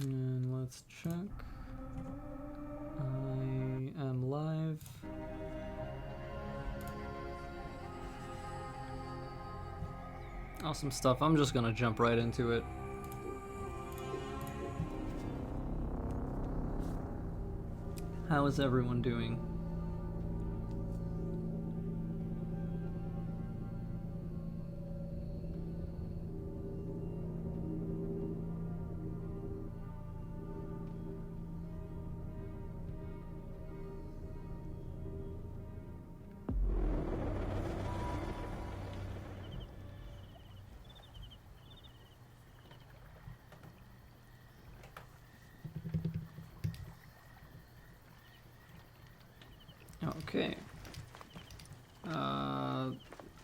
And let's check. I am live. Awesome stuff. I'm just gonna jump right into it. How is everyone doing? Okay.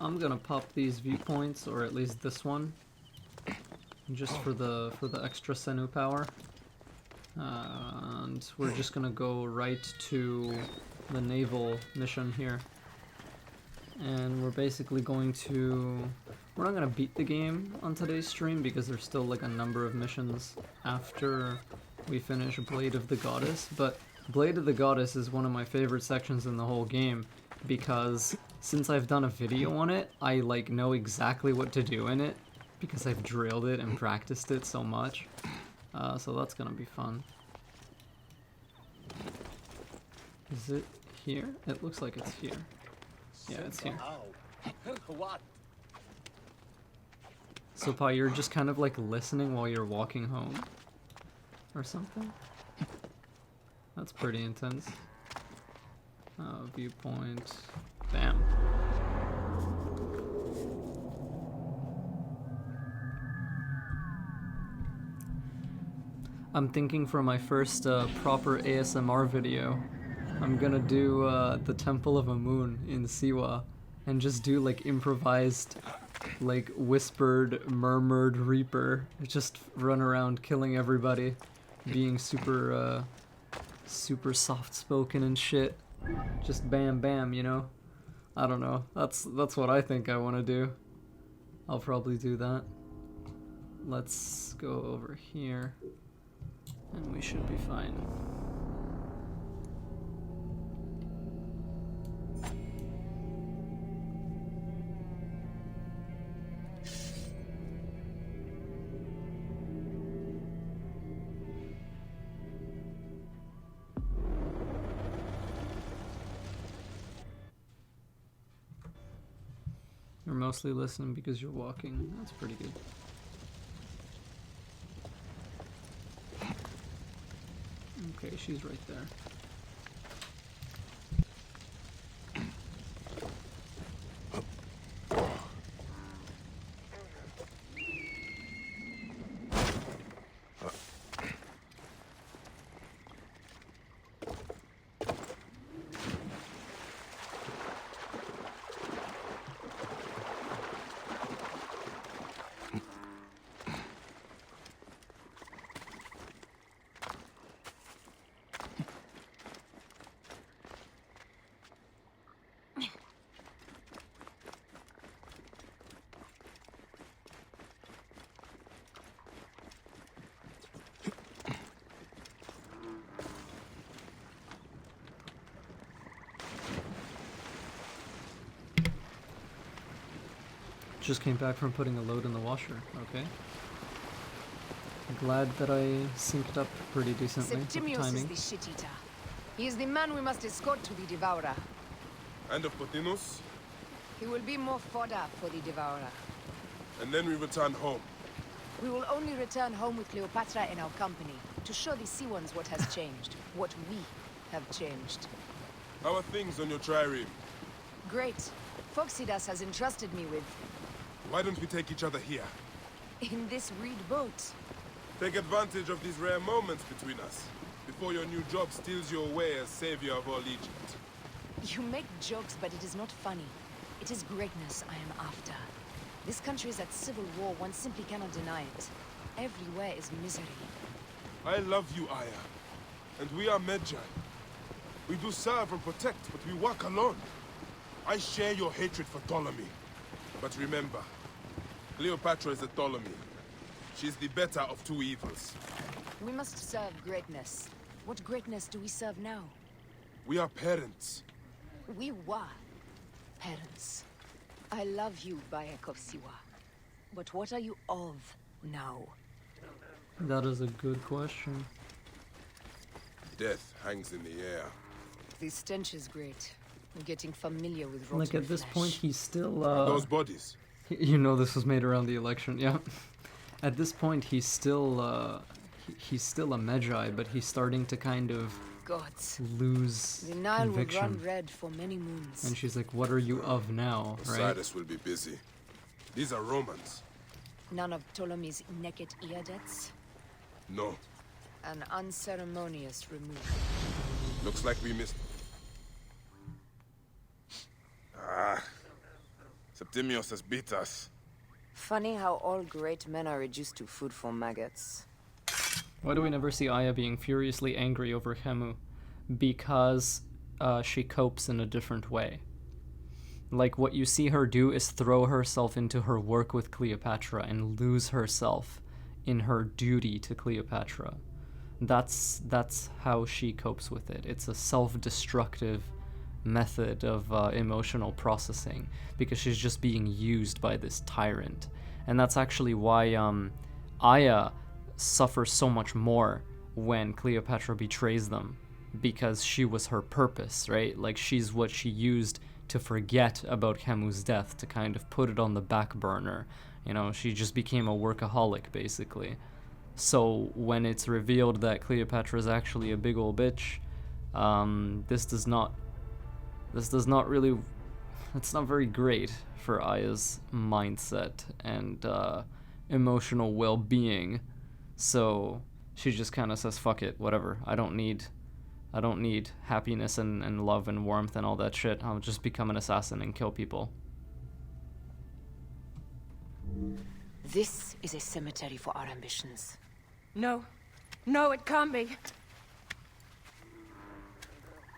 I'm gonna pop these viewpoints, or at least this one, just for the extra Senu power. And we're just gonna go right to the naval mission here. And we're basically going to... We're not gonna beat the game on today's stream because there's still like a number of missions after we finish Blade of the Goddess, but Blade of the Goddess is one of my favorite sections in the whole game because since I've done a video on it, I like know exactly what to do in it because I've drilled it and practiced it so much. So that's gonna be fun. Is it here? It looks like it's here. Yeah, it's here. So Pa, you're just kind of like listening while you're walking home? Or something? That's pretty intense. Viewpoint. Bam. I'm thinking for my first proper ASMR video, I'm gonna do the Temple of Amun in Siwa and just do like improvised, like whispered, murmured Reaper. Just run around killing everybody, being super, super soft-spoken and shit. Just bam bam, you know? I don't know. That's what I think I want to do. I'll probably do that. Let's go over here. And we should be fine. You're mostly listening because you're walking. That's pretty good. Okay, she's right there. Just came back from putting a load in the washer, okay. Glad that I synced up pretty decently with the timing. Is the shit-eater. He is the man we must escort to the Devourer. And of Pothinus? He will be more fodder for the Devourer. And then we return home. We will only return home with Cleopatra in our company, to show the Sea Ones what has changed, what we have changed. How are things on your trireme? Great. Foxidas has entrusted me with... Why don't we take each other here? in this reed boat. Take advantage of these rare moments between us, before your new job steals you away as savior of all Egypt. You make jokes, but it is not funny. It is greatness I am after. This country is at civil war, one simply cannot deny it. Everywhere is misery. I love you, Aya. And we are Medjay. We do serve and protect, but we work alone. I share your hatred for Ptolemy. But remember, Cleopatra is a Ptolemy. She's the better of two evils. We must serve greatness. What greatness do we serve now? We are parents. We were parents. I love you, Bayek of Siwa. But what are you of now? That is a good question. Death hangs in the air. The stench is great. I'm getting familiar with rotten Like at this flesh. point, he's still. Those bodies. You know this was made around the election, yeah. At this point, he's still. He's still a Magi, but he's starting to kind of Gods. lose The Nile will conviction. run red for many moons. And she's like, "What are you of now?" Right? Osiris will be busy. These are Romans. None of Ptolemy's naked ear debts. No. An unceremonious removal. Looks like we missed... Ah. Septimius has beat us. Funny how all great men are reduced to food for maggots. Why do we never see Aya being furiously angry over Hemu? Because she copes in a different way. Like, what you see her do is throw herself into her work with Cleopatra and lose herself in her duty to Cleopatra. That's how she copes with it. It's a self-destructive method of emotional processing, because she's just being used by this tyrant. And that's actually why Aya suffers so much more when Cleopatra betrays them, because she was her purpose, right? Like, she's what she used to forget about Hemu's death, to kind of put it on the back burner. You know, she just became a workaholic, basically. So when it's revealed that Cleopatra is actually a big old bitch, this does not really, it's not very great for Aya's mindset and emotional well-being. So she just kind of says, fuck it, whatever. I don't need happiness and love and warmth and all that shit. I'll just become an assassin and kill people. This is a cemetery for our ambitions. No. No, it can't be.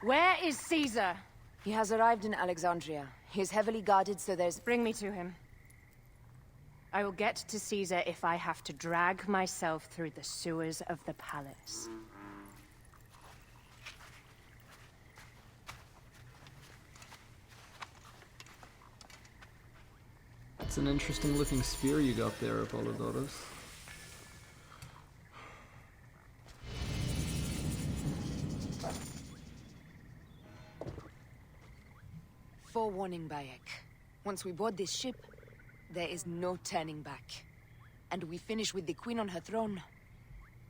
Where is Caesar? He has arrived in Alexandria. He is heavily guarded, so there's... Bring me to him. I will get to Caesar if I have to drag myself through the sewers of the palace. It's an interesting looking spear you got there, Apollodorus. Forewarning, Bayek. Once we board this ship, there is no turning back. And we finish with the queen on her throne,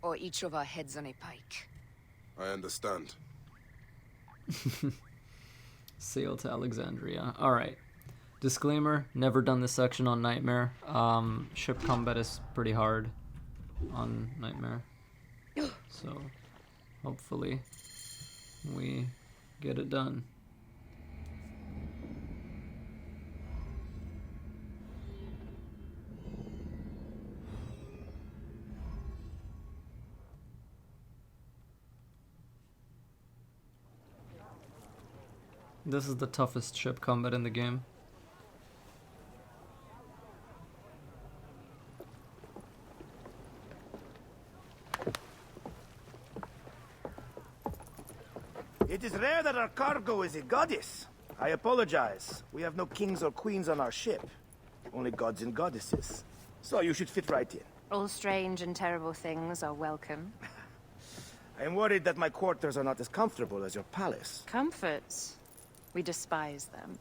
or each of our heads on a pike. I understand. Sail to Alexandria. Alright. Disclaimer, never done this section on Nightmare. Ship combat is pretty hard on Nightmare. So, hopefully, we get it done. This is the toughest ship combat in the game. It is rare that our cargo is a goddess. I apologize. We have no kings or queens on our ship. Only gods and goddesses. So you should fit right in. All strange and terrible things are welcome. I am worried that my quarters are not as comfortable as your palace. Comforts. We despise them.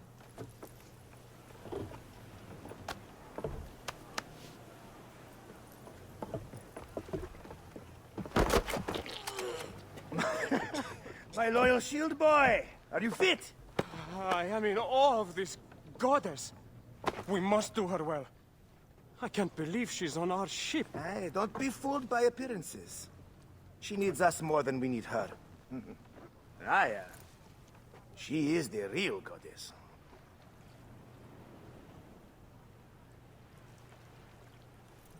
My loyal shield boy! Are you fit? I am in awe of this goddess. We must do her well. I can't believe she's on our ship. Hey, don't be fooled by appearances. She needs us more than we need her. Aya. She is the real goddess.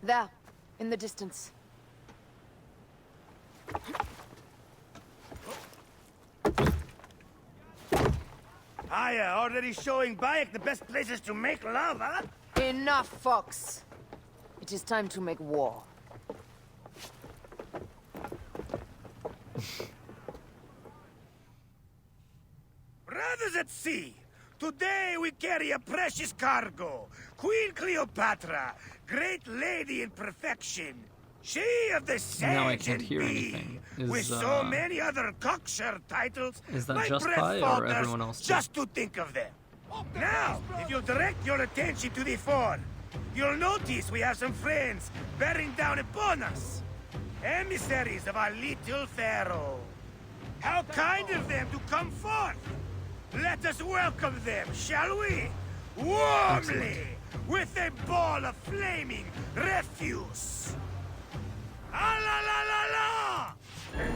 There, in the distance. Aya already showing Bayek the best places to make love, huh? Enough, Fox. It is time to make war. sea. Today we carry a precious cargo. Queen Cleopatra, great lady in perfection. She of the Now I sage can't and hear bee, anything. with so many other cocksure titles, is that my just breath Pi or falters everyone else too? just to think of them. Now, if you'll direct your attention to the fore, you'll notice we have some friends bearing down upon us. Emissaries of our little pharaoh. How kind of them to come forth! Let us welcome them, shall we? Warmly, with a ball of flaming refuse. Ah la la la la!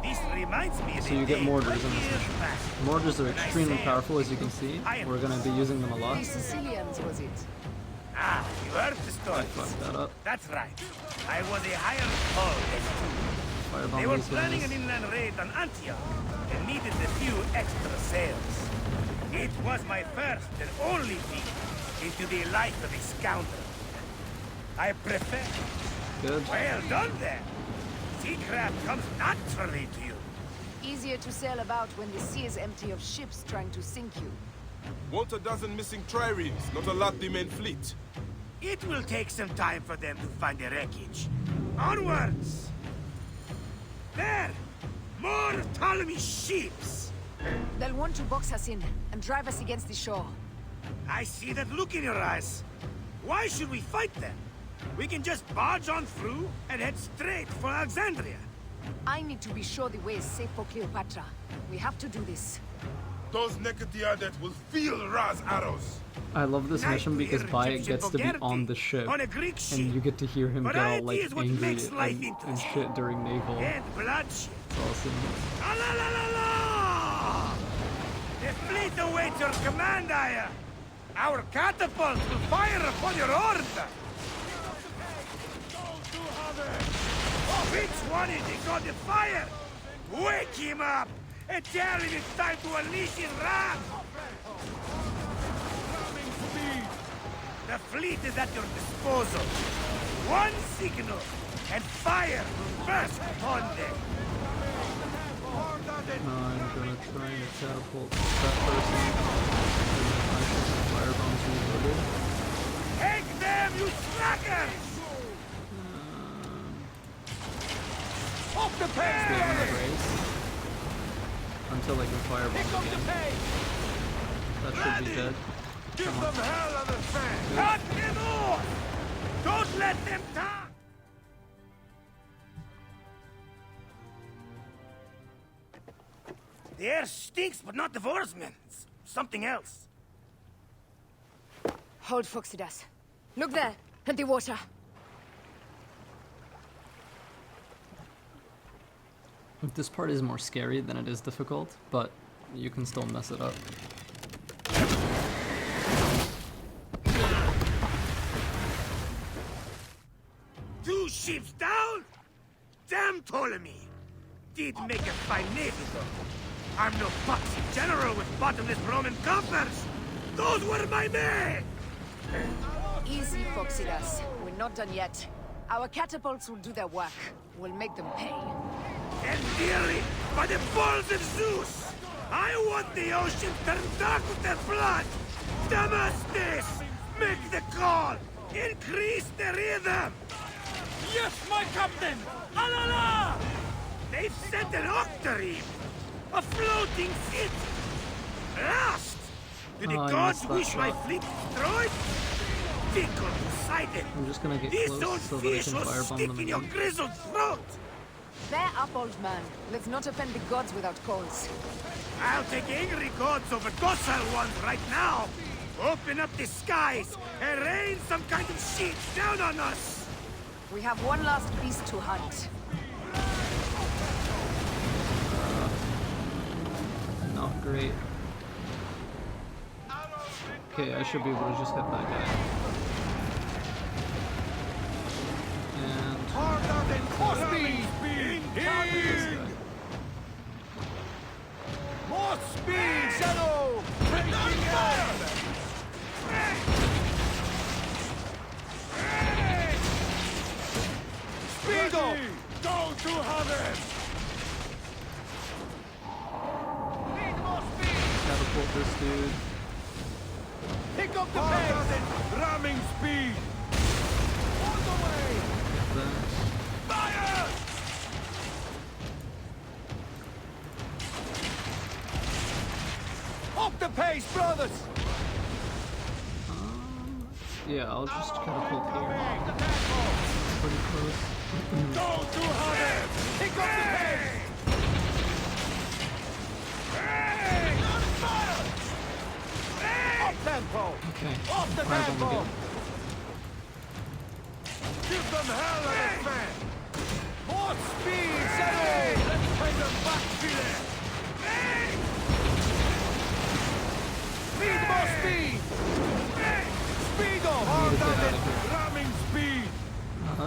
This reminds me of So you get mortars in this years mission. back. Mortars are extremely powerful, as you can see. We're gonna be using them a lot. The Sicilians, was it? Ah, you heard the I story. fucked that up. That's right. I was a hired foe. Firebomb They were these planning guys. an inland raid on Antioch and needed a few extra sails. It was my first and only peek into the life of a scoundrel. I prefer. Good. Well done there. Seacraft comes naturally to you. Easier to sail about when the sea is empty of ships trying to sink you. Want a dozen missing triremes, not a lot the main fleet. It will take some time for them to find the wreckage. Onwards! There! More Ptolemy ships! They'll want to box us in and drive us against the shore. I see that look in your eyes. Why should we fight them? We can just barge on through and head straight for Alexandria. I need to be sure the way is safe for Cleopatra. We have to do this. Those Necatiadet will feel Ra's arrows. I love this mission because Nightmare Bayek gets to be Egyptian on the ship, on a Greek ship. and you get to hear him get all Variety like is what angry makes life and interesting. shit during Naval. And bloodshed. It's awesome. La la la la la! The fleet awaits your command, Aya. Our catapults will fire upon your order. Which one is he going to fire? Wake him up and tell him it's time to unleash his wrath. The fleet is at your disposal. One signal, and fire will burst upon them. I'm gonna try and catapult that person. And then I should have firebombs reloaded. Take them, you slackers! Off the Stay on the race. Until I can firebomb again. That should be dead. Give them hell on the fan. Cut them off! Don't let them talk! The air stinks, but not the oarsmen. It's something else. Hold Phoxidas. Look there, at the water. This part is more scary than it is difficult, but you can still mess it up. Two ships down? Damn Ptolemy! Did make a fine navy, though. I'm no foxy general with bottomless Roman coffers! Those were my men! Easy, Phoxidas. We're not done yet. Our catapults will do their work. We'll make them pay. And dearly, by the balls of Zeus! I want the ocean turned dark with their blood! Damascus! Make the call! Increase the rhythm! Yes, my captain! Alala! They've sent an octarine! A floating city! Blast! Do the Oh, I gods missed that wish my shot. fleet destroyed? Tickle Poseidon! I'm just gonna get These close old so that I fish can will firebomb stick them in your again. grizzled throat! Bear up, old man. Let's not offend the gods without cause. I'll take angry gods over docile ones right now! Open up the skies and rain some kind of shit down on us! We have one last beast to hunt. Not great. Okay, I should be able to just hit that guy. And More speed! More speed! Shadow! Speed up! Go to heaven! catapult this dude. Pick up the pace! Ramming speed! All the way! Get that. Fire! Up the pace, brothers! Yeah, I'll just catapult here. Pretty close. Go too hard! Pick up the pace! Up tempo! Okay. Off the Fire bomb tempo! again. Give them hell on the fan! More speed, settle! Let's pay them back, Philip! Speed, more speed! Speedo! I need to get out of here. Ramming speed!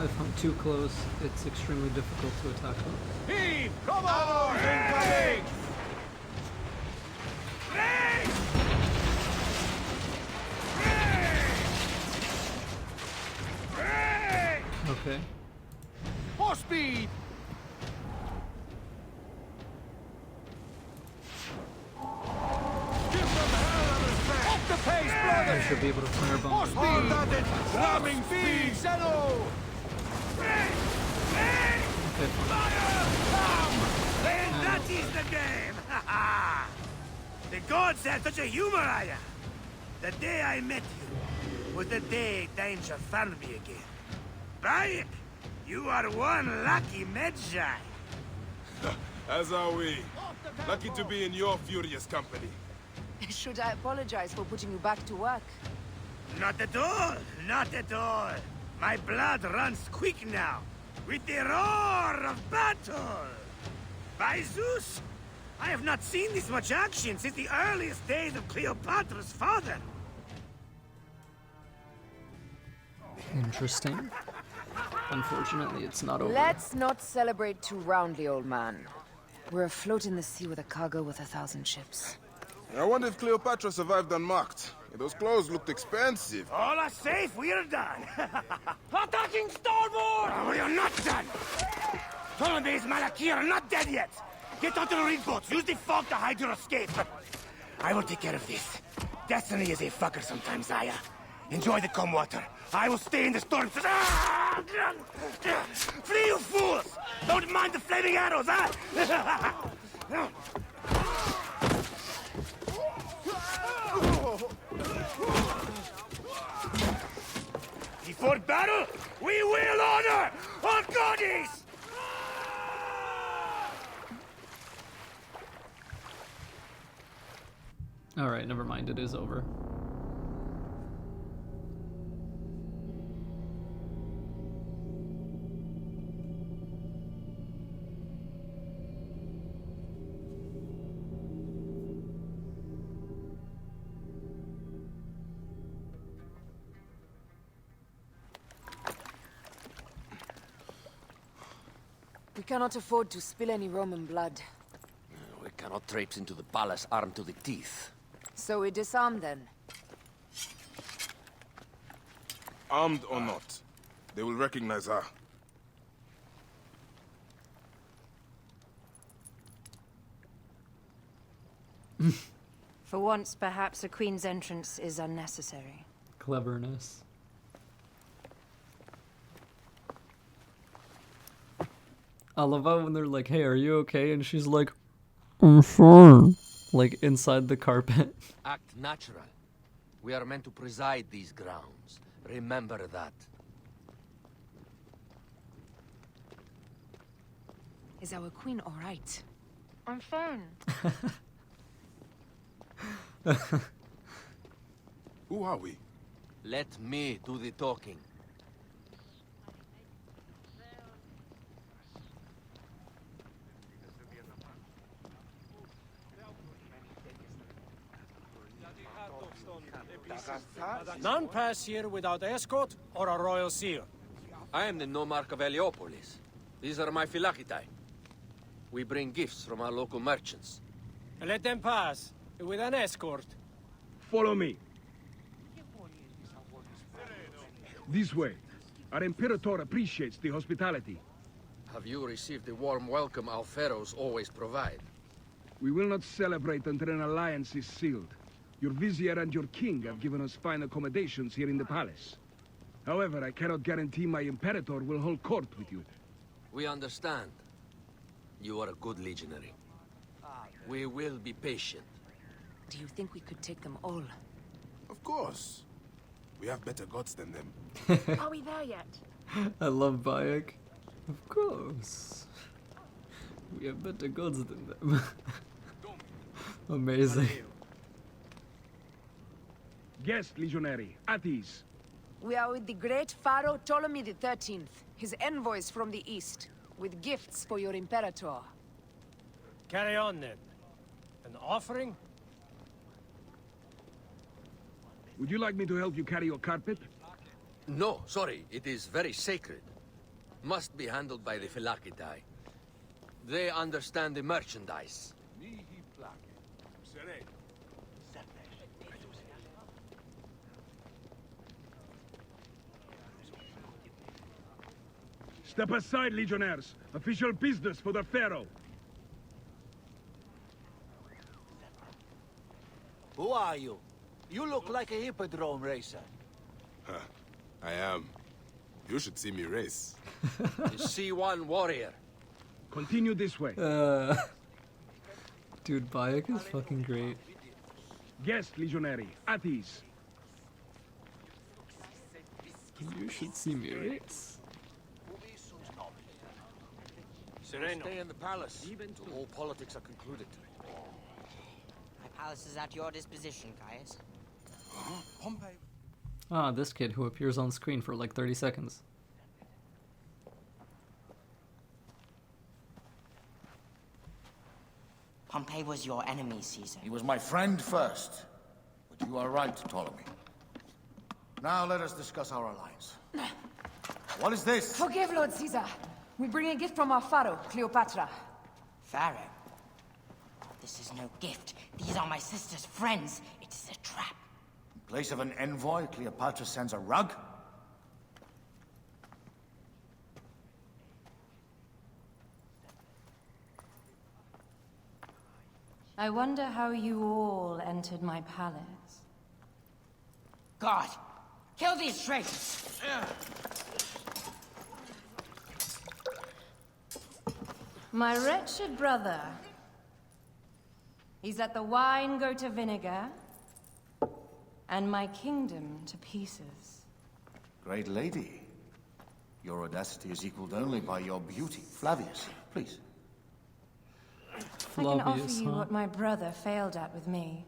If I'm too close, it's extremely difficult to attack them. Heave! Come on! Incoming! Okay. More speed! Give them hell on the fan! Up the pace, I brothers! should be able to firebomb More them. speed! Ramming speed! Settle! Okay, fine. And that is the game! The gods had such a humor, Aya! The day I met you was the day danger found me again. Bayek, you are one lucky Medjay. As are we. Lucky to be in your furious company. Should I apologize for putting you back to work? Not at all, not at all. My blood runs quick now, with the roar of battle. By Zeus, I have not seen this much action since the earliest days of Cleopatra's father. Interesting. Unfortunately, it's not over. Let's not celebrate too roundly, old man. We're afloat in the sea with a cargo with 1,000 ships. I wonder if Cleopatra survived unmarked. Those clothes looked expensive. All are safe, we're done. Attacking starboard! Oh, you're not done! Ptolemy's Malaki are not dead yet! Get onto the reed boats, use the fog to hide your escape. I will take care of this. Destiny is a fucker sometimes, Aya. Enjoy the calm water. I will stay in the storm. Flee, you fools! Don't mind the flaming arrows, huh? Before battle, we will honor our goddess! Alright, never mind, it is over. We cannot afford to spill any Roman blood. We cannot traipse into the palace armed to the teeth. So we disarm then. Armed or not, they will recognize her. For once, perhaps a queen's entrance is unnecessary. Cleverness. I love how when they're like, hey, are you okay? And she's like, I'm fine. Like, inside the carpet. Act natural. We are meant to preside these grounds. Remember that. Is our queen all right? I'm fine. Who are we? Let me do the talking. None pass here without escort or a royal seal. I am the nomarch of Heliopolis. These are my phylacitae. We bring gifts from our local merchants. Let them pass, with an escort. Follow me. This way. Our Imperator appreciates the hospitality. Have you received the warm welcome our pharaohs always provide? We will not celebrate until an alliance is sealed. Your vizier and your king have given us fine accommodations here in the palace. However, I cannot guarantee my Imperator will hold court with you. We understand. You are a good legionary. We will be patient. Do you think we could take them all? Of course. We have better gods than them. Are we there yet? I love Bayek. Of course. We have better gods than them. Amazing. Guest, legionary, at ease. We are with the great Pharaoh Ptolemy the 13th, his envoys from the east, with gifts for your Imperator. Carry on then. An offering? Would you like me to help you carry your carpet? No, sorry. It is very sacred. Must be handled by the Phylakitae. They understand the merchandise. Step aside, legionnaires. Official business for the Pharaoh. Who are you? You look like a hippodrome racer. Huh. I am. You should see me race. The C1 warrior. Continue this way. Dude, Bayek is fucking great. Guest, legionary, at ease. You should see me race. Stay in the palace. Till all politics are concluded. My palace is at your disposition, Caius. Ah, this kid who appears on screen for like 30 seconds. Pompey was your enemy, Caesar. He was my friend first. But you are right, Ptolemy. Now let us discuss our alliance. What is this? Forgive, Lord Caesar. We bring a gift from our Pharaoh, Cleopatra. Pharaoh? This is no gift. These are my sister's friends. It is a trap. In place of an envoy, Cleopatra sends a rug? I wonder how you all entered my palace. God! Kill these traitors! My wretched brother. He's let the wine go to vinegar, and my kingdom to pieces. Great lady. Your audacity is equaled only by your beauty. Flavius, please. I can offer you what my brother failed at with me.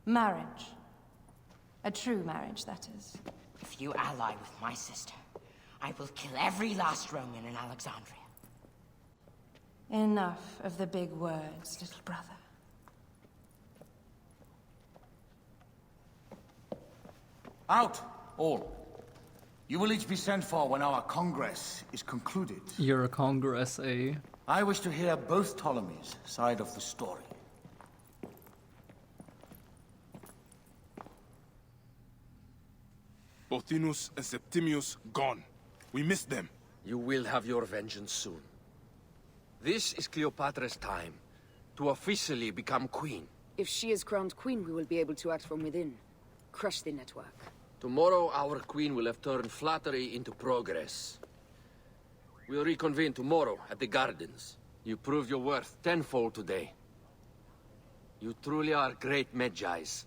Marriage. A true marriage, that is. If you ally with my sister, I will kill every last Roman in Alexandria. Enough of the big words, little brother. Out, all. You will each be sent for when our congress is concluded. You're a congress, eh? I wish to hear both Ptolemy's side of the story. Pothinus and Septimius gone. We missed them. You will have your vengeance soon. This is Cleopatra's time to officially become queen. If she is crowned queen, we will be able to act from within. Crush the network. Tomorrow, our queen will have turned flattery into progress. We'll reconvene tomorrow at the gardens. You proved your worth tenfold today. You truly are great Magi's.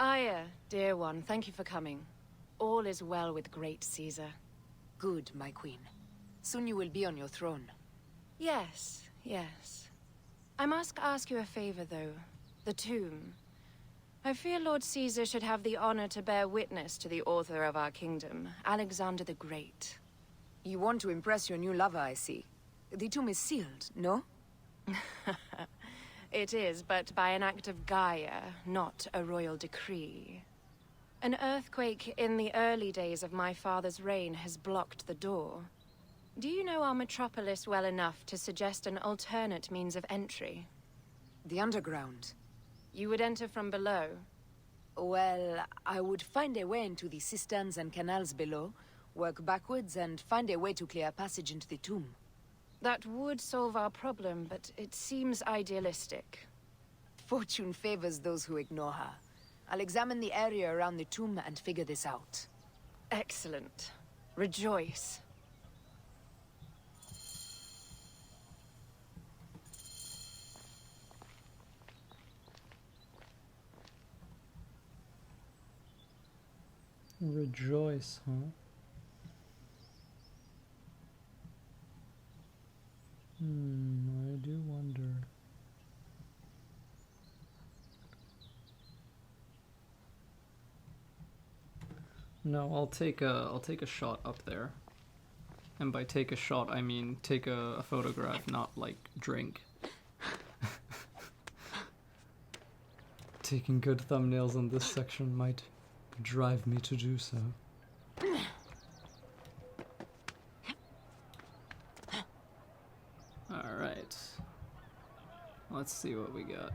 Aya, dear one, thank you for coming. All is well with great Caesar. Good, my queen. Soon you will be on your throne. Yes, yes. I must ask you a favor, though. The tomb. I fear Lord Caesar should have the honor to bear witness to the author of our kingdom, Alexander the Great. You want to impress your new lover, I see. The tomb is sealed, no? It is, but by an act of Gaia, not a royal decree. An earthquake in the early days of my father's reign has blocked the door. Do you know our metropolis well enough to suggest an alternate means of entry? The underground. You would enter from below. Well, I would find a way into the cisterns and canals below, work backwards, and find a way to clear a passage into the tomb. That would solve our problem, but it seems idealistic. Fortune favors those who ignore her. I'll examine the area around the tomb and figure this out. Excellent. Rejoice. Rejoice, huh? I do wonder. No, I'll take a shot up there. And by take a shot, I mean take a photograph, not like drink. Taking good thumbnails on this section might drive me to do so. Alright. Let's see what we got.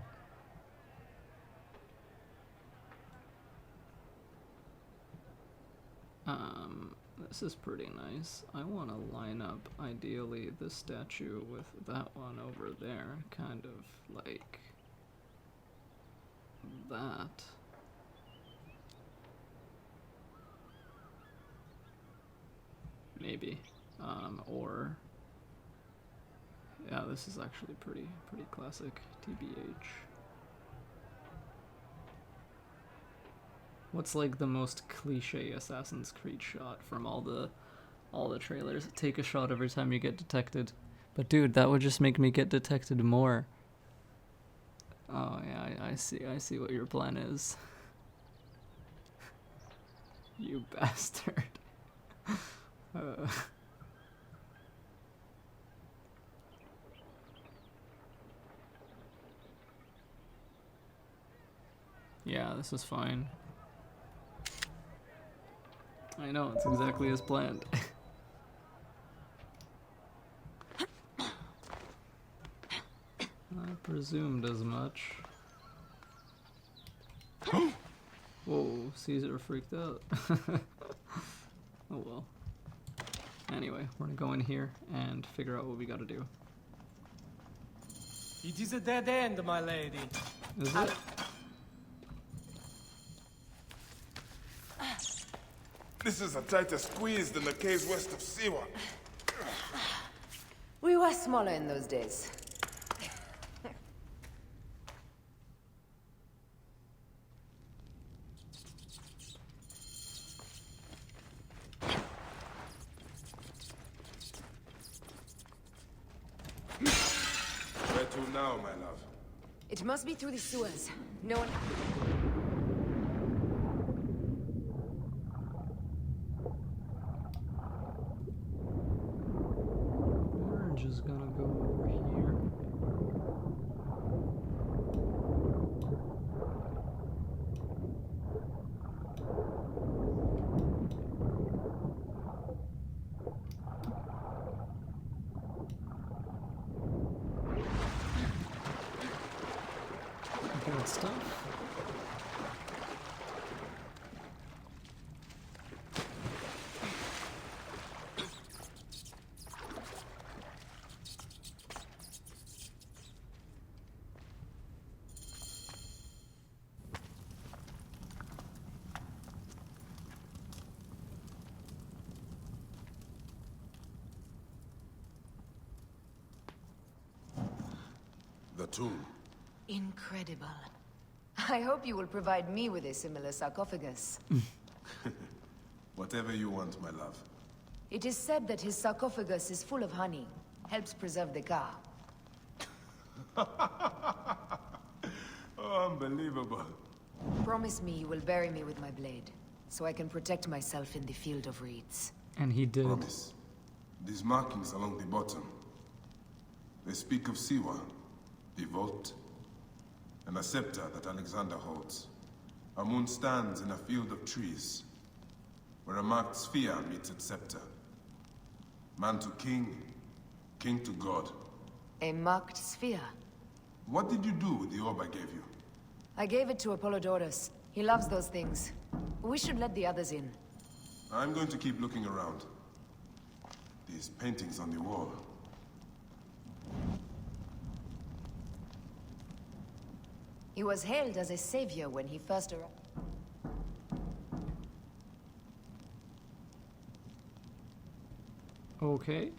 This is pretty nice. I want to line up, ideally, this statue with that one over there. Kind of like that. Maybe. Or... yeah, this is actually pretty classic, TBH. What's like the most cliche Assassin's Creed shot from all the trailers? Take a shot every time you get detected. But dude, that would just make me get detected more. Oh yeah, I see what your plan is. You bastard. Yeah, this is fine. I know, it's exactly as planned. I presumed as much. Whoa, Caesar freaked out. Oh well. Anyway, we're gonna go in here and figure out what we gotta do. It is a dead end, my lady. Is it? This is a tighter squeeze than the caves west of Siwa. We were smaller in those days. Where to now, my love? It must be through the sewers. No one... We're just gonna go over here. Good stuff. The tomb. Incredible. I hope you will provide me with a similar sarcophagus. Whatever you want, my love. It is said that his sarcophagus is full of honey. Helps preserve the car. Oh, unbelievable. Promise me you will bury me with my blade, so I can protect myself in the field of reeds. And he did. Promise. These markings along the bottom. They speak of Siwa, the vault, and a scepter that Alexander holds. Our moon stands in a field of trees, where a marked sphere meets its scepter. Man to king, king to god. A marked sphere. What did you do with the orb I gave you? I gave it to Apollodorus. He loves those things. We should let the others in. I'm going to keep looking around. These paintings on the wall. He was hailed as a savior when he first arrived. Okay.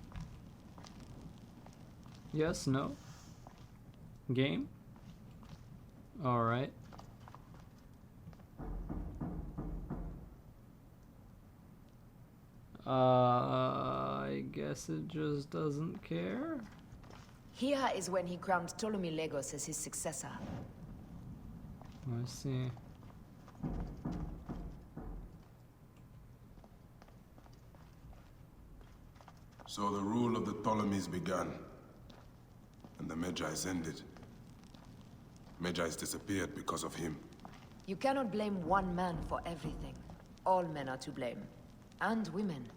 Yes, no. Game? Alright. I guess it just doesn't care. Here is when he crowned Ptolemy Legos as his successor. I see. So the rule of the Ptolemies began, and the Magi's ended. Magi's disappeared because of him. You cannot blame one man for everything. All men are to blame. And women.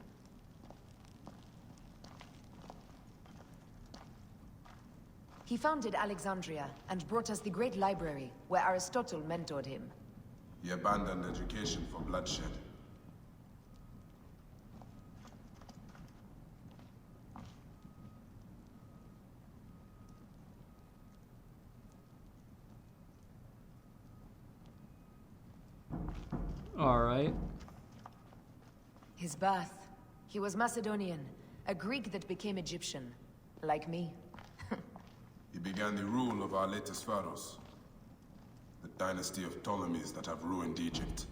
He founded Alexandria and brought us the great library, where Aristotle mentored him. He abandoned education for bloodshed. Alright. His birth. He was Macedonian, a Greek that became Egyptian. Like me. He began the rule of our latest pharaohs. The dynasty of Ptolemies that have ruined Egypt.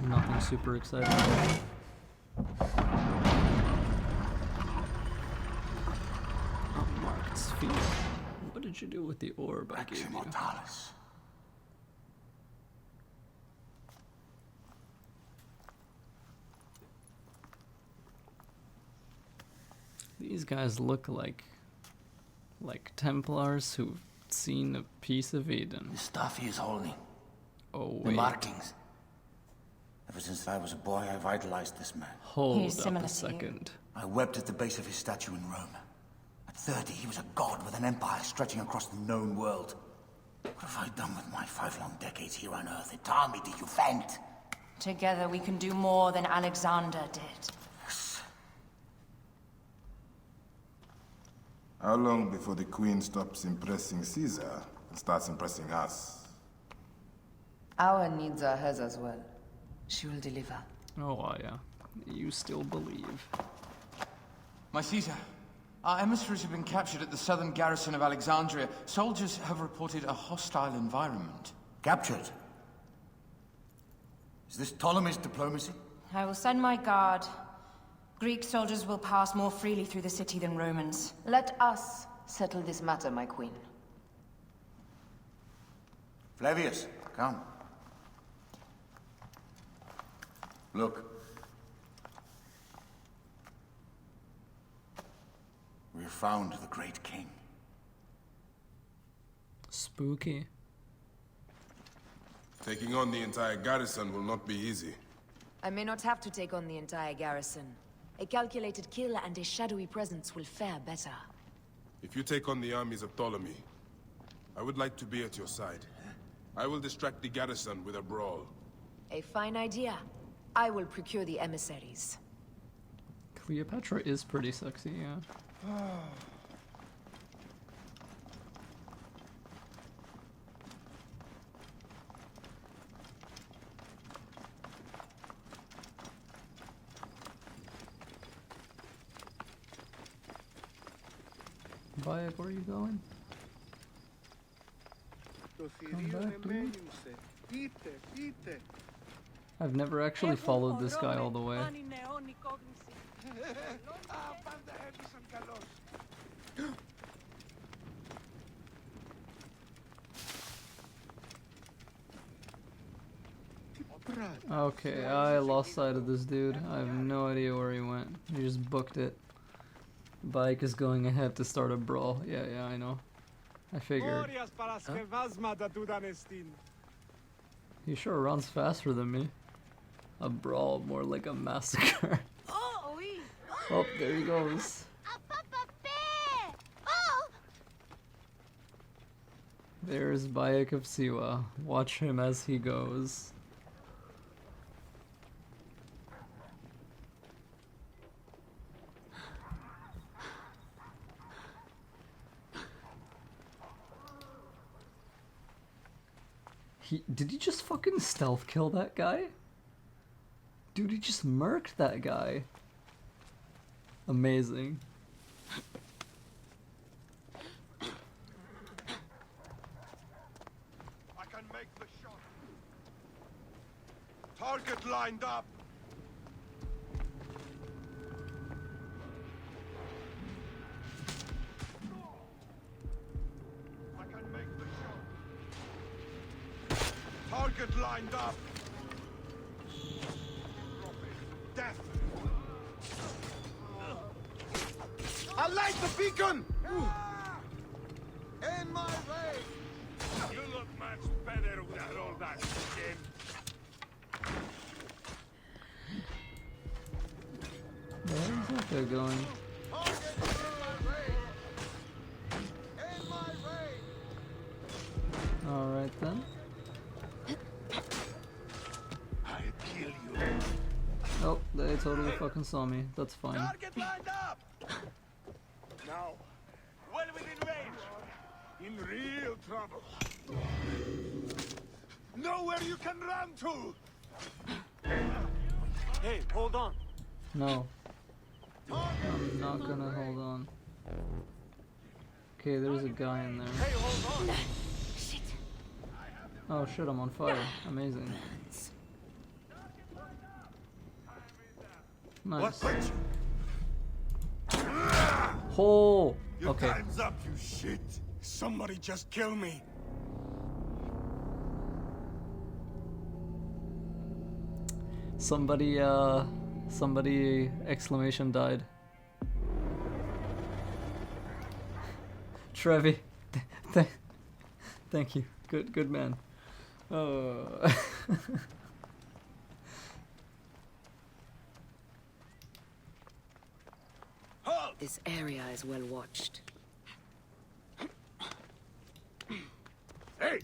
Nothing super exciting. Unmarked sphere. What did you do with the orb I gave you? These guys look like Templars who've seen a piece of Eden. The stuff he is holding. Oh, The wait. markings. Ever since I was a boy, I've idolized this man. Hold up a second. I wept at the base of his statue in Rome. At 30, he was a god with an empire stretching across the known world. What have I done with my 5 long decades here on Earth? Entirely to you vent. Together we can do more than Alexander did. How long before the Queen stops impressing Caesar and starts impressing us? Our needs are hers as well. She will deliver. Oh, Aya. You still believe. My Caesar, our emissaries have been captured at the southern garrison of Alexandria. Soldiers have reported a hostile environment. Captured? Is this Ptolemy's diplomacy? I will send my guard. Greek soldiers will pass more freely through the city than Romans. Let us settle this matter, my queen. Flavius, come. Look. We have found the great king. Spooky. Taking on the entire garrison will not be easy. I may not have to take on the entire garrison. A calculated kill and a shadowy presence will fare better. If you take on the armies of Ptolemy, I would like to be at your side. I will distract the garrison with a brawl. A fine idea. I will procure the emissaries. Cleopatra is pretty sexy, yeah. Bayek, where are you going? Come back, dude. I've never actually followed this guy all the way. Okay, I lost sight of this dude. I have no idea where he went. He just booked it. Bike is going ahead to start a brawl. Yeah, I know. I figured. Huh? He sure runs faster than me. A brawl, more like a massacre. Oh, there he goes. There's Bayek of Siwa. Watch him as he goes. Did he just fucking stealth kill that guy? Dude, he just murked that guy. Amazing. I can make the shot. Target lined up. I can make the shot. Target lined up. Death. I light the beacon! In my way! You look much better without all that shit. Where's that guy going? Alright then. I'll kill you. Oh, they totally fucking saw me. That's fine. Target lined up! Now, well within range. In real trouble. Nowhere you can run to! Hey, hold on. No. I'm not gonna hold on. Okay, there's a guy in there. Hey, hold on. Shit. Oh shit, I'm on fire. Amazing. Nice. Oh! Your Okay. time's up, you shit! Somebody just kill me! Somebody exclamation died. Trevi, thank you. Good man. This area is well watched. Hey!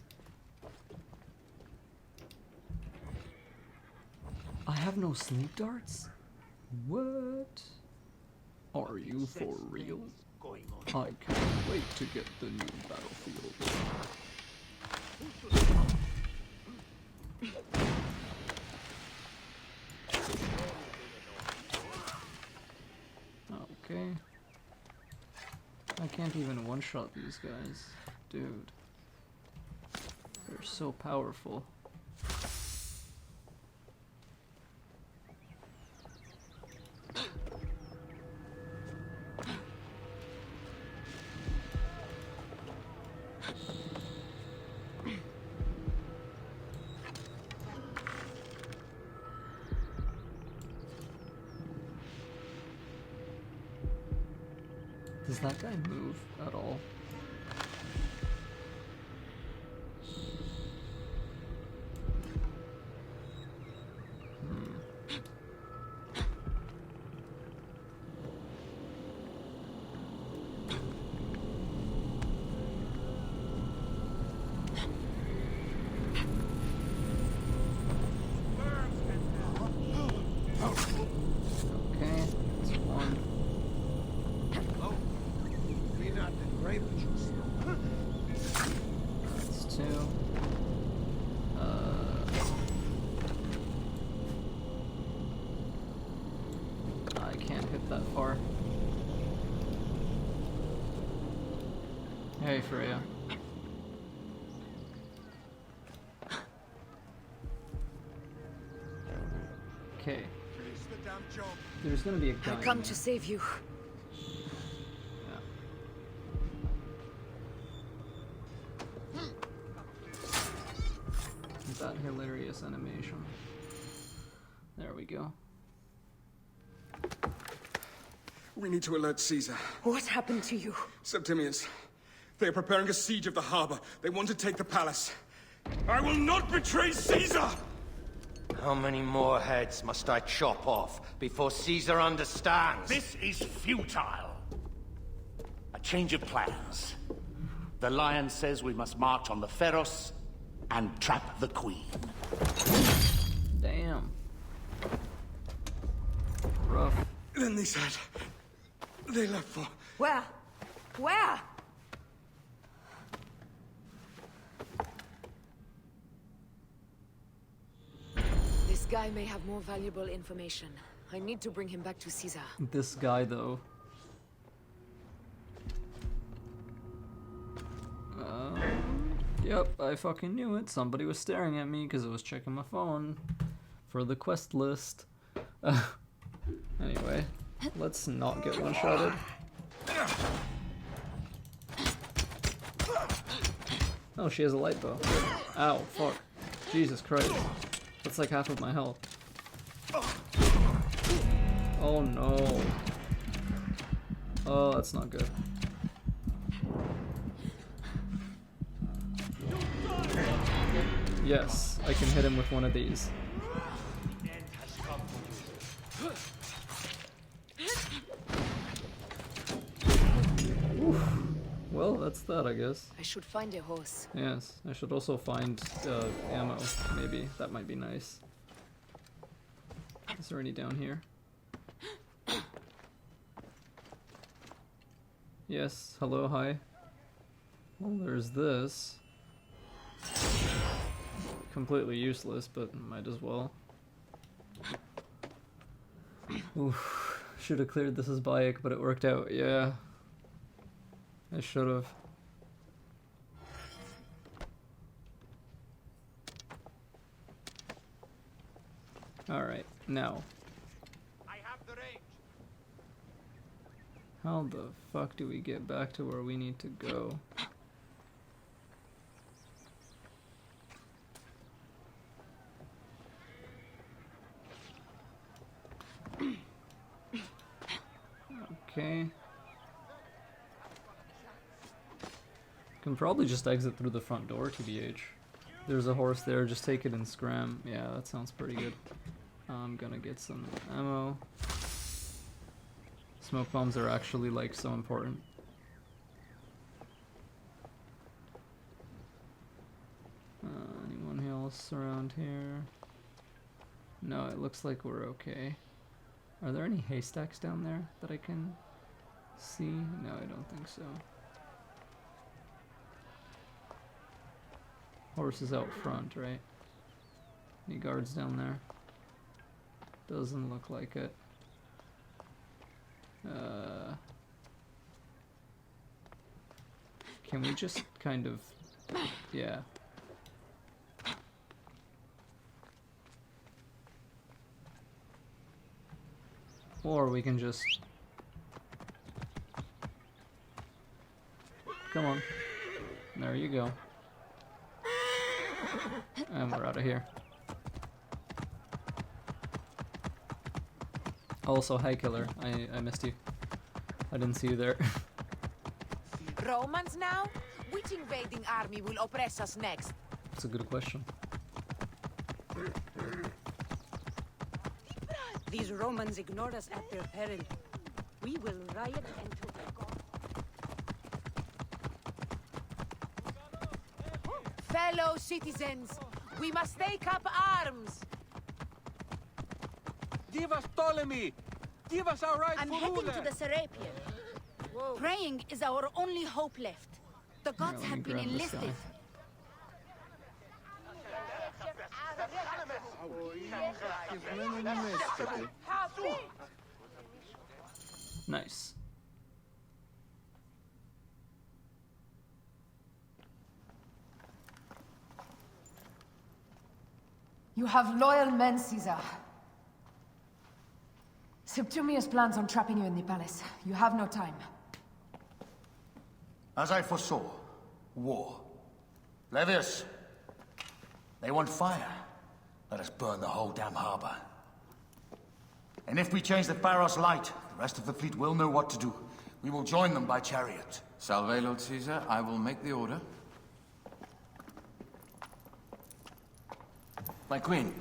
I have no sleep darts? What? Are you for real? I can't wait to get the new battlefield. Okay. I can't even one-shot these guys. Dude. They're so powerful. Does that guy move at all? Okay, that's one. Be not the great Hey, Freya. Okay. There's gonna be a guy. I come to save you. That hilarious animation. There we go. We need to alert Caesar. What happened to you? Septimius. They are preparing a siege of the harbor. They want to take the palace. I will not betray Caesar! How many more heads must I chop off before Caesar understands? This is futile. A change of plans. The Lion says we must march on the Pharos and trap the Queen. Damn. Rough. Then they said... they left for... Where? Where? This guy may have more valuable information. I need to bring him back to Caesar. This guy, though. Yep, I fucking knew it. Somebody was staring at me because I was checking my phone for the quest list. Anyway, let's not get one-shotted. Oh, she has a light bow. Ow, fuck. Jesus Christ. That's like half of my health. Oh no. Oh, that's not good. Yes, I can hit him with one of these. Oof. Well, that's that, I guess. I should find a horse. Yes, I should also find ammo, maybe. That might be nice. Is there any down here? Yes, hello, hi. Well, there's this. Completely useless, but might as well. Oof. Should have cleared this as Bayek, but it worked out. Yeah. I should have. Alright, now. I have the range. How the fuck do we get back to where we need to go? Okay. Can probably just exit through the front door, TBH. There's a horse there, just take it and scram. Yeah, that sounds pretty good. I'm gonna get some ammo. Smoke bombs are actually, like, so important. Anyone else around here? No, it looks like we're okay. Are there any haystacks down there that I can see? No, I don't think so. Horse is out front, right? Any guards down there? Doesn't look like it. Can we just kind of... yeah. Or we can just... come on. There you go. And we're out of here. Also, hi killer. I missed you. I didn't see you there. Romans now? Which invading army will oppress us next? That's a good question. These Romans ignore us at their peril. We will riot until they're gone. Fellow citizens, we must take up arms. Give us Ptolemy! Give us our rightful I'm heading ruler! to the Serapion. Praying is our only hope left. The gods have been enlisted. Nice. You have loyal men, Caesar. Septimius plans on trapping you in the palace. You have no time. As I foresaw, war. Levius, they want fire. Let us burn the whole damn harbor. And if we change the Pharos light, the rest of the fleet will know what to do. We will join them by chariot. Salve, Lord Caesar. I will make the order. My queen,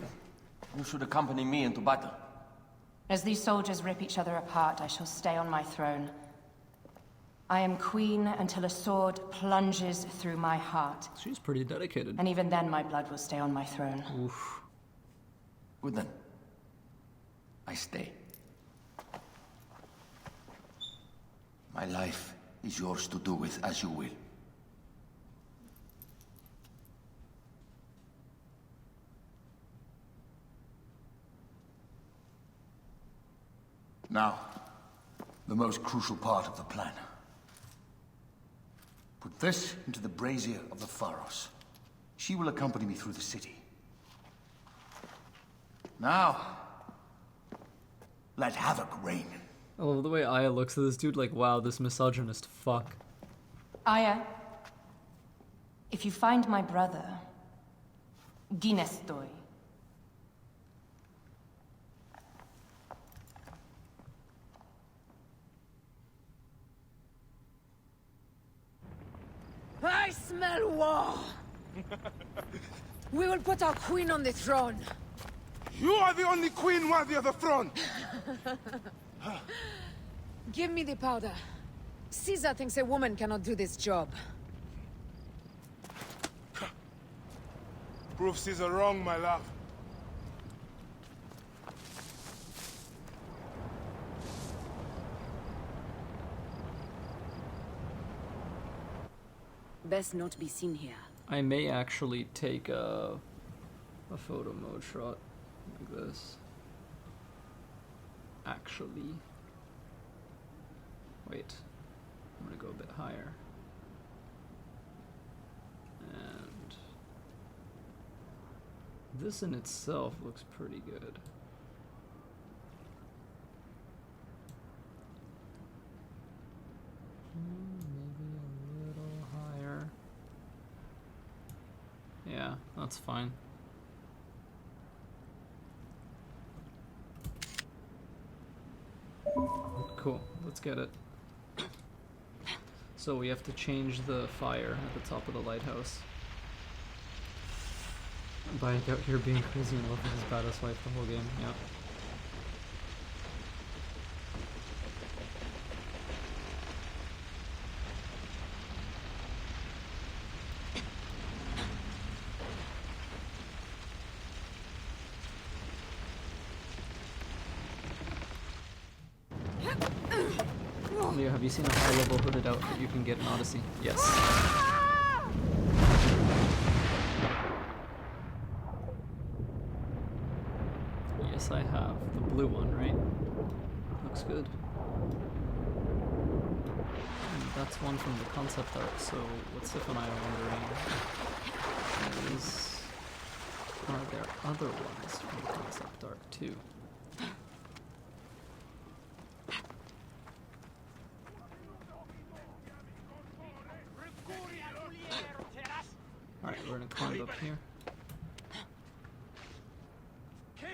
you should accompany me into battle. As these soldiers rip each other apart, I shall stay on my throne. I am queen until a sword plunges through my heart. She's pretty dedicated. And even then, my blood will stay on my throne. Oof. Good then. I stay. My life is yours to do with as you will. Now, the most crucial part of the plan. Put this into the brazier of the Pharos. She will accompany me through the city. Now, let havoc reign. I love the way Aya looks at this dude like, wow, this misogynist fuck. Aya, if you find my brother, Ginestoy. I smell war! We will put our queen on the throne. You are the only queen worthy of the throne! Give me the powder. Caesar thinks a woman cannot do this job. Prove Caesar wrong, my love. Best not be seen here. I may actually take a photo mode shot like this. Actually. Wait. I'm gonna go a bit higher. And this in itself looks pretty good. Maybe a little higher. Yeah, that's fine. Cool, let's get it. So we have to change the fire at the top of the lighthouse. Bayek out here being crazy in love with his badass wife the whole game, yeah. Leo, have you seen a high-level hooded outfit you can get in Odyssey? Yes. Yes, I have. The blue one, right? Looks good. And that's one from the concept art, so what Sif and I are wondering is, are there other ones from the concept art too? Alright, we're gonna climb up here. There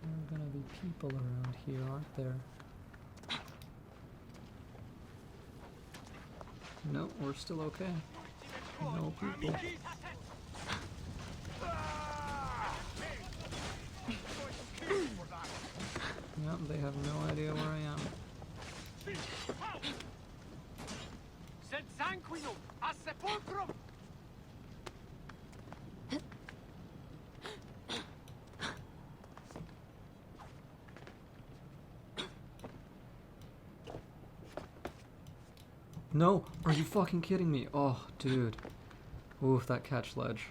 are gonna be people around here, aren't there? No, we're still okay. No people. Yep, they have no idea where I am. No! Are you fucking kidding me? Oh, dude. Oof, that catch ledge.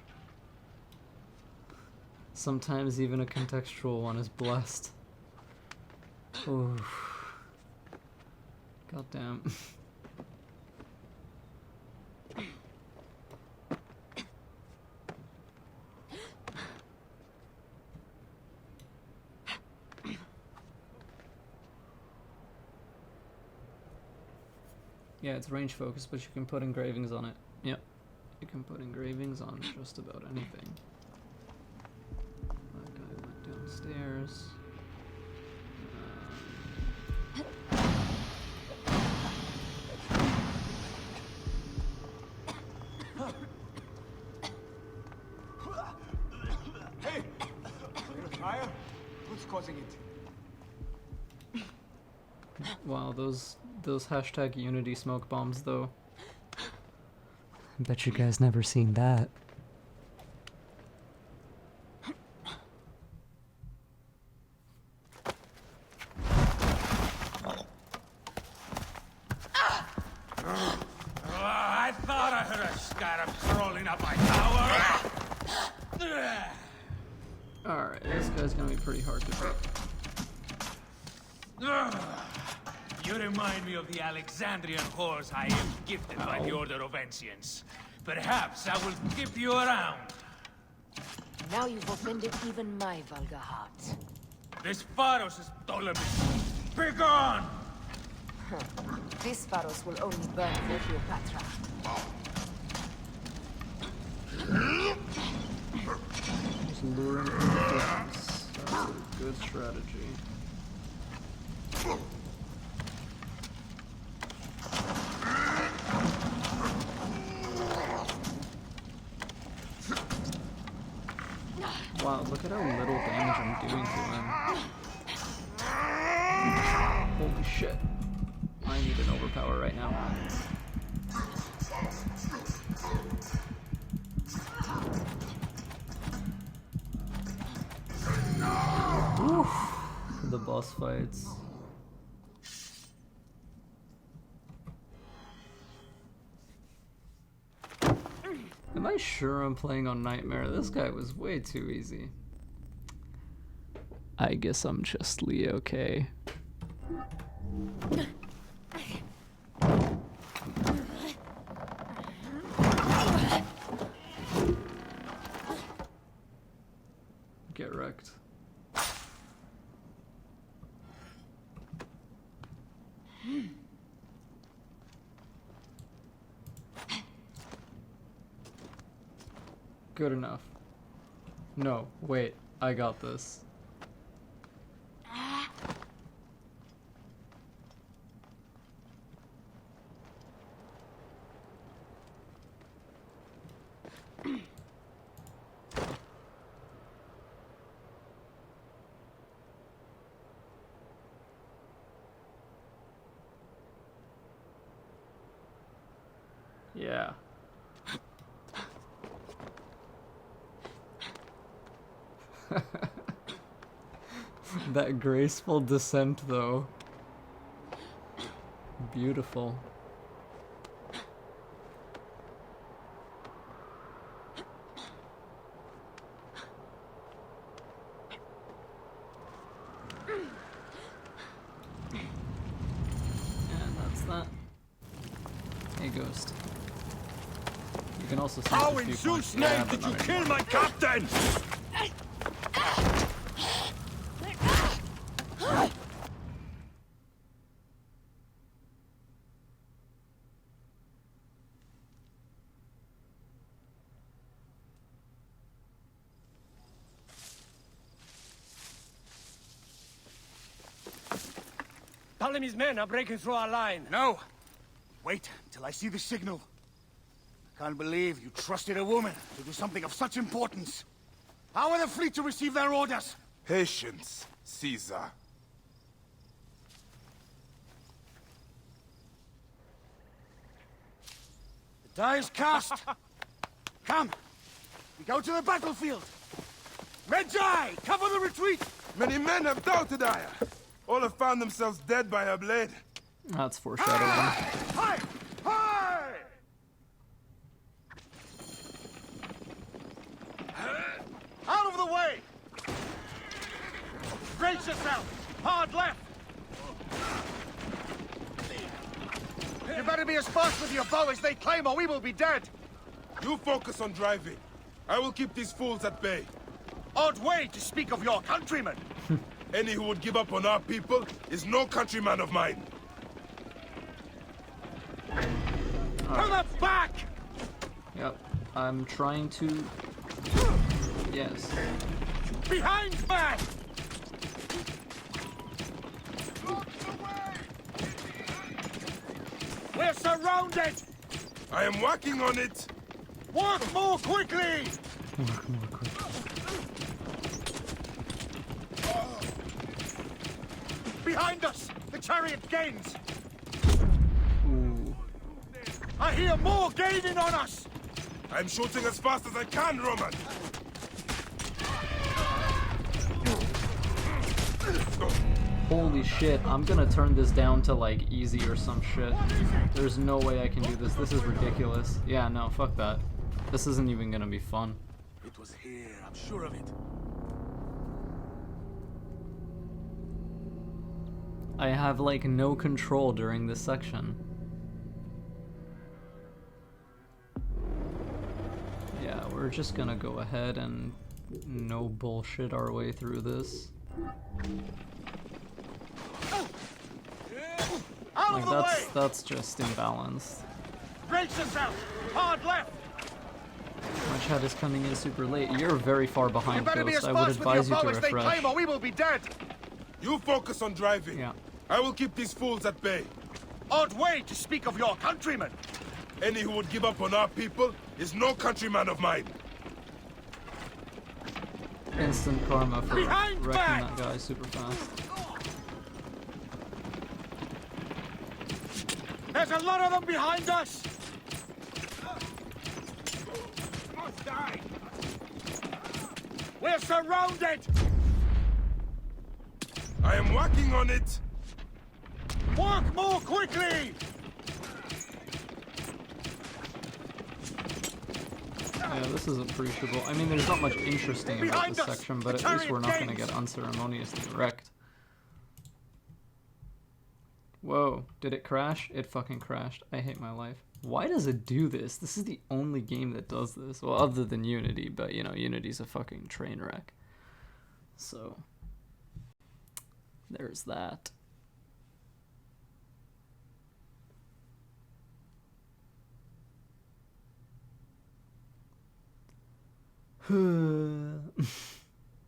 Sometimes even a contextual one is blessed. Oof. Goddamn. Yeah, it's range focused, but you can put engravings on it. Yep. You can put engravings on just about anything. That guy went downstairs. Hey! Fire? What's causing it? Wow, those hashtag Unity smoke bombs though. I bet you guys never seen that. I thought I heard a scarab crawling up my tower. Alright, this guy's gonna be pretty hard to break. You remind me of the Alexandrian whores I am gifted by the Order of Ancients. Perhaps I will keep you around. Now you've offended even my vulgar heart. This Pharos is Ptolemy. Begone! This Pharos will only burn for Cleopatra. Just luring him to distance. That's a good strategy. Wow, look at how little damage I'm doing to him. Holy shit. I need an overpower right now. Oof. The boss fights. Am I sure I'm playing on Nightmare? This guy was way too easy. I guess I'm just Leo K. Get wrecked. Good enough. No, wait, I got this. Yeah. That graceful descent, though. Beautiful. And that's that. Hey, Ghost. You can also see How in Zeus' name did you kill my captain? Ptolemy's men are breaking through our line. No! Wait till I see the signal. I can't believe you trusted a woman to do something of such importance. How are the fleet to receive their orders? Patience, Caesar. The die is cast. Come, we go to the battlefield. Magi, cover the retreat. Many men have doubted Aya. All have found themselves dead by her blade. That's foreshadowing. Hi! Hi! Out of the way! Brace yourself! Hard left! You better be as fast with your bow as they claim, or we will be dead! You focus on driving. I will keep these fools at bay. Odd way to speak of your countrymen! Any who would give up on our people is no countryman of mine. Yep, I'm trying to... Yes. Behind back! We're surrounded! I am working on it! Work more quickly! Work more quickly. Behind us! The chariot gains! Ooh. I hear more gaining on us! I'm shooting as fast as I can, Roman! Holy shit, I'm gonna turn this down to like easy or some shit. There's no way I can do this. This is ridiculous. Yeah, no, fuck that. This isn't even gonna be fun. It was here, I'm sure of it. I have like no control during this section. Yeah, we're just gonna go ahead and no bullshit our way through this. Like that's just imbalanced. Brace yourself! Hard left! My chat is coming in super late. You're very far behind, Ghost. I would advise you to refresh. Claim or we will be dead! You focus on driving. Yeah. I will keep these fools at bay. Odd way to speak of your countrymen! Any who would give up on our people is no countryman of mine. Instant karma for Behind wrecking back! that guy super fast. There's a lot of them behind us! Must die. We're surrounded! I am working on it! Work more quickly! Yeah, this is appreciable. I mean, there's not much interesting about this section, but at least we're not gonna get unceremoniously wrecked. Whoa, did it crash? It fucking crashed. I hate my life. Why does it do this? This is the only game that does this. Well, other than Unity, but you know, Unity's a fucking train wreck. So, there's that.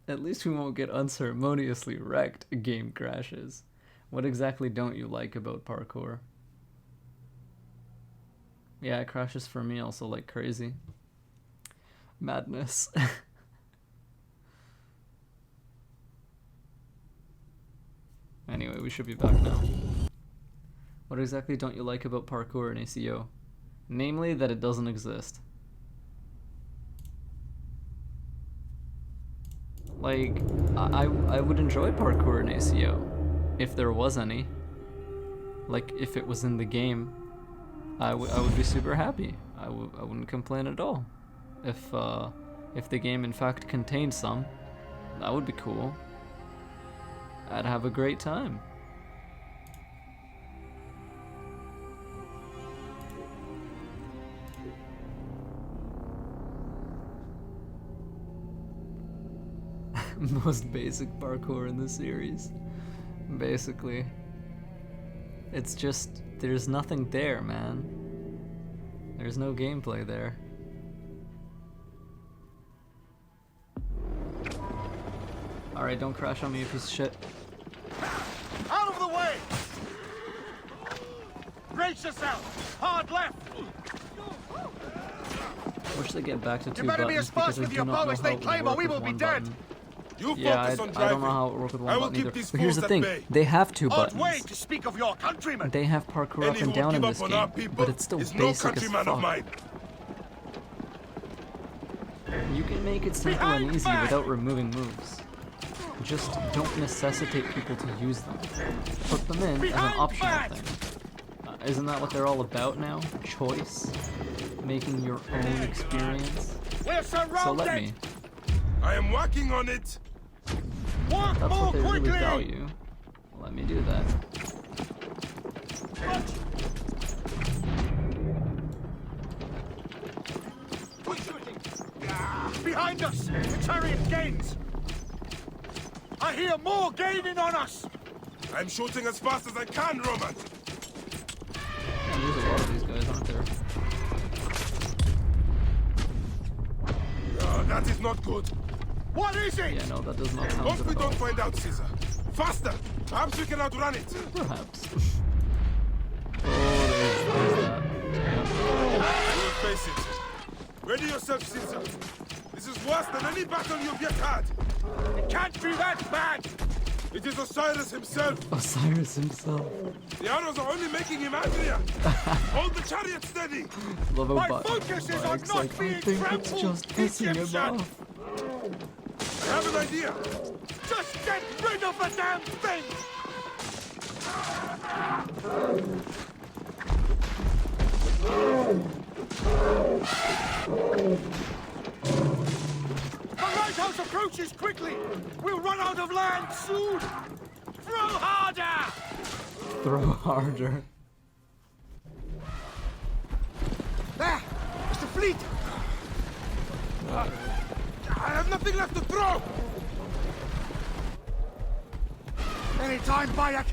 At least we won't get unceremoniously wrecked. A game crashes. What exactly don't you like about parkour? Yeah, it crashes for me also like crazy. Madness. Anyway, we should be back now. What exactly don't you like about parkour in ACO? Namely, that it doesn't exist. Like, I would enjoy parkour in ACO. If there was any. Like, if it was in the game, I would be super happy. I wouldn't complain at all. If the game in fact contained some, that would be cool. I'd have a great time. Most basic parkour in the series. Basically. It's just, there's nothing there, man. There's no gameplay there. Alright, don't crash on me, you piece of shit. Out of the way! Brace yourself! Hard left! Wish they get back to two you better buttons be as fast because with I your do not bow know as how they it would claim or work we with will be one dead! button. You Yeah, focus on I driving. don't know how it would work with one I will button keep either. these But here's the fools at thing, bay. they have two Odd way buttons. to speak of your countrymen! They have parkour up Any and who down would in give this up on game, our people but it's still is no basic as countryman of fuck. mine. You can make it simple and easy without removing moves. Just don't necessitate people to use them. Put them in as an optional thing. Isn't that what they're all about now? Choice? Making your own experience? We're surrounded! So let me. I am working on it. Work That's more what they really quickly! value. Let me do that. Behind us! The chariot gains! I hear more gaining on us! I'm shooting as fast as I can, Roman. Yeah, there's a lot of these guys, aren't there? That is not good. What is it? Yeah, no, that does not sound Hope good we at all. don't find out, Caesar. Faster! Perhaps we can outrun it. Perhaps. There's that. You will face it. Ready yourself, Caesar. This is worse than any battle you've yet had. It can't be that bad. It is Osiris himself. Osiris himself. The arrows are only making him angrier. Hold the chariot steady. Love My about focus is on Bayek's not like, being I think it's trampled, just pissing him Egyptian. off. I have an idea. Just get rid of the damn thing! The lighthouse approaches quickly! We'll run out of land soon! Throw harder! Throw harder. There! It's the fleet! I have nothing left to throw. Anytime, Bayek!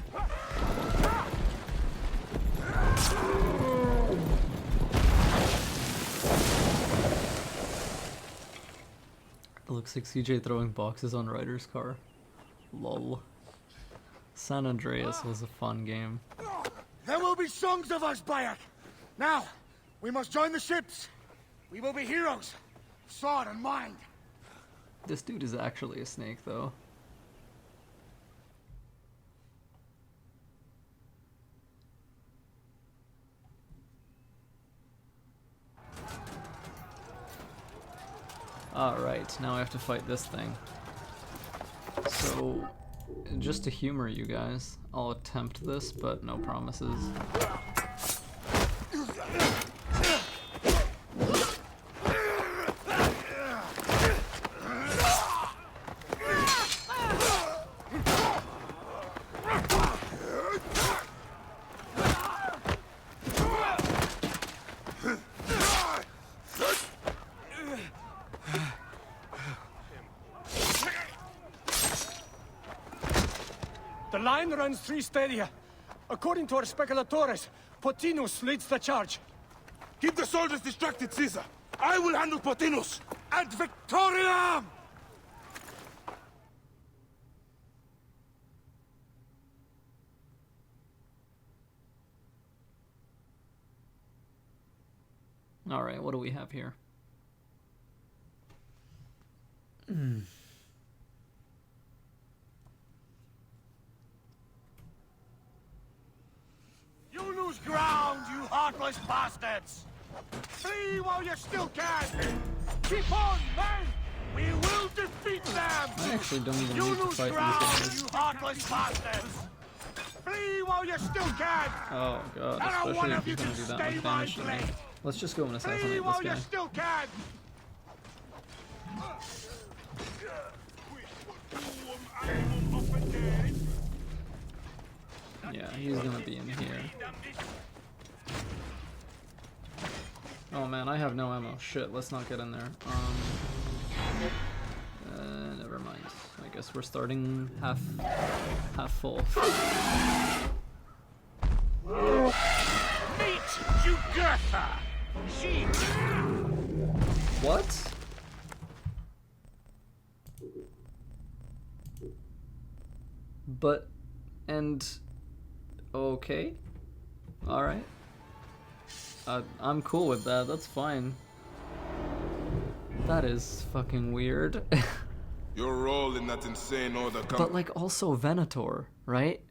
It looks like CJ throwing boxes on Ryder's car. Lol. San Andreas was a fun game. There will be songs of us, Bayek! Now, we must join the ships! We will be heroes! Sword and mind! This dude is actually a snake, though. Alright, now I have to fight this thing. So, just to humor you guys, I'll attempt this, but no promises. The line runs 3 stadia. According to our speculatores, Pothinus leads the charge. Keep the soldiers distracted, Caesar. I will handle Pothinus. Ad Victoriam! Alright, what do we have here? You lose ground, you heartless bastards! Flee while you still can! Keep on, men! We will defeat them! I actually don't even You need to lose fight ground, these guys. you heartless bastards! Flee while you still can! Oh god, Not a especially one if of he's you gonna can do that stay much my damage to me. blade! Let's just go and Flee assassinate this while you guy. still can! Yeah, he's gonna be in here. Oh man, I have no ammo. Shit, let's not get in there. Never mind. I guess we're starting half full. Meet Jugurtha! She... What? But, and, okay, alright. I'm cool with that, that's fine. That is fucking weird. Your role in that insane order But like also Venator, right?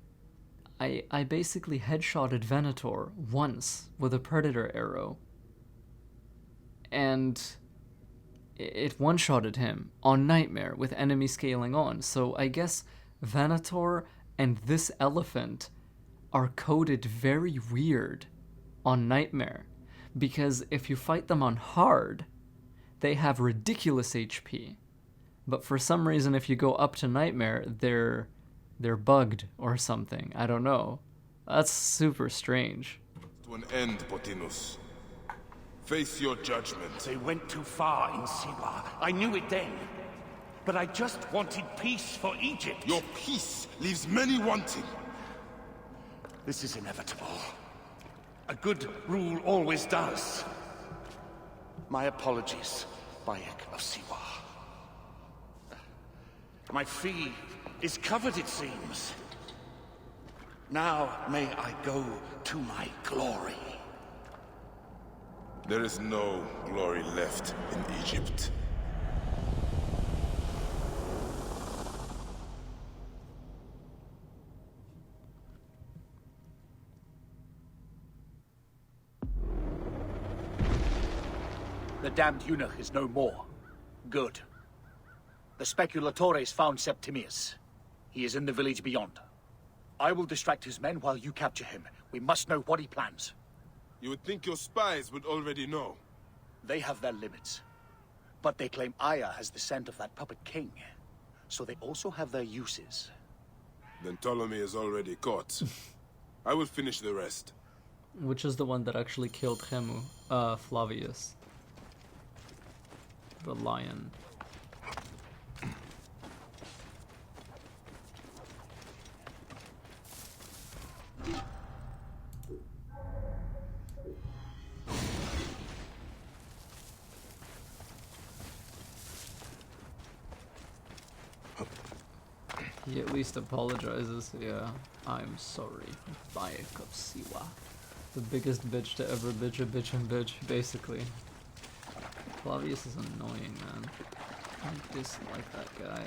I basically headshotted Venator once with a Predator arrow. And it one-shotted him on Nightmare with enemy scaling on. So I guess Venator and this elephant are coded very weird on Nightmare. Because if you fight them on hard, they have ridiculous HP. But for some reason, if you go up to Nightmare, they're bugged or something. I don't know. That's super strange. to an end, Pothinus. Face your judgment. They went too far in Siwa. I knew it then. But I just wanted peace for Egypt. Your peace leaves many wanting. This is inevitable. A good rule always does. My apologies. Bayek of Siwa. My fee is covered, it seems. Now may I go to my glory. There is no glory left in Egypt. The damned eunuch is no more. Good. The speculatores found Septimius. He is in the village beyond. I will distract his men while you capture him. We must know what he plans. You would think your spies would already know. They have their limits. But they claim Aya has the scent of that puppet king. So they also have their uses. Then Ptolemy is already caught. I will finish the rest. Which is the one that actually killed Khemu? Flavius. The lion. He at least apologizes. Yeah, I'm sorry. Bayek of Siwa. The biggest bitch to ever bitch a bitch and bitch, basically. Flavius is annoying, man. I dislike that guy.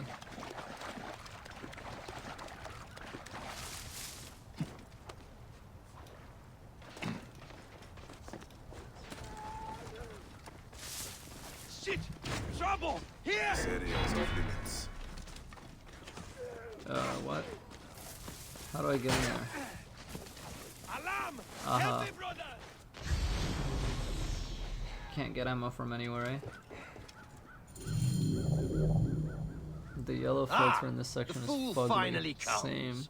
Shit! Trouble! Here! This area is off limits. What? How do I get in there? Alarm! Uh-huh. Help me, brother! Can't get ammo from anywhere, eh? The yellow filter in this section the fool is fugly. finally comes. Same.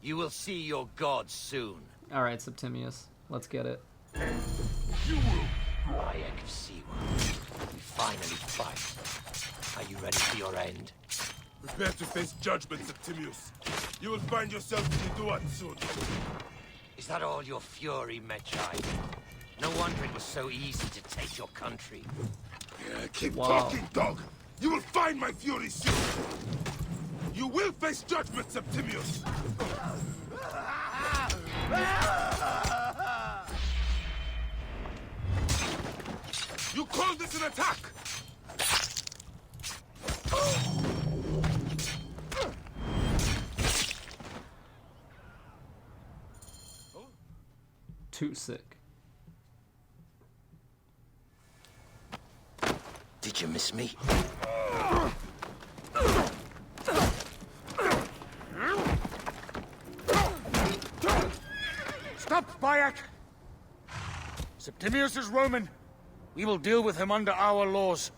You will see your gods soon. Alright, Septimius. Let's get it. Bayek of Siwa. We finally fight. Are you ready for your end? Prepare to face judgment, Septimius. You will find yourself in the Duat soon. Is that all your fury, Mechai? No wonder it was so easy to take your country. Yeah, keep talking, dog! You will find my fury soon! You will face judgment, Septimius! You call this an attack? Too sick. Did you miss me? Stop, Bayek! Septimius is Roman. We will deal with him under our laws.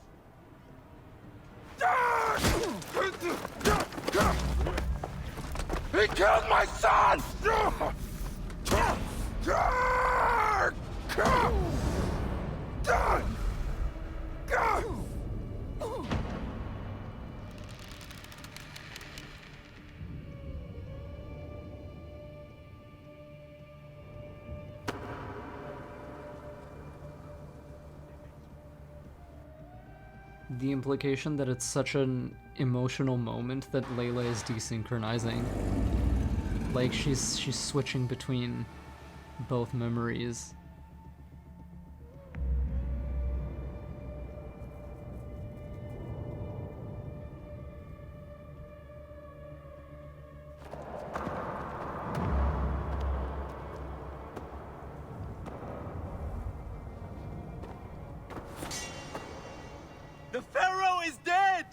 He killed my son! The implication that it's such an emotional moment that Layla is desynchronizing. Like she's switching between both memories. The Pharaoh is dead!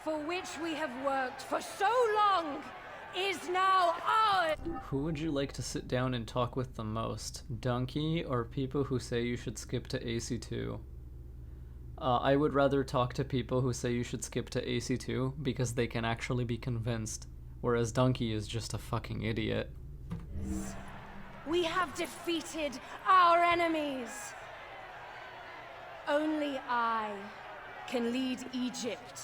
for which we have worked for so long, is now ours! Who would you like to sit down and talk with the most? Donkey or people who say you should skip to AC2? I would rather talk to people who say you should skip to AC2 because they can actually be convinced, whereas Donkey is just a fucking idiot. We have defeated our enemies. Only I can lead Egypt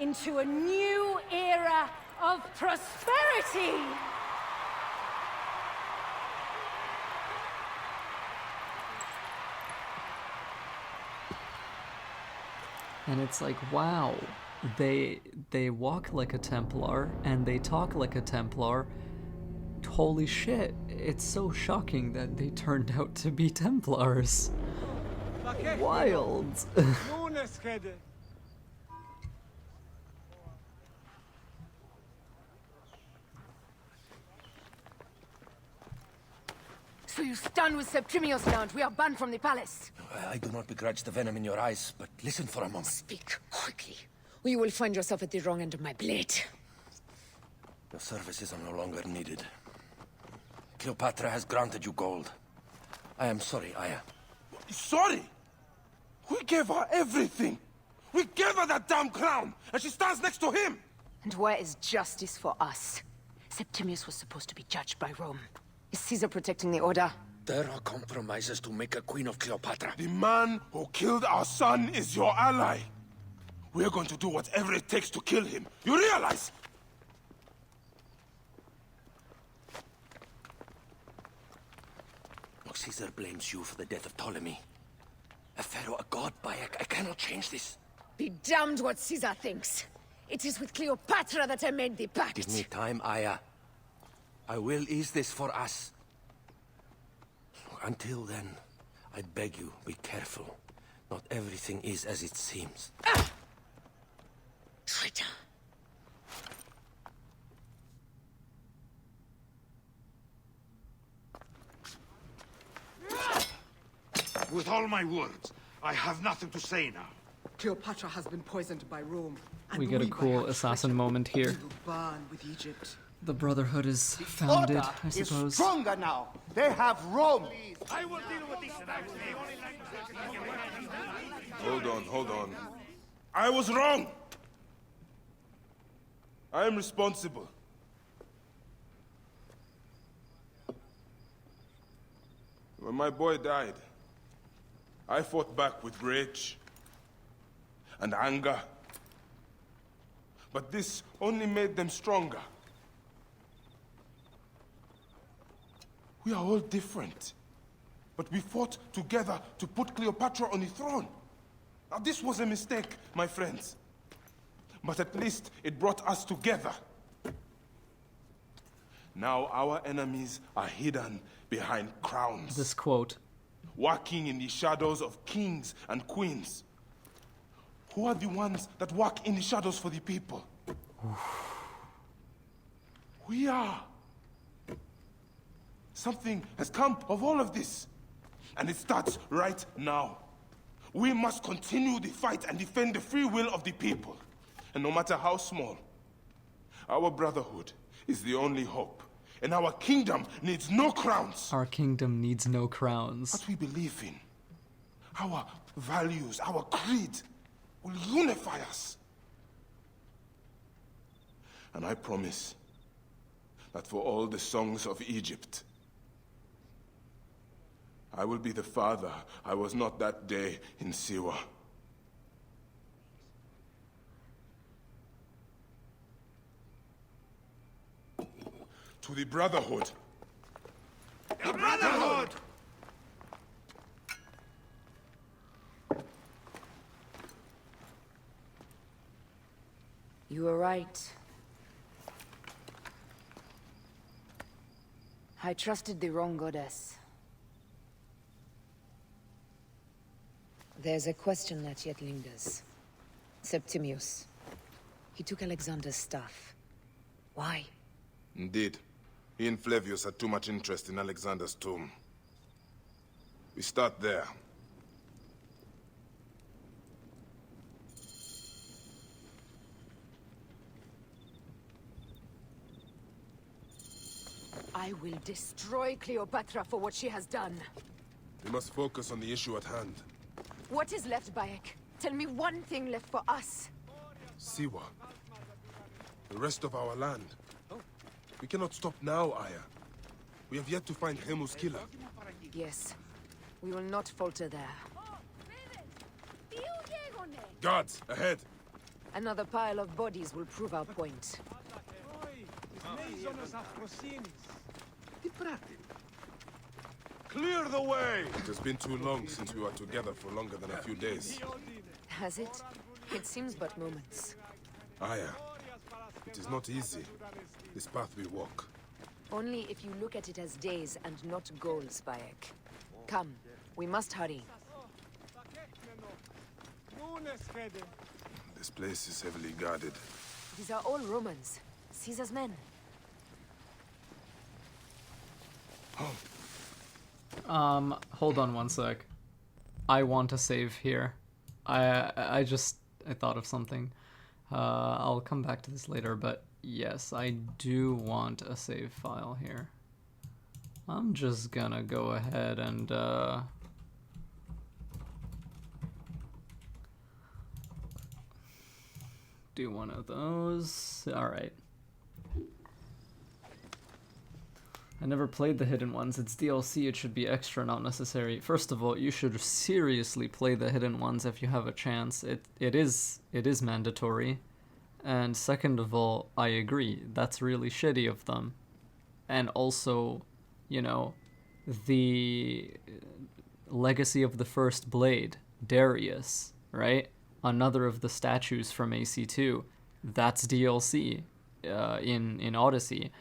into a new era of prosperity! And it's like, wow, they walk like a Templar and they talk like a Templar. Holy shit, it's so shocking that they turned out to be Templars. Wild. So you stand with Septimius now and we are banned from the palace. I do not begrudge the venom in your eyes, but listen for a moment. Speak quickly, or you will find yourself at the wrong end of my blade. Your services are no longer needed. Cleopatra has granted you gold. I am sorry, Aya. Sorry? We gave her everything. We gave her that damn crown, and she stands next to him. And where is justice for us? Septimius was supposed to be judged by Rome. Is Caesar protecting the order? There are compromises to make a queen of Cleopatra. The man who killed our son is your ally. We're going to do whatever it takes to kill him. You realize? Look, Caesar blames you for the death of Ptolemy. A pharaoh, a god, Bayek. I cannot change this. Be damned what Caesar thinks. It is with Cleopatra that I made the pact. Give me time, Aya. I will ease this for us. Until then, I beg you, be careful. Not everything is as it seems. Ah! Traitor. With all my words, I have nothing to say now. Cleopatra has been poisoned by Rome. We get a cool assassin moment here. Burn with Egypt. The Brotherhood is founded, Order I suppose. is stronger now. They have Rome. I will deal with this. Hold on. I was wrong. I am responsible. When my boy died, I fought back with rage and anger. But this only made them stronger. We are all different. But we fought together to put Cleopatra on the throne. Now this was a mistake, my friends. But at least it brought us together. Now our enemies are hidden behind crowns. This quote. Walking in the shadows of kings and queens. Who are the ones that walk in the shadows for the people? We are. Something has come of all of this. And it starts right now. We must continue the fight and defend the free will of the people. And no matter how small, our brotherhood is the only hope. And our kingdom needs no crowns. Our kingdom needs no crowns. What we believe in, our values, our creed, will unify us. And I promise that for all the songs of Egypt, I will be the father I was not that day in Siwa. To the Brotherhood. The Brotherhood! You were right. I trusted the wrong goddess. There's a question that yet lingers. Septimius. He took Alexander's staff. Why? Indeed. He and Flavius had too much interest in Alexander's tomb. We start there. I will destroy Cleopatra for what she has done. We must focus on the issue at hand. What is left, Bayek? Tell me one thing left for us. Siwa. The rest of our land. We cannot stop now, Aya. We have yet to find Hemu's killer. Yes. We will not falter there. Guards, ahead! Another pile of bodies will prove our point. Clear the way! It has been too long since we were together for longer than a few days. Has it? It seems but moments. Aya, it is not easy, this path we walk. Only if you look at it as days and not goals, Bayek. Come, we must hurry. This place is heavily guarded. These are all Romans. Caesar's men. Hold on one sec. I want to save here. I thought of something. I'll come back to this later, but yes, I do want a save file here. I'm just gonna go ahead and do one of those. Alright. I never played the hidden ones. It's DLC, it should be extra, not necessary. First of all, you should seriously play the hidden ones if you have a chance. It is mandatory. And second of all, I agree, that's really shitty of them. And also, you know, the legacy of the first blade, Darius, right? Another of the statues from AC2. That's DLC in Odyssey.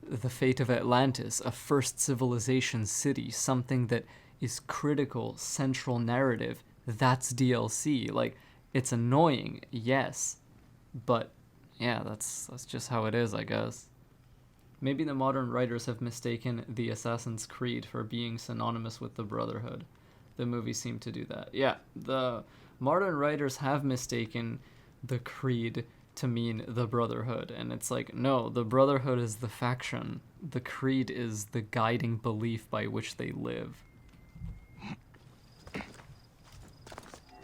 The fate of Atlantis, a first civilization city, something that is critical, central narrative. That's DLC. Like, it's annoying, yes, but yeah, that's just how it is, I guess. Maybe the modern writers have mistaken the Assassin's Creed for being synonymous with the Brotherhood. The movie seemed to do that. Yeah, the modern writers have mistaken the Creed to mean the Brotherhood, and it's like, no, the Brotherhood is the faction. The Creed is the guiding belief by which they live.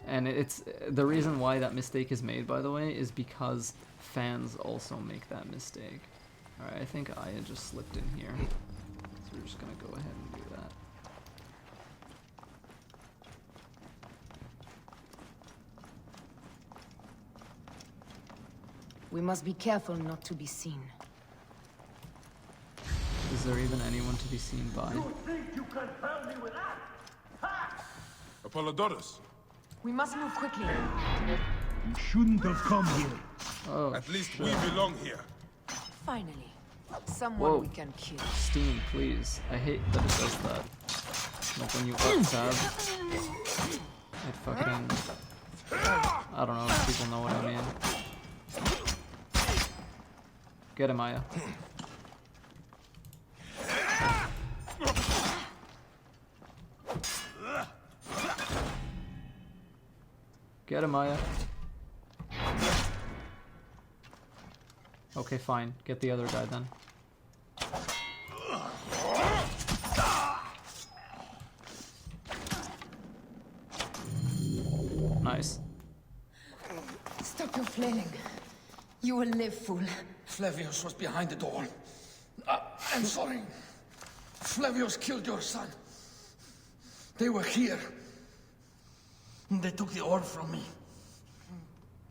And it's the reason why that mistake is made, by the way, is because fans also make that mistake. Alright, I think Aya just slipped in here, so we're just gonna go ahead and do that. We must be careful not to be seen. Is there even anyone to be seen by? You think you can tell me with that? Ha! Apollodorus! We must move quickly. You shouldn't have come here. Oh, at least we belong here. Finally, someone we can kill. Steam, please. I hate that it does that. Like when you up-tab, it fucking... I don't know if people know what I mean. Get him, Aya. Get him, Aya. Okay, fine. Get the other guy then. Nice. Stop your flailing. You will live, fool. Flavius was behind the door. I'm sorry. Flavius killed your son. They were here. They took the orb from me.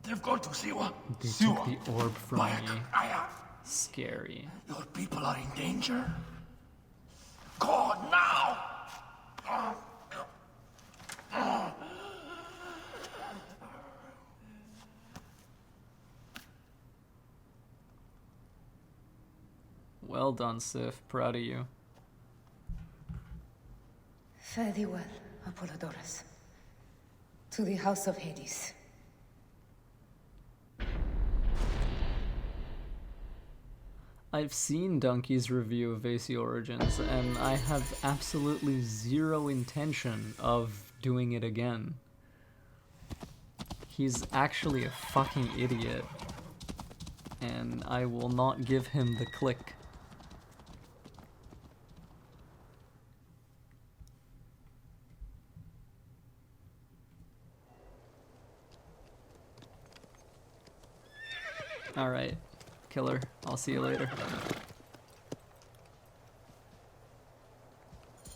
They've gone to Siwa. They took the orb from Bayek me. and Aya. Scary. Your people are in danger. Go now! Well done, Sif. Proud of you. Fare thee well, Apollodorus. To the House of Hades. I've seen Donkey's review of AC Origins, and I have absolutely zero intention of doing it again. He's actually a fucking idiot, and I will not give him the click. Alright, killer. I'll see you later.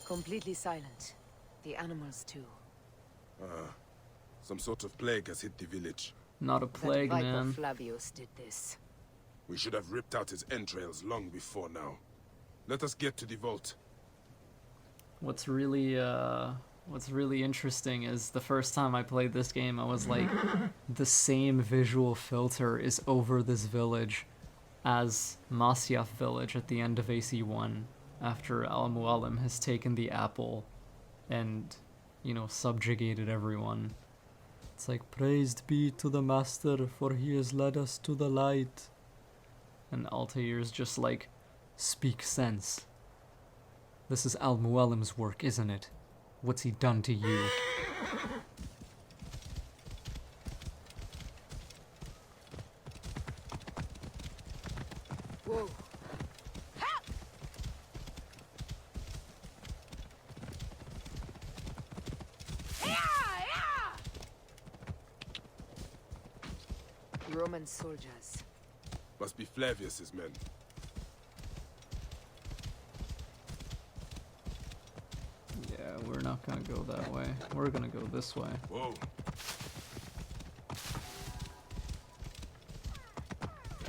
Completely silent. The animals too. Some sort of plague has hit the village. Not a plague, that Viper man. Flavius did this. We should have ripped out his entrails long before now. Let us get to the vault. What's really interesting is the first time I played this game, I was like, the same visual filter is over this village as Masyaf village at the end of AC1, after Al-Mualim has taken the apple and, you know, subjugated everyone. It's like, praised be to the Master, for he has led us to the light. And Altair's just like, speak sense. This is Al-Mualim's work, isn't it? What's he done to you? Whoa. Roman soldiers. Must be Flavius's men. Yeah, we're not gonna go that way. We're gonna go this way. Whoa.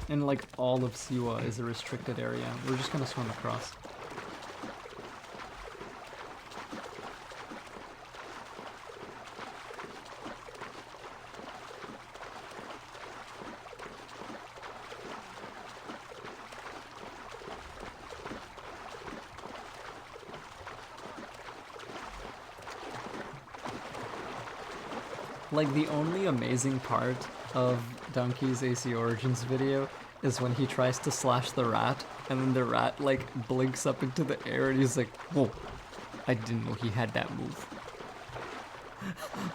And like all of Siwa is a restricted area. We're just gonna swim across. Like, the only amazing part of Donkey's AC Origins video is when he tries to slash the rat, and then the rat, like, blinks up into the air, and he's like, whoa, I didn't know he had that move.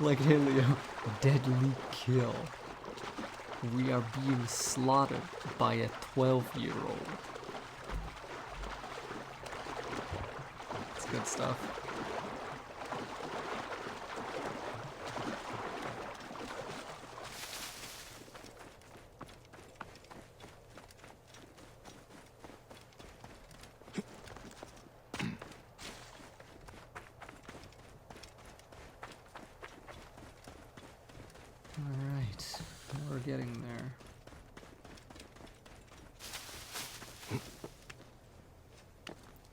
Like, hey Leo, deadly kill. We are being slaughtered by a 12-year-old. It's good stuff. Alright, we're getting there.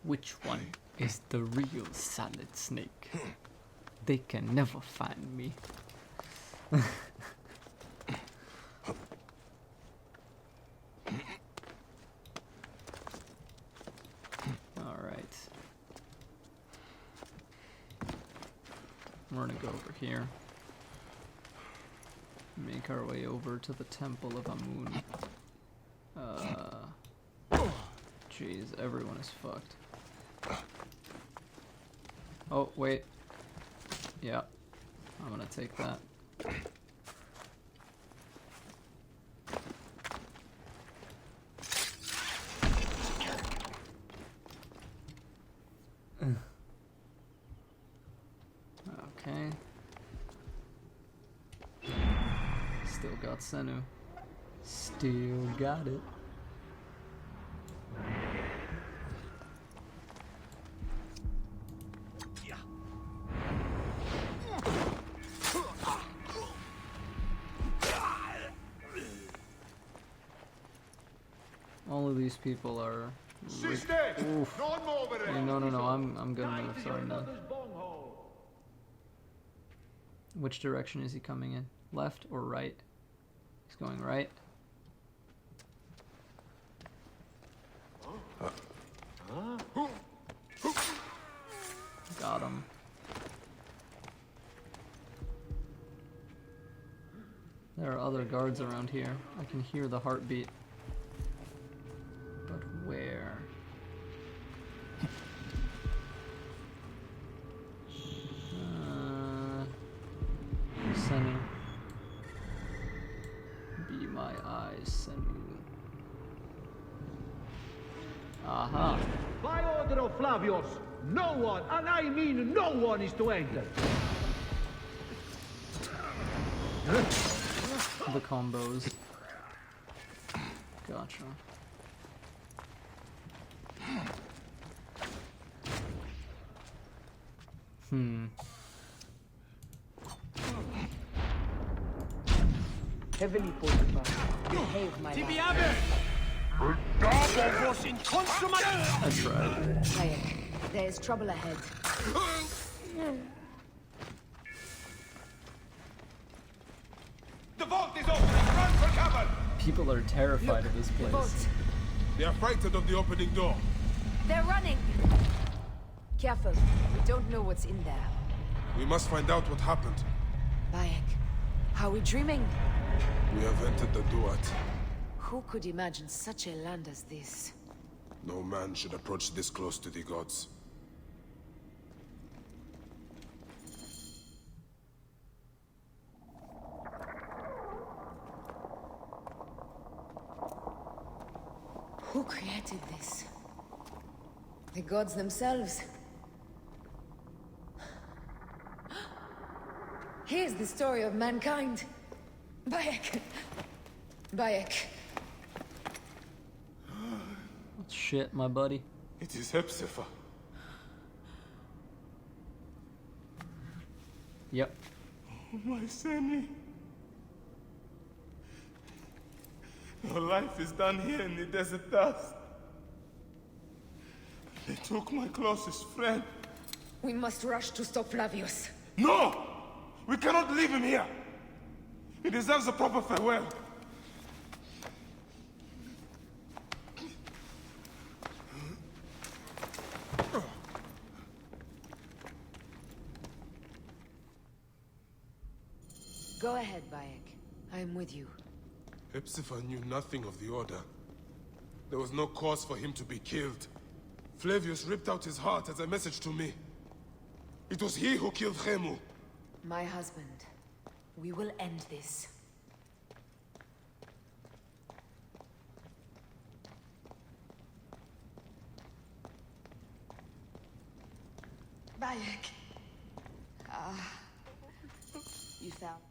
Which one is the real Solid Snake? They can never find me. Alright. We're gonna go over here. Make our way over to the Temple of Amun. Jeez, everyone is fucked. Oh, wait. Yeah. I'm gonna take that. Okay. Still got Senu. Still got it. All of these people are. Oof. Hey, no, I'm gonna move. Sorry, man. Which direction is he coming in? Left or right? He's going right. Got him. There are other guards around here. I can hear the heartbeat. But where? Senu. Be my eyes, Senu. Aha. By order of Flavius, no one, and I mean no one, is to enter. The combos. Gotcha. Heavily fortified. Behave, my lord. That's right. Bayek, there is trouble ahead. The vault is opening! Run for cover! People are terrified of this place. They are frightened of the opening door. They're running! Careful, we don't know what's in there. We must find out what happened. Bayek, are we dreaming? We have entered the Duat. Who could imagine such a land as this? No man should approach this close to the gods. Who created this? The gods themselves. Here's the story of mankind. Bayek. Bayek. Shit, my buddy. It is Hepzibah. Yep. Oh, my Seni. Your life is done here in the desert dust. They took my closest friend. We must rush to stop Flavius. No! We cannot leave him here! He deserves a proper farewell. Go ahead, Bayek. I am with you. Hepzibah knew nothing of the order. There was no cause for him to be killed. Flavius ripped out his heart as a message to me. It was he who killed Khemu. My husband. We will end this. Bayek. You found...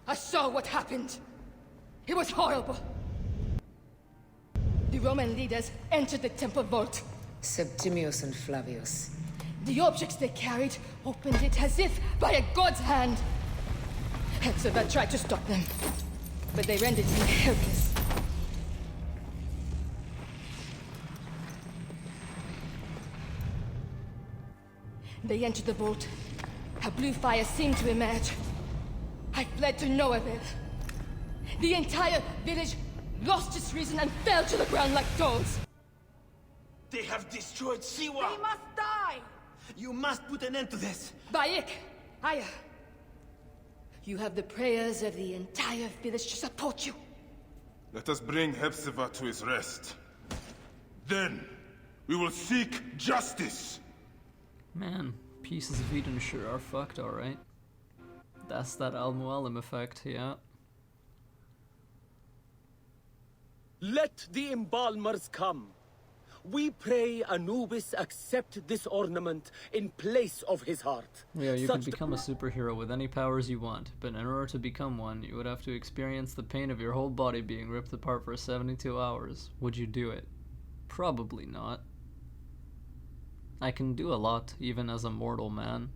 I saw what happened. It was horrible. The Roman leaders entered the temple vault. Septimius and Flavius. The objects they carried opened it as if by a god's hand. Hepzibah tried to stop them, but they rendered him helpless. They entered the vault. A blue fire seemed to emerge. I fled to no avail. The entire village lost its reason and fell to the ground like dogs. They have destroyed Siwa! They must die! You must put an end to this! Bayek, Aya. You have the prayers of the entire village to support you. Let us bring Hepzibah to his rest. Then, we will seek justice! Man, pieces of Eden sure are fucked, alright. That's that Al-Mualim effect, yeah. Let the embalmers come. We pray Anubis accept this ornament in place of his heart. Yeah, you can become a superhero with any powers you want, but in order to become one, you would have to experience the pain of your whole body being ripped apart for 72 hours. Would you do it? Probably not. I can do a lot, even as a mortal man.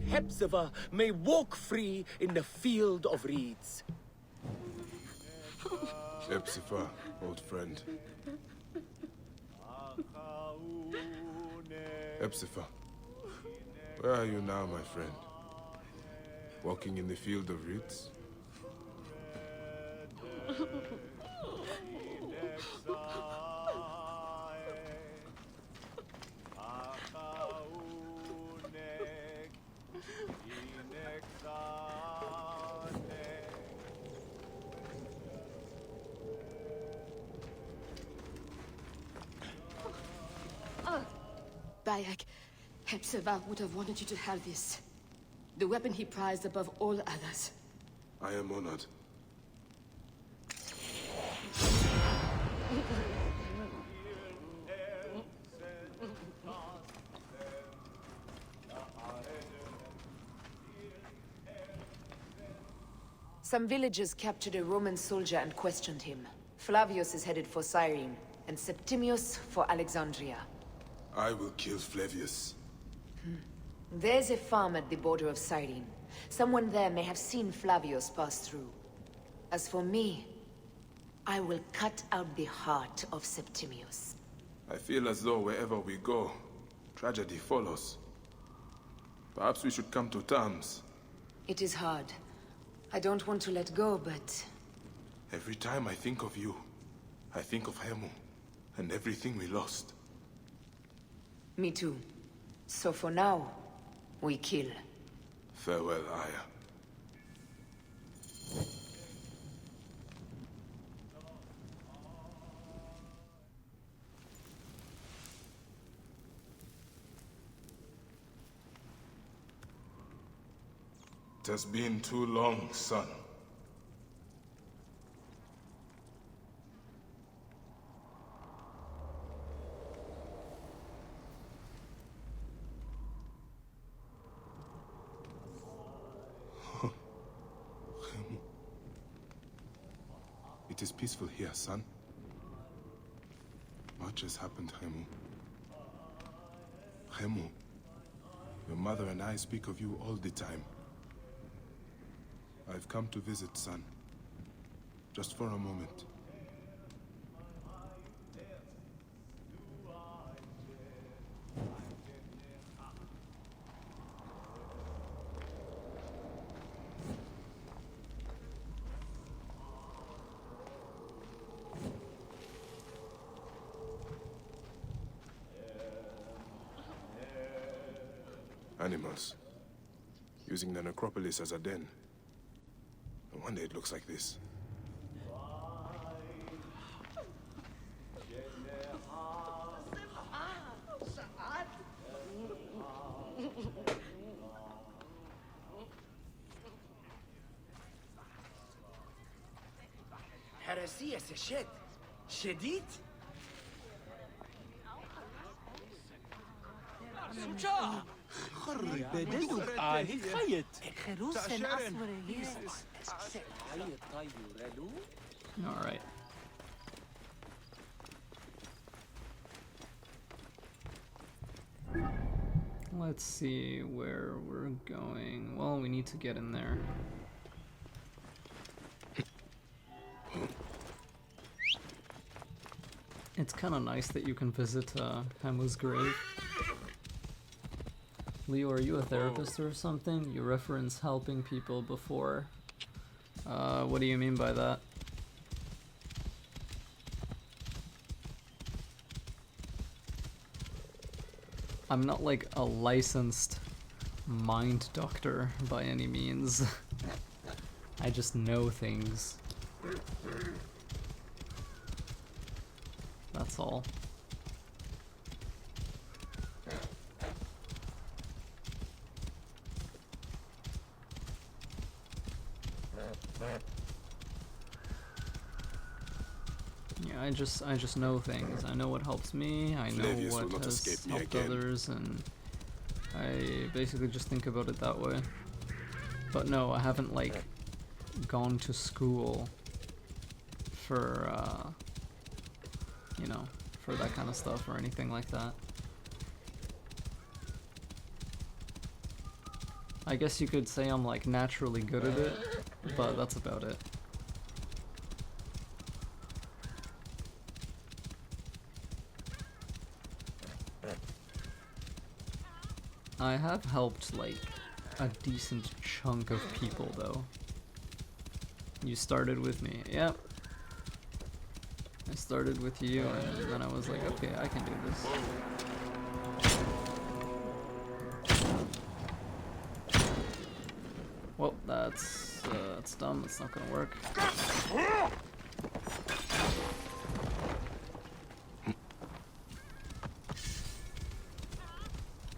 Hepzibah may walk free in the field of reeds. Hepzibah, old friend. Hepzibah, where are you now, my friend? Walking in the field of reeds? Bayek, Hepzibah would have wanted you to have this. The weapon he prized above all others. I am honored. Some villagers captured a Roman soldier and questioned him. Flavius is headed for Cyrene, and Septimius for Alexandria. I will kill Flavius. There's a farm at the border of Cyrene. Someone there may have seen Flavius pass through. As for me, I will cut out the heart of Septimius. I feel as though wherever we go, tragedy follows. Perhaps we should come to terms. It is hard. I don't want to let go, but... Every time I think of you, I think of Hemu, and everything we lost. Me too. So for now, we kill. Farewell, Aya. It has been too long, son. It is peaceful here, son. Much has happened, Hemu. Hemu, your mother and I speak of you all the time. I've come to visit, son. Just for a moment. Animals. Using the necropolis as a den. No wonder it looks like this. هرسية سشد شديد شجاع خرب بدو خيط خروس الأسمر All right. Let's see where we're going. Well, we need to get in there. It's kind of nice that you can visit Hemu's grave. Leo, are you a therapist or something? You reference helping people before. What do you mean by that? I'm not like a licensed mind doctor by any means. I just know things. That's all. Yeah, I just know things. I know what helps me, I know Flavius will what not has escape me helped again. others, and I basically just think about it that way. But no, I haven't like gone to school for you know, for that kind of stuff or anything like that. I guess you could say I'm like naturally good at it, but that's about it. I have helped like a decent chunk of people though. You started with me, yep. I started with you and then I was like, okay, I can do this. Well, that's dumb, it's not gonna work.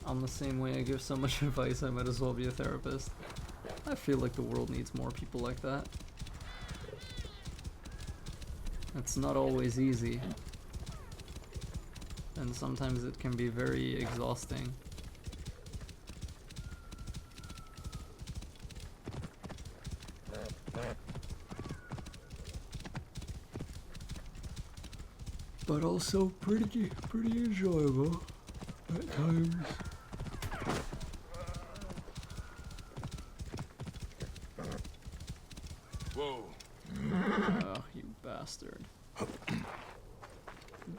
I'm the same way. I give so much advice, I might as well be a therapist. I feel like the world needs more people like that. It's not always easy. And sometimes it can be very exhausting. but also pretty enjoyable at times. Whoa. Oh, you bastard.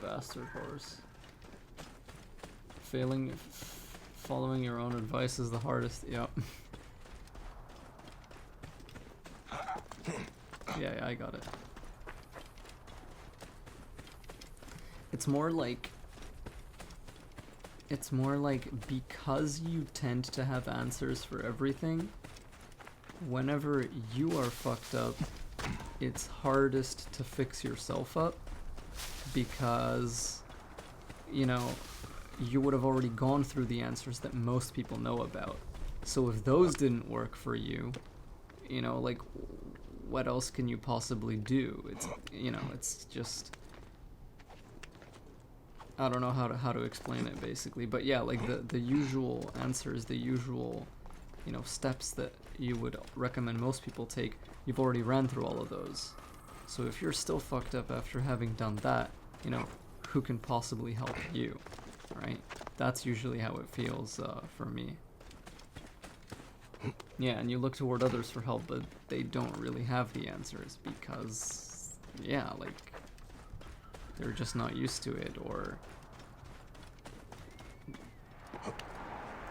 Bastard horse. Following your own advice is the hardest. Yep. Yeah, I got it. It's more like because you tend to have answers for everything, whenever you are fucked up, it's hardest to fix yourself up because, you know, you would have already gone through the answers that most people know about. So if those didn't work for you, you know, like, what else can you possibly do? It's, you know, it's just, I don't know how to explain it basically, but yeah, like the usual answers, the usual, you know, steps that you would recommend most people take, you've already ran through all of those. So if you're still fucked up after having done that, you know, who can possibly help you, right? That's usually how it feels for me. Yeah, and you look toward others for help, but they don't really have the answers because, yeah, like, they're just not used to it, or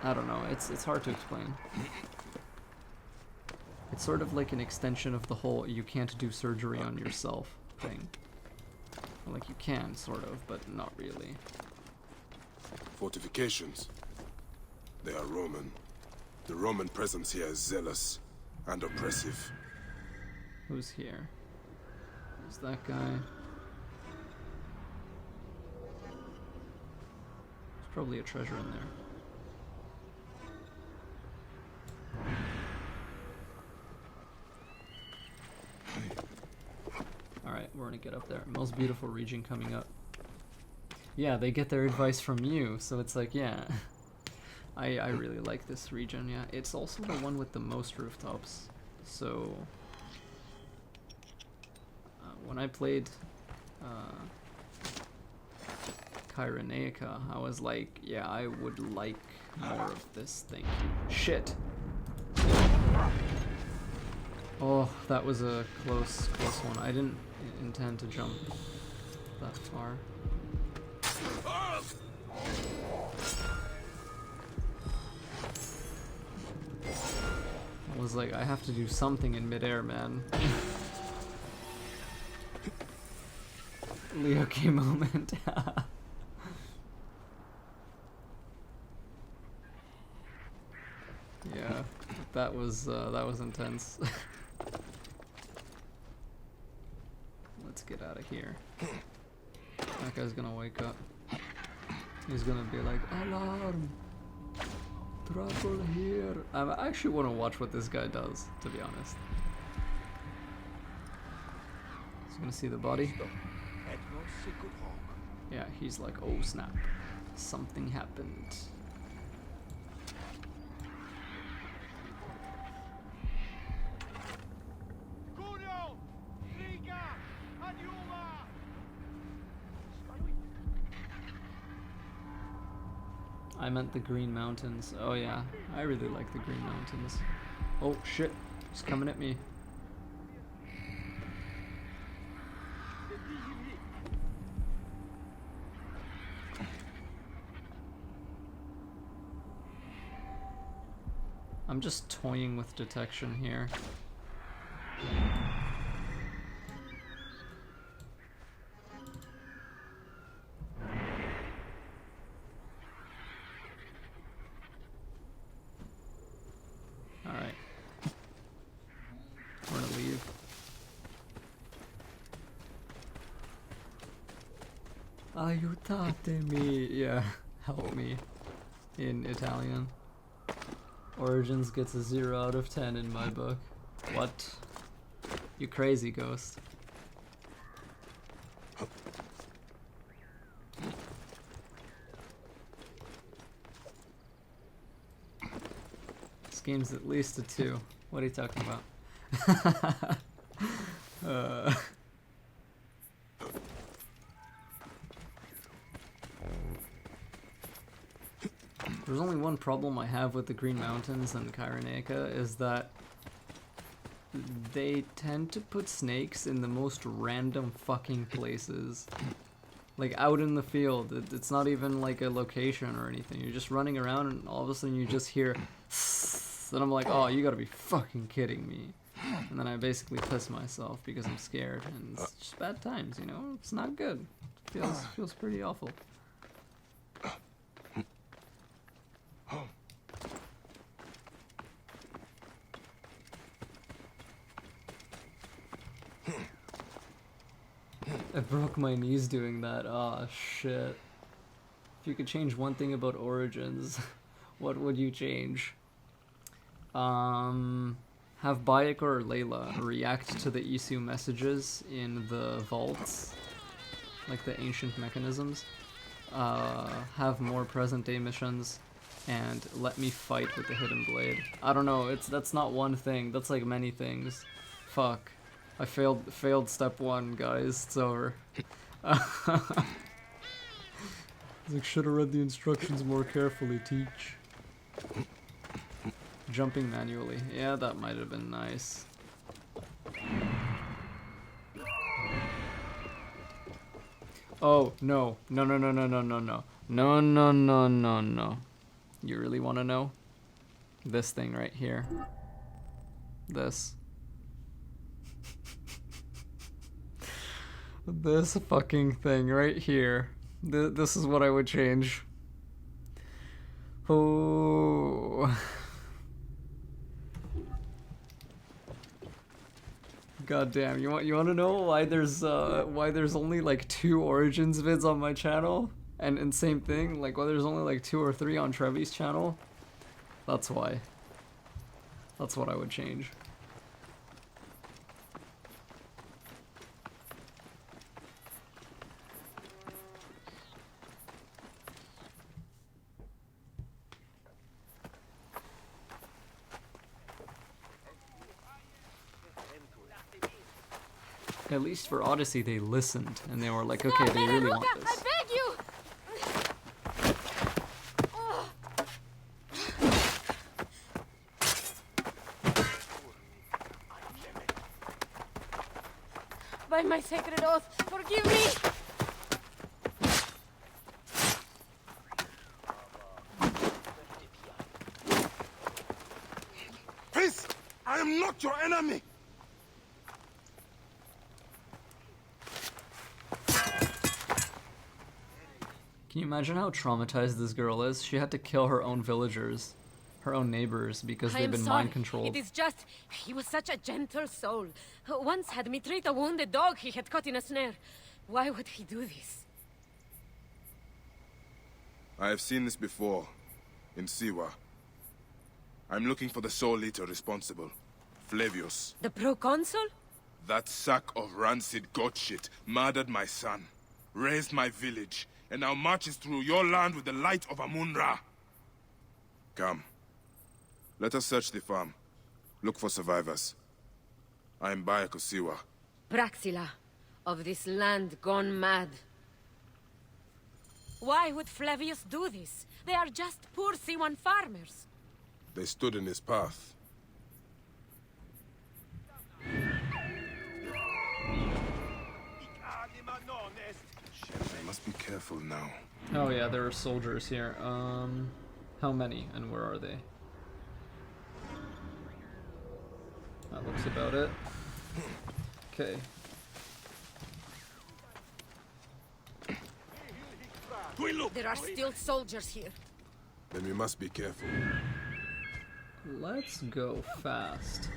I don't know, it's hard to explain. It's sort of like an extension of the whole you can't do surgery on yourself thing. Like, you can, sort of, but not really. Fortifications. They are Roman. The Roman presence here is zealous and oppressive. Who's here? Who's that guy? There's probably a treasure in there. Alright, we're gonna get up there. Most beautiful region coming up. Yeah, they get their advice from you, so it's like, yeah. I really like this region, yeah. It's also the one with the most rooftops. So, when I played Kyrenaica, I was like, yeah, I would like more of this thing. Shit! Oh, that was a close one. I didn't intend to jump that far. I was like, I have to do something in midair, man. Leoke moment. Yeah, that was intense. Let's get out of here. That guy's gonna wake up. He's gonna be like, alarm! Trouble here. I actually want to watch what this guy does, to be honest. He's gonna see the body. Yeah, he's like, oh snap. Something happened. I meant the Green Mountains. Oh yeah, I really like the Green Mountains. Oh shit, he's coming at me. I'm just toying with detection here. Alright. We're gonna leave. Aiutatemi! Yeah, help me. In Italian. Origins gets a 0 out of 10 in my book. What? You crazy ghost. This game's at least a 2. What are you talking about? There's only one problem I have with the Green Mountains and Kyrenaica is that they tend to put snakes in the most random fucking places. Like out in the field. It's not even like a location or anything. You're just running around and all of a sudden you just hear and I'm like, oh, you gotta be fucking kidding me. And then I basically piss myself because I'm scared, and it's just bad times, you know? It's not good. It feels pretty awful. I broke my knees doing that. Oh shit. If you could change one thing about Origins, what would you change? Have Bayek or Layla react to the Isu messages in the vaults, like the ancient mechanisms. Have more present day missions, and let me fight with the hidden blade. I don't know, that's not one thing, that's like many things. Fuck. I failed step 1, guys. It's over. Like, should have read the instructions more carefully, teach. Jumping manually. Yeah, that might have been nice. Oh, no. No, no, no, no, no, no, no. No, no, no, no, no. You really want to know? This thing right here. This. This fucking thing right here. This is what I would change. Oh. God damn, you want to know why there's only like 2 Origins vids on my channel? And same thing, like why there's only like 2 or 3 on Trevi's channel? That's why. That's what I would change. At least for Odyssey, they listened, and they were like, okay, they really want this. I beg you! By my sacred oath, forgive me! Please! I am not your enemy! Can you imagine how traumatized this girl is? She had to kill her own villagers, her own neighbors, because they've been mind controlled. It is just, he was such a gentle soul. Once had me treat a wounded dog he had caught in a snare. Why would he do this? I have seen this before, in Siwa. I'm looking for the sole leader responsible, Flavius. The proconsul? That sack of rancid goat shit murdered my son, raised my village, and now marches through your land with the light of Amun-Ra. Come. Let us search the farm. Look for survivors. I am Bayek of Siwa. Praxila, of this land gone mad. Why would Flavius do this? They are just poor Siwan farmers. They stood in his path. I must be careful now. Oh yeah, there are soldiers here. How many and where are they? That looks about it. Okay. There are still soldiers here. Then we must be careful. Let's go fast.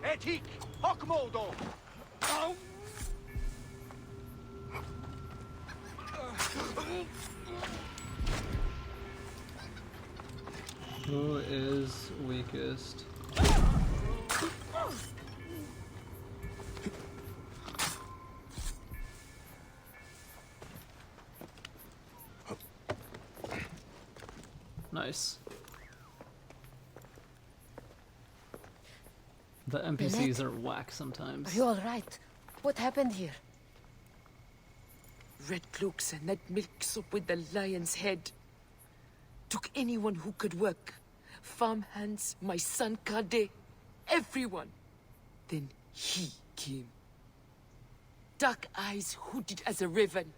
Etik, hoc modo. Who is weakest? Nice. The NPCs are whack sometimes. Are you alright? What happened here? Red cloaks and that milk soup with the lion's head. Took anyone who could work. Farmhands, my son Kade, everyone. Then he came. Dark eyes hooded as a raven.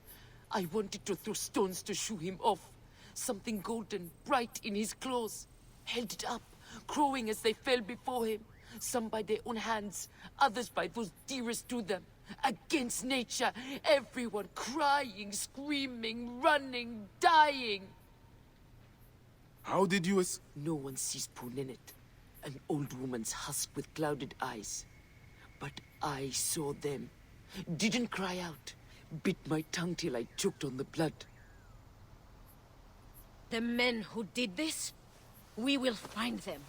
I wanted to throw stones to shoo him off. Something golden, bright in his claws. Held it up, crowing as they fell before him. Some by their own hands, others by those dearest to them. Against nature, everyone crying, screaming, running, dying. How did you No one sees Punenet, an old woman's husk with clouded eyes. But I saw them. Didn't cry out. Bit my tongue till I choked on the blood. The men who did this, we will find them.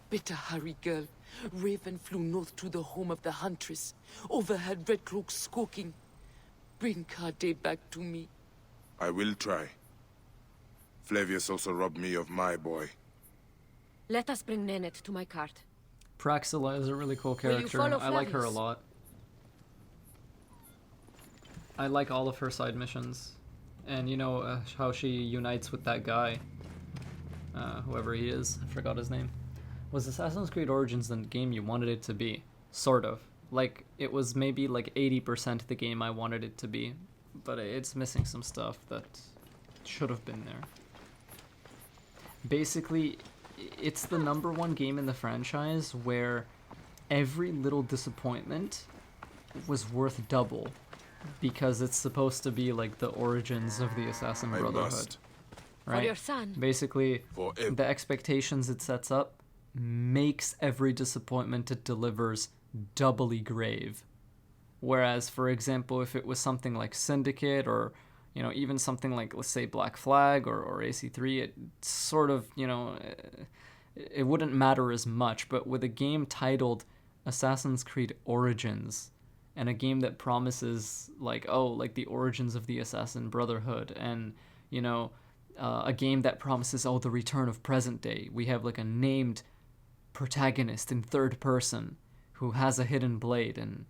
Better hurry, girl. Raven flew north to the home of the huntress. Overheard red cloaks squawking. Bring Kade back to me. I will try. Flavius also robbed me of my boy. Let us bring Nenet to my cart. Praxilla is a really cool Will you character. follow I like her a Flavius? lot. I like all of her side missions. And you know how she unites with that guy. Whoever he is. I forgot his name. Was Assassin's Creed Origins the game you wanted it to be? Sort of. Like, it was maybe like 80% the game I wanted it to be. But it's missing some stuff that should have been there. Basically, it's the #1 game in the franchise where every little disappointment was worth double. Because it's supposed to be like the origins of the Assassin Brotherhood. Right? For your son. Basically, the expectations it sets up makes every disappointment it delivers doubly grave. Whereas, for example, if it was something like Syndicate or, you know, even something like, let's say, Black Flag or AC3, it sort of, you know, it wouldn't matter as much. But with a game titled Assassin's Creed Origins, and a game that promises, like, oh, like the origins of the Assassin Brotherhood, and, you know, a game that promises, oh, the return of present day. We have, like, a named protagonist in third person who has a hidden blade and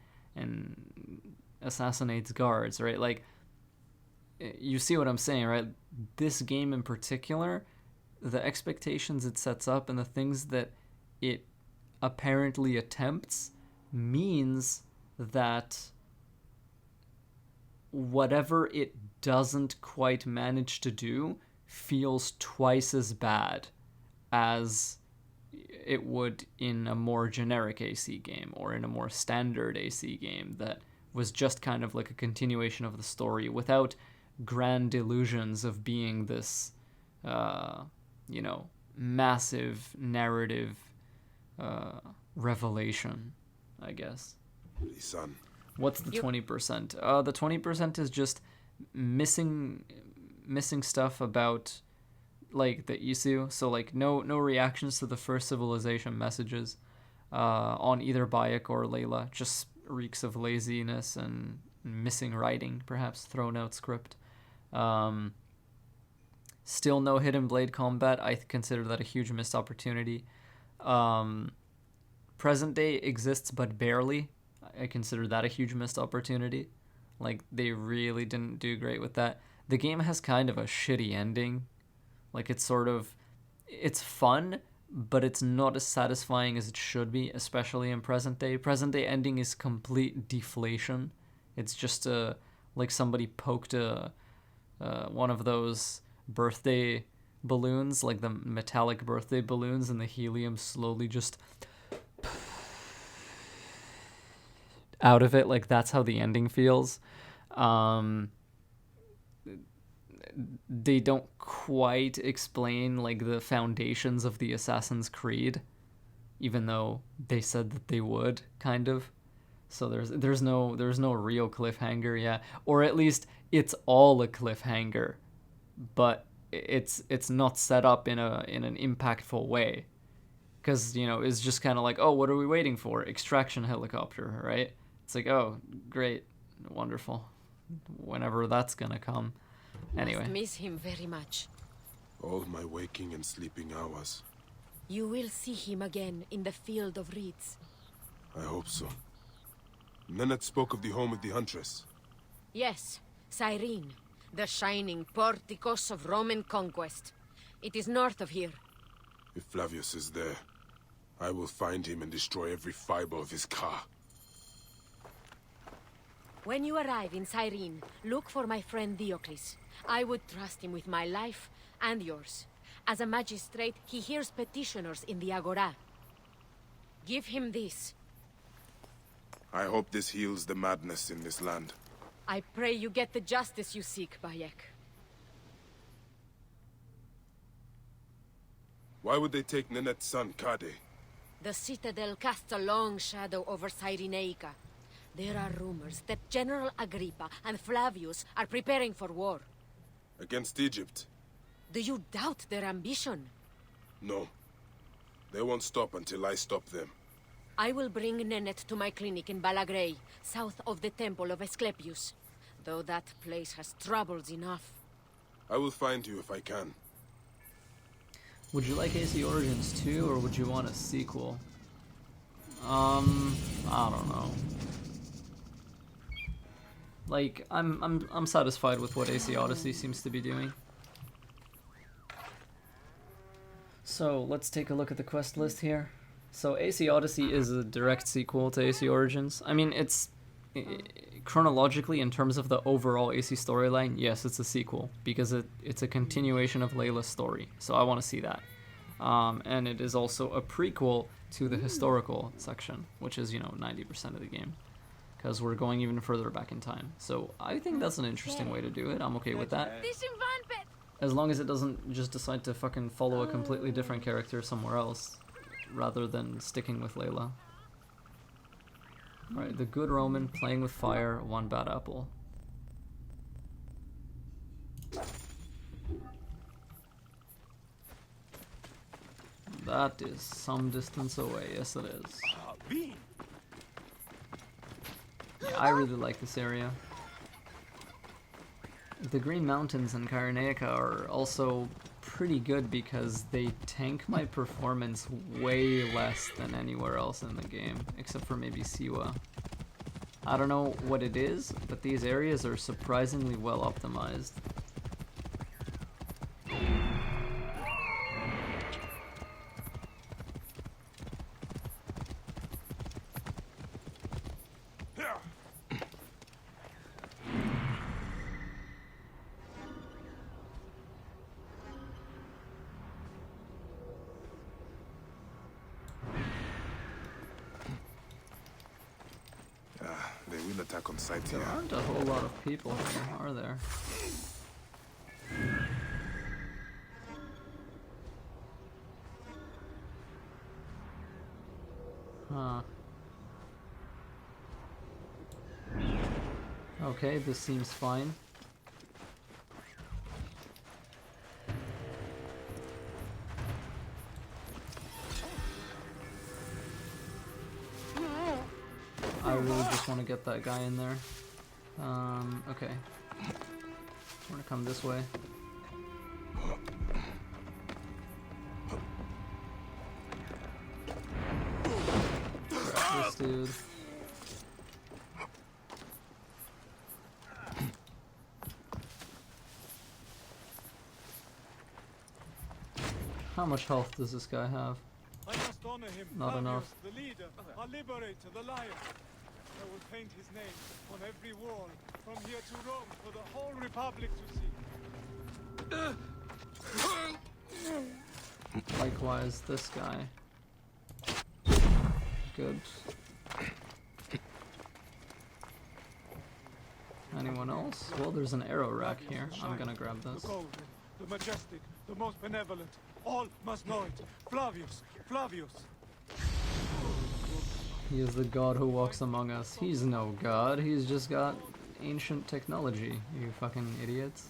assassinates guards, right? Like, you see what I'm saying, right? This game in particular, the expectations it sets up and the things that it apparently attempts means that whatever it doesn't quite manage to do feels twice as bad as it would in a more generic AC game or in a more standard AC game that was just kind of like a continuation of the story without grand illusions of being this, you know, massive narrative revelation, I guess. Son. What's the 20%? The 20% is just missing stuff about, like, the Isu. So, like, no reactions to the first civilization messages on either Bayek or Layla. Just reeks of laziness and missing writing, perhaps thrown out script. Still no hidden blade combat. I consider that a huge missed opportunity. Present day exists, but barely. I consider that a huge missed opportunity. Like, they really didn't do great with that. The game has kind of a shitty ending. Like, it's fun, but it's not as satisfying as it should be, especially in present day. Present day ending is complete deflation. It's just like somebody poked one of those birthday balloons, like the metallic birthday balloons, and the helium slowly just out of it. Like, that's how the ending feels. They don't quite explain, like, the foundations of the Assassin's Creed, even though they said that they would, kind of. So there's no real cliffhanger, yeah, or at least it's all a cliffhanger, but it's not set up in an impactful way, because, you know, it's just kind of like, oh, what are we waiting for? Extraction helicopter, right? It's like, oh, great, wonderful, whenever that's gonna come. Anyway. Must miss him very much. All my waking and sleeping hours. You will see him again in the Field of Reeds. I hope so. Nennet spoke of the home of the Huntress. Yes, Cyrene, the shining porticos of Roman conquest. It is north of here. If Flavius is there, I will find him and destroy every fiber of his car. When you arrive in Cyrene, look for my friend Diocles. I would trust him with my life and yours. As a magistrate, he hears petitioners in the Agora. Give him this. I hope this heals the madness in this land. I pray you get the justice you seek, Bayek. Why would they take Nenet's son, Kade? The Citadel casts a long shadow over Cyrenaica. There are rumors that General Agrippa and Flavius are preparing for war. Against Egypt? Do you doubt their ambition? No. They won't stop until I stop them. I will bring Nennet to my clinic in Balagrey, south of the Temple of Asclepius. Though that place has troubles enough. I will find you if I can. Would you like AC Origins 2, or would you want a sequel? I don't know. Like, I'm satisfied with what AC Odyssey seems to be doing. So, let's take a look at the quest list here. So, AC Odyssey is a direct sequel to AC Origins. I mean, it's... chronologically, in terms of the overall AC storyline, yes, it's a sequel. Because it's a continuation of Layla's story. So, I want to see that. And it is also a prequel to the historical section, which is, you know, 90% of the game. Because we're going even further back in time. So, I think that's an interesting way to do it. I'm okay with that. As long as it doesn't just decide to fucking follow a completely different character somewhere else, rather than sticking with Layla. Alright, the good Roman, playing with fire, one bad apple. That is some distance away, yes it is. Yeah, I really like this area. The Green Mountains in Cyrenaica are also pretty good because they tank my performance way less than anywhere else in the game, except for maybe Siwa. I don't know what it is, but these areas are surprisingly well optimized. They will attack on sight There here. aren't a whole lot of people here, are there? Huh. Okay, this seems fine. I really just want to get that guy in there. Okay. I'm gonna come this way. Grab this dude. How much health does this guy have? I must honor him, Not Flavius, enough. the leader, our liberator, the lion. I will paint his name on every wall, from here to Rome, for the whole Republic to see. Likewise, this guy. Good. Anyone else? Well, there's an arrow rack here. I'm gonna grab this. The golden, the majestic, the most benevolent. All must know it. Flavius, Flavius. He is the god who walks among us. He's no god. He's just got ancient technology, you fucking idiots.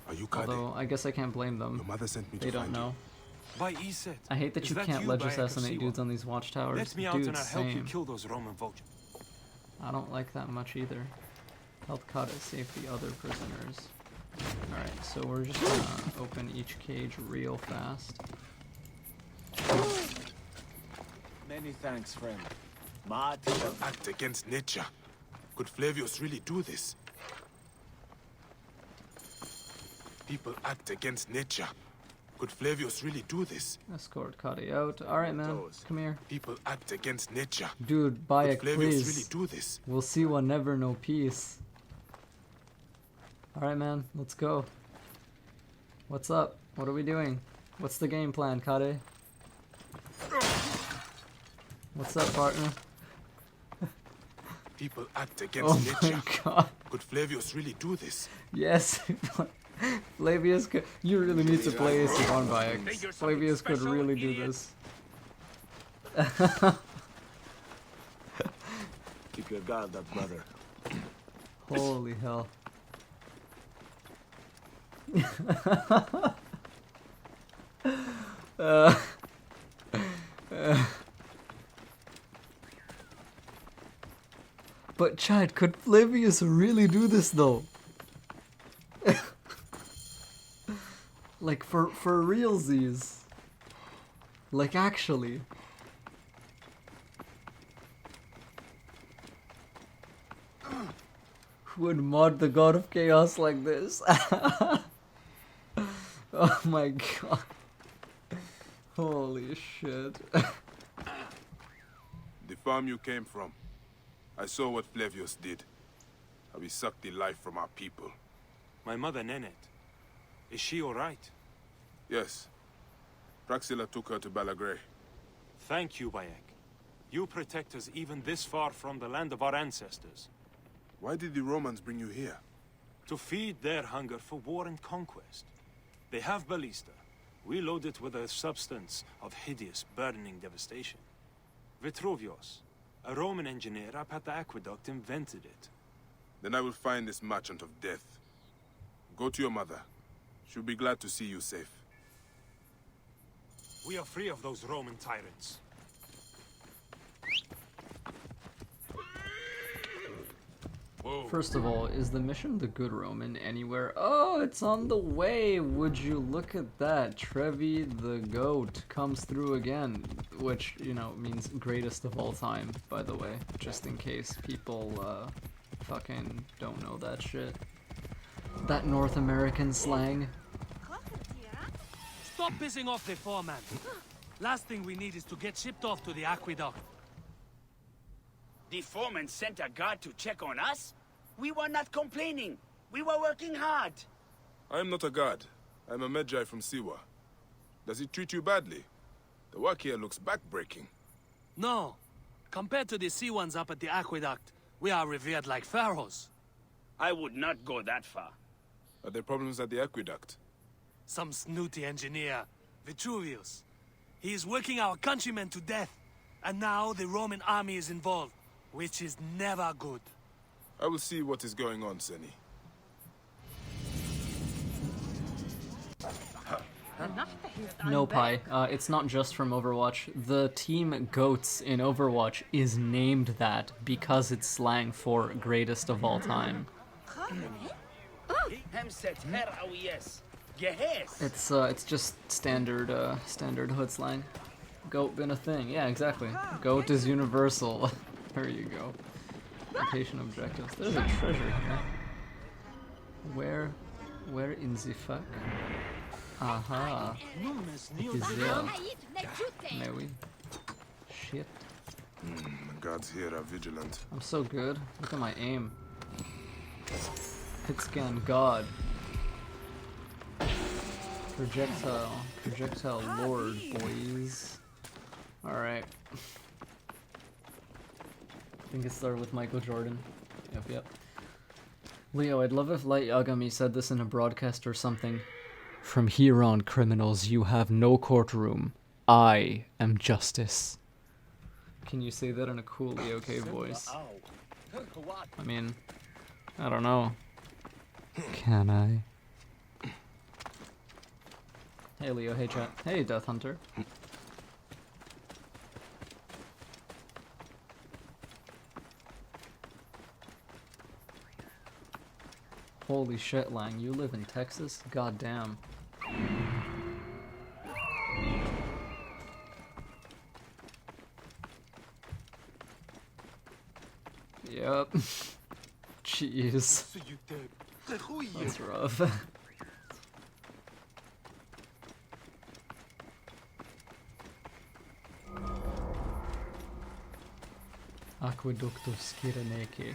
Are you Kade? Although, I guess I can't blame them. Your mother sent me They to don't find know. By Iset. I hate that Is you that can't you, ledge Bayek of assassinate Siwa? dudes on these watchtowers. Let me out Dude, and I'll help you same. kill those Roman vultures. I don't like that much either. Help Kade save the other prisoners. Alright, So we're just gonna open each cage real fast. Many thanks, friend. People act against nature. Could Flavius really do this? People act against nature. Could Flavius really do this? Escort Cuddy out. Alright, man. Come here. People act against nature. Dude, Bayek, Could Flavius please. really do this? We'll see one never know peace. Alright, man. Let's go. What's up? What are we doing? What's the game plan, Kade? What's up, partner? People act against nature. My god. Could Flavius really do this? Yes. Flavius could. You really need to play AC1, Bayek. Flavius could really do this. Keep your guard up, brother. Holy hell. But Chad, could Flavius really do this though? Like for realsies. Like actually. Who would mod the God of Chaos like this? Oh my god. Holy shit. The farm you came from. I saw what Flavius did. How he sucked the life from our people. My mother, Nenet. Is she alright? Yes. Praxilla took her to Balagray. Thank you, Bayek. You protect us even this far from the land of our ancestors. Why did the Romans bring you here? To feed their hunger for war and conquest. They have ballista. We load it with a substance of hideous, burning devastation. Vitruvius, a Roman engineer up at the aqueduct, invented it. Then I will find this merchant of death. Go to your mother. She'll be glad to see you safe. We are free of those Roman tyrants. First of all, is the mission The Good Roman anywhere? Oh, it's on the way! Would you look at that? Trevi the Goat comes through again. Which, you know, means greatest of all time, by the way. Just in case people, fucking don't know that shit. That North American slang. Stop pissing off the foreman. Last thing we need is to get shipped off to the aqueduct. The foreman sent a guard to check on us? We were not complaining. We were working hard. I am not a guard. I am a Medjay from Siwa. Does he treat you badly? The work here looks backbreaking. No. Compared to the sea ones up at the aqueduct, we are revered like pharaohs. I would not go that far. Are there problems at the aqueduct? Some snooty engineer, Vitruvius. He is working our countrymen to death. And now the Roman army is involved, which is never good. I will see what is going on, Seni. No, Pi. It's not just from Overwatch. The team Goats in Overwatch is named that because it's slang for greatest of all time. It's just standard standard hood slang. Goat been a thing. Yeah, exactly. Goat is universal. There you go. Location objectives. There's a treasure here. Where in the fuck? Aha. It is there. May we? Shit. The gods here are vigilant. I'm so good. Look at my aim. Hit scan God. Projectile lord, boys. Alright. I think it started with Michael Jordan. Yep. Leo, I'd love if Light Yagami said this in a broadcast or something. From here on, criminals, you have no courtroom. I am justice. Can you say that in a cool EOK voice? I mean, I don't know. Can I? Hey Leo, hey chat. Hey Death Hunter. Holy shit, Lang, you live in Texas? God damn. Yep. Jeez. That's rough. Aqueducto Skireneki.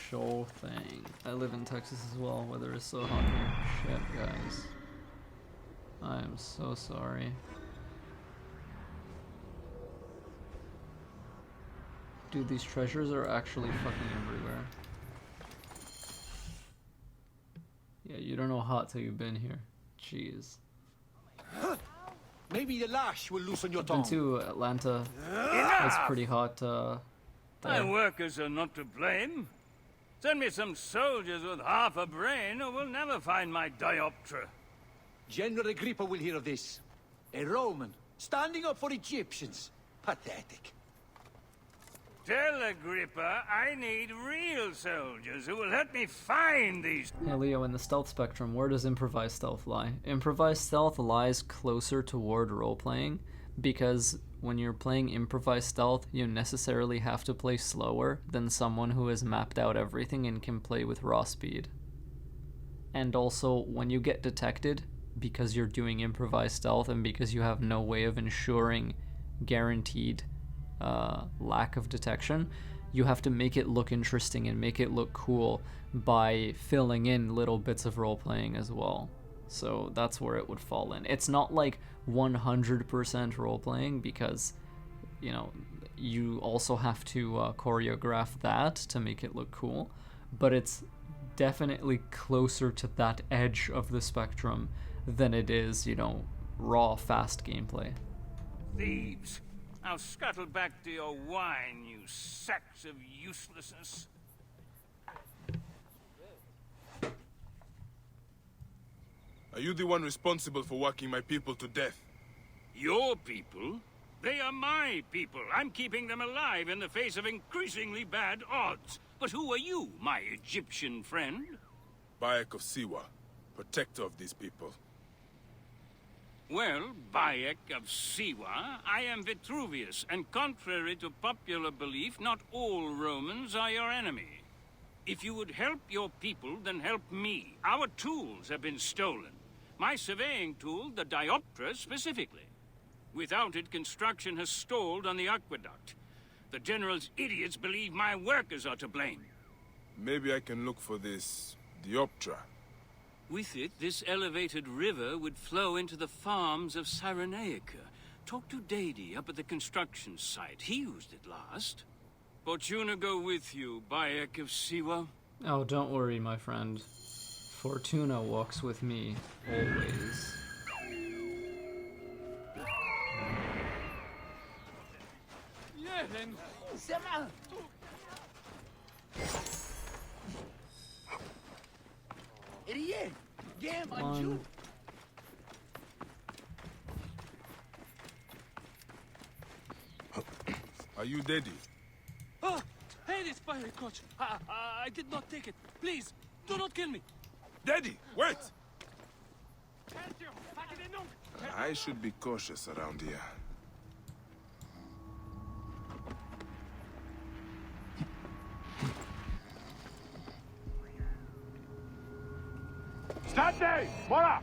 Sure thing. I live in Texas as well, weather is so hot here. Shit, guys. I am so sorry. Dude, these treasures are actually fucking everywhere. Yeah, you don't know hot till you've been here. Jeez. Maybe the lash will loosen your Been tongue. to Atlanta. Enough! It's pretty hot. My there. workers are not to blame. Send me some soldiers with half a brain, or we'll never find my dioptra. General Agrippa will hear of this. A Roman, standing up for Egyptians. Pathetic. Tell Agrippa I need real soldiers who will help me find these... Hey Leo, in the stealth spectrum, where does improvised stealth lie? Improvised stealth lies closer toward role-playing, because when you're playing improvised stealth, you necessarily have to play slower than someone who has mapped out everything and can play with raw speed. And also, when you get detected, because you're doing improvised stealth and because you have no way of ensuring guaranteed lack of detection, you have to make it look interesting and make it look cool by filling in little bits of role-playing as well. So that's where it would fall in. It's not like 100% role-playing, because, you know, you also have to choreograph that to make it look cool, but it's definitely closer to that edge of the spectrum than it is, you know, raw, fast gameplay. Thieves! Now scuttle back to your wine, you sacks of uselessness. Are you the one responsible for working my people to death? Your people? They are my people. I'm keeping them alive in the face of increasingly bad odds. But who are you, my Egyptian friend? Bayek of Siwa, protector of these people. Well, Bayek of Siwa, I am Vitruvius, and contrary to popular belief, not all Romans are your enemy. If you would help your people, then help me. Our tools have been stolen. My surveying tool, the dioptra, specifically. Without it, construction has stalled on the aqueduct. The General's idiots believe my workers are to blame. Maybe I can look for this dioptra. With it, this elevated river would flow into the farms of Cyrenaica. Talk to Dady up at the construction site. He used it last. Fortuna go with you, Bayek of Siwa. Oh, don't worry, my friend. Fortuna walks with me, always. One. Are you Daddy? Oh, hey, this pirate coach. I did not take it. Please, do not kill me. Daddy, wait! I should be cautious around here. State! Mora!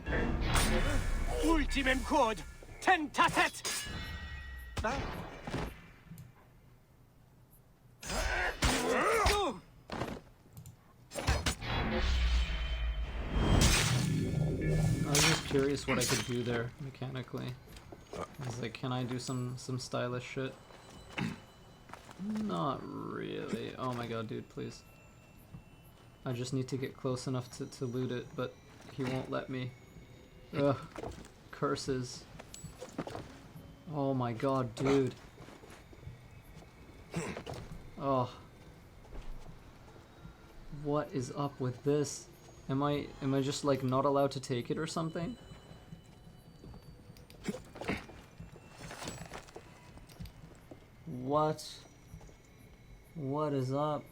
Ultimem quod! Tentatet! I was just curious what I could do there mechanically. I was like, can I do some stylish shit? Not really. Oh my god, dude, please. I just need to get close enough to loot it, but he won't let me. Ugh. Curses. Oh my god, dude. Oh. What is up with this? Am I just like not allowed to take it or something? What? What is up?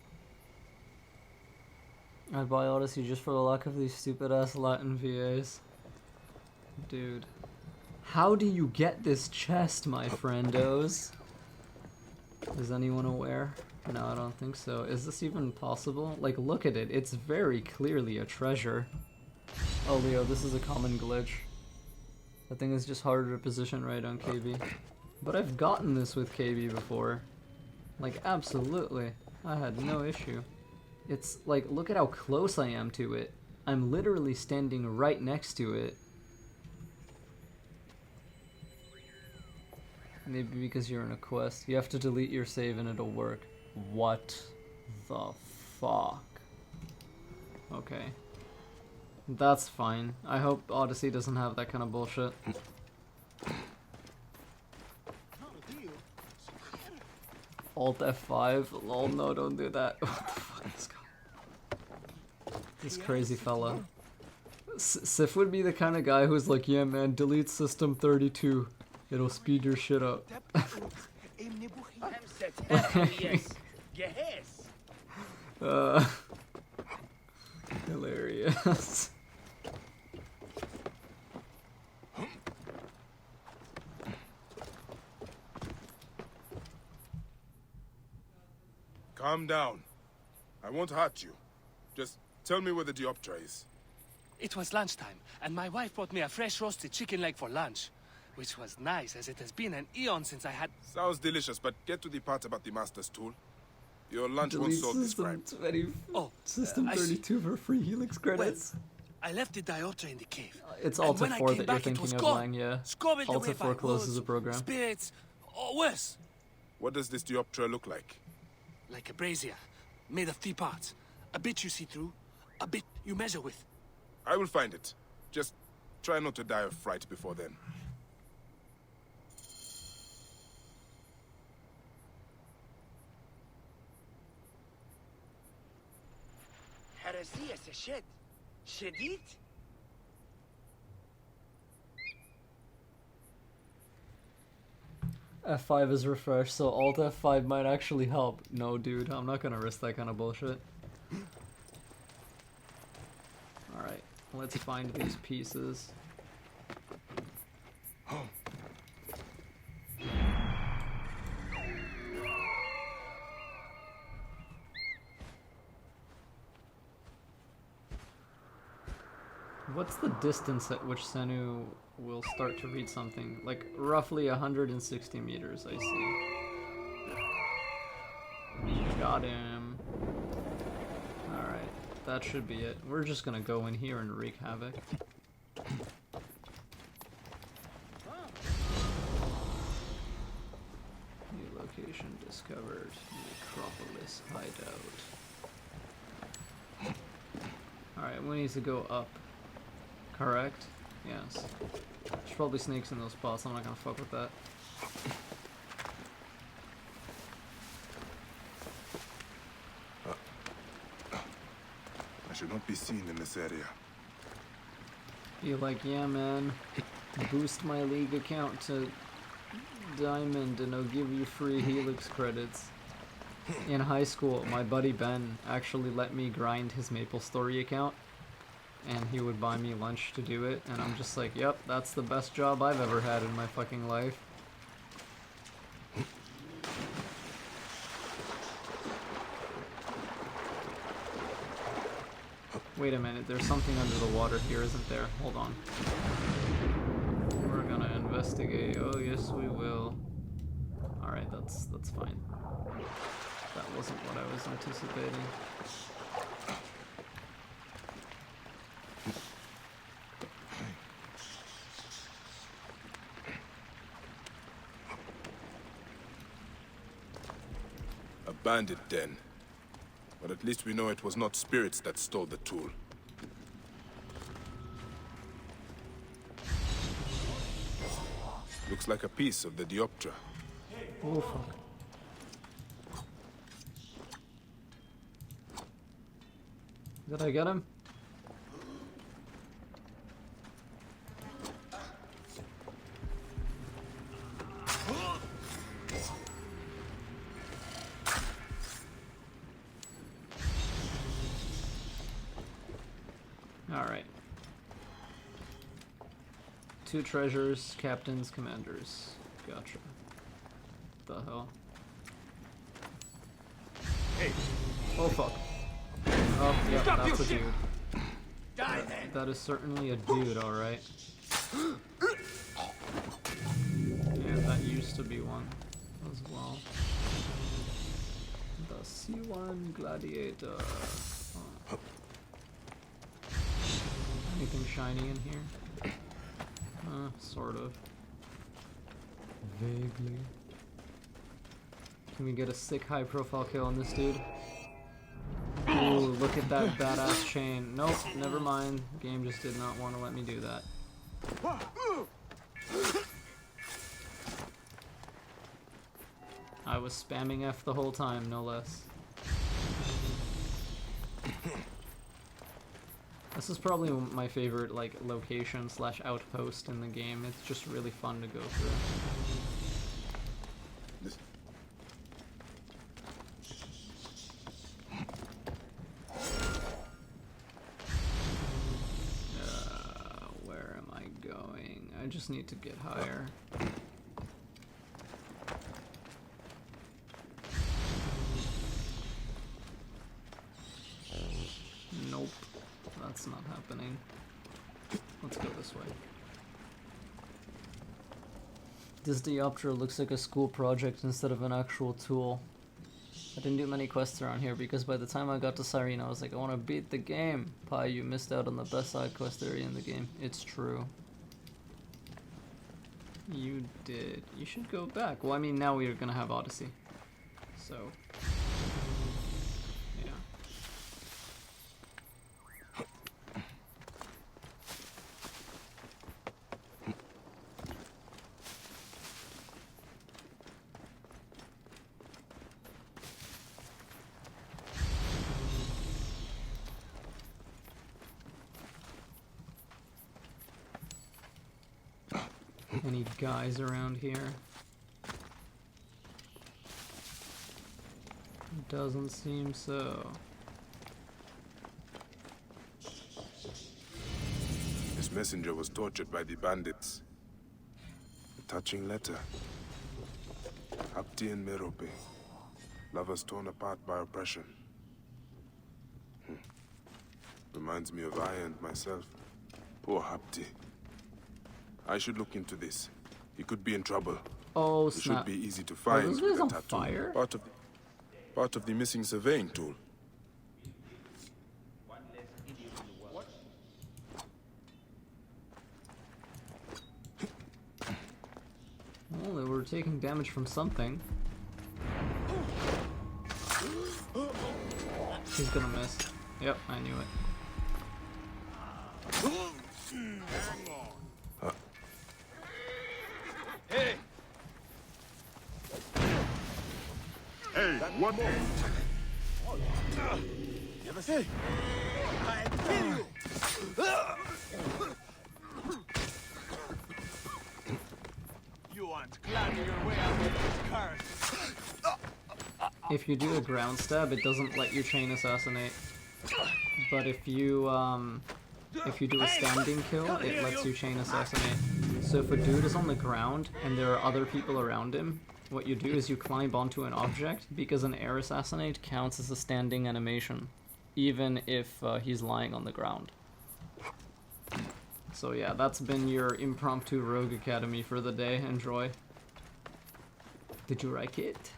I buy Odyssey just for the luck of these stupid ass Latin VAs. Dude. How do you get this chest, my friendos? Is anyone aware? No, I don't think so. Is this even possible? Like, look at it. It's very clearly a treasure. Oh, Leo, this is a common glitch. That thing is just harder to position right on KB. But I've gotten this with KB before. Like, absolutely. I had no issue. It's like, look at how close I am to it. I'm literally standing right next to it. Maybe because you're in a quest. You have to delete your save and it'll work. What the fuck? Okay. That's fine. I hope Odyssey doesn't have that kind of bullshit. Alt F5? Lol, no, don't do that. What the fuck is going on? This crazy fella. Sif would be the kind of guy who's like, yeah man, delete system 32. It'll speed your shit up. Hilarious. Calm down. I won't hurt you. Just tell me where the Dioptra is. It was lunchtime, and my wife brought me a fresh roasted chicken leg for lunch. Which was nice, as it has been an eon since I had... Sounds delicious, but get to the part about the Master's tool. Your lunch won't solve this crime. System 32 for free Helix credits. Well, I left the Dioptra in the cave. It's Alt F4 that you're thinking of, Lang, yeah. Alt F4 closes the program. Spirits, or worse. What does this Dioptra look like? Like a brazier, made of 3 parts. A bit you see through, a bit you measure with. I will find it. Just try not to die of fright before then. F5 is refreshed, so Alt F5 might actually help. No, dude, I'm not gonna risk that kind of bullshit. Alright, let's find these pieces. What's the distance at which Senu will start to read something? Like, roughly 160 meters, I see. Got him. Alright, that should be it. We're just gonna go in here and wreak havoc. New location discovered. Necropolis hideout. Alright, we need to go up. Correct? Yes. There's probably snakes in those spots, I'm not gonna fuck with that. I should not be seen in this area. Be like, yeah man, boost my league account to diamond and I'll give you free Helix credits. In high school, my buddy Ben actually let me grind his MapleStory account. And he would buy me lunch to do it, and I'm just like, yep, that's the best job I've ever had in my fucking life. Wait a minute, there's something under the water here, isn't there? Hold on. We're gonna investigate. Oh, yes, we will. Alright, that's fine. That wasn't what I was anticipating. Bandit den. But at least we know it was not spirits that stole the tool. Looks like a piece of the Dioptra. Oh fuck. Did I get him? 2 treasures, captains, commanders. Gotcha. The hell? Hey. Oh fuck. Oh, yeah, Stop that's a your shit. dude. Die then. That is certainly a dude, alright. And that used to be one as well. The C1 Gladiator. Oh. Anything shiny in here? Sort of. Vaguely. Can we get a sick high profile kill on this dude? Ooh, look at that badass chain. Nope, never mind. The game just did not want to let me do that. I was spamming F the whole time, no less. This is probably my favorite like location / outpost in the game. It's just really fun to go through. Where am I going? I just need to get higher. Nope, that's not happening. Let's go this way. This Dioptra looks like a school project instead of an actual tool. I didn't do many quests around here because by the time I got to Cyrene I was like, I want to beat the game. Pi, you missed out on the best side quest area in the game. It's true. You did. You should go back. Well, I mean, now we're gonna have Odyssey. So... yeah. Any guys around here? Doesn't seem so. This messenger was tortured by the bandits. A touching letter. Hapti and Merope. Lovers torn apart by oppression. Reminds me of Aya and myself. Poor Hapti. I should look into this. He could be in trouble. Oh, He snap. should be easy to find this with guy's a on tattoo. fire? Part of the missing surveying tool. Well, they were taking damage from something. He's gonna miss. Yep, I knew it. Hey! Hey, one more! You ever say? I'll kill you! You aren't climbing your way out of this curse! If you do a ground stab, it doesn't let you chain assassinate. But if you do a standing kill, it lets you chain assassinate. So if a dude is on the ground and there are other people around him, what you do is you climb onto an object because an air assassinate counts as a standing animation, even if he's lying on the ground. So yeah, that's been your impromptu rogue academy for the day. Enjoy. Did you like it?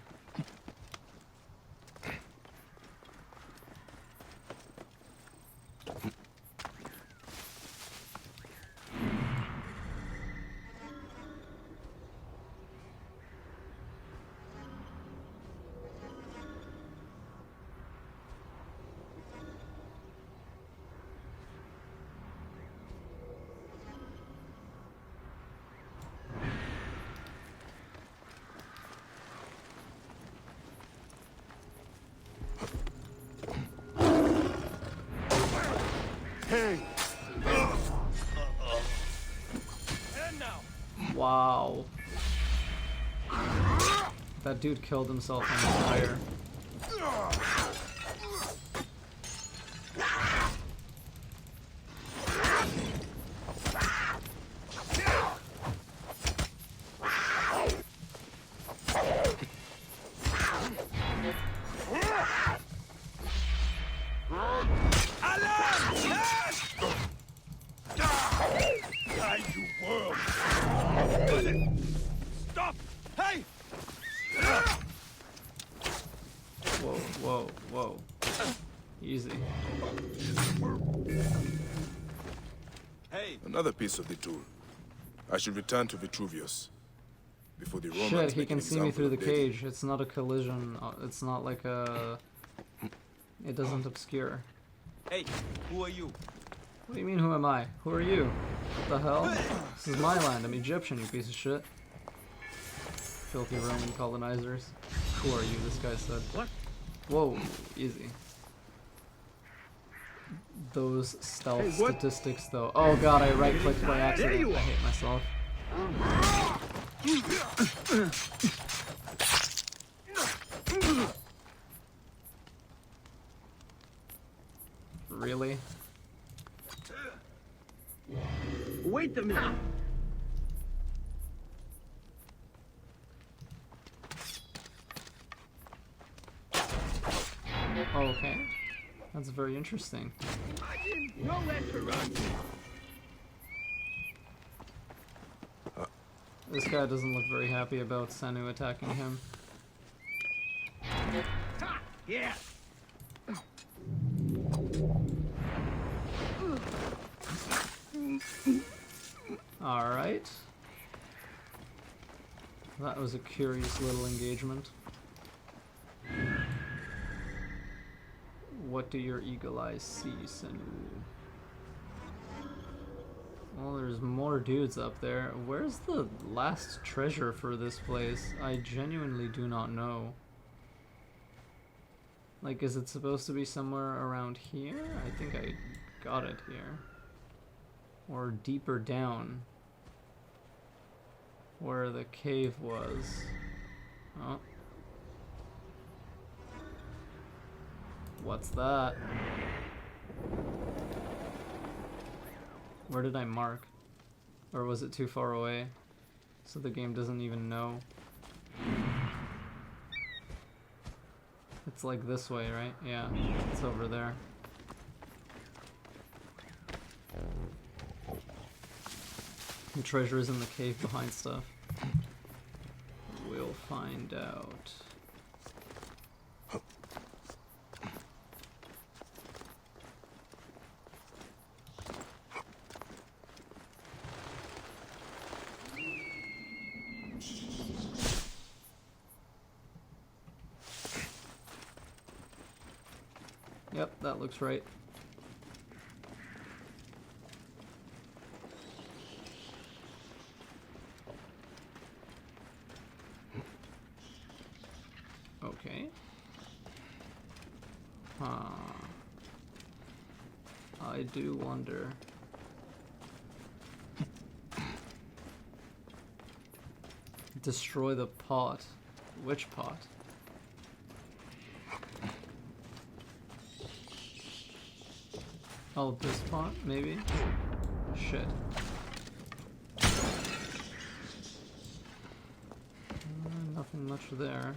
Hey! Wow. That dude killed himself on the fire. Stop! Hey! Whoa, whoa, whoa. Easy. Hey! Another piece of the tool. I should return to Vitruvius before the Romans Shit, he make an can see me example through the of Dedi. cage. It's not a collision. It's not like a... It doesn't obscure. Hey, who are you? What do you mean, who am I? Who are you? What the hell? This is my land. I'm Egyptian, you piece of shit. Filthy Roman colonizers. Who are you? This guy said. What? Whoa, easy. Those stealth statistics, though. Oh god, I right-clicked by accident. I hate myself. Really? Wait a minute. Okay. That's very interesting. Nowhere to run. This guy doesn't look very happy about Senu attacking him. Yeah. Alright. That was a curious little engagement. What do your eagle eyes see, Senu? Well, there's more dudes up there. Where's the last treasure for this place? I genuinely do not know. Like, is it supposed to be somewhere around here? I think I got it here. Or deeper down. Where the cave was. Oh. What's that? Where did I mark? Or was it too far away? So the game doesn't even know. It's like this way, right? Yeah, it's over there. The treasure is in the cave behind stuff. We'll find out. Yep, that looks right. Okay. I do wonder. Destroy the pot. Which pot? Oh, this pot, maybe? Shit. Nothing much there.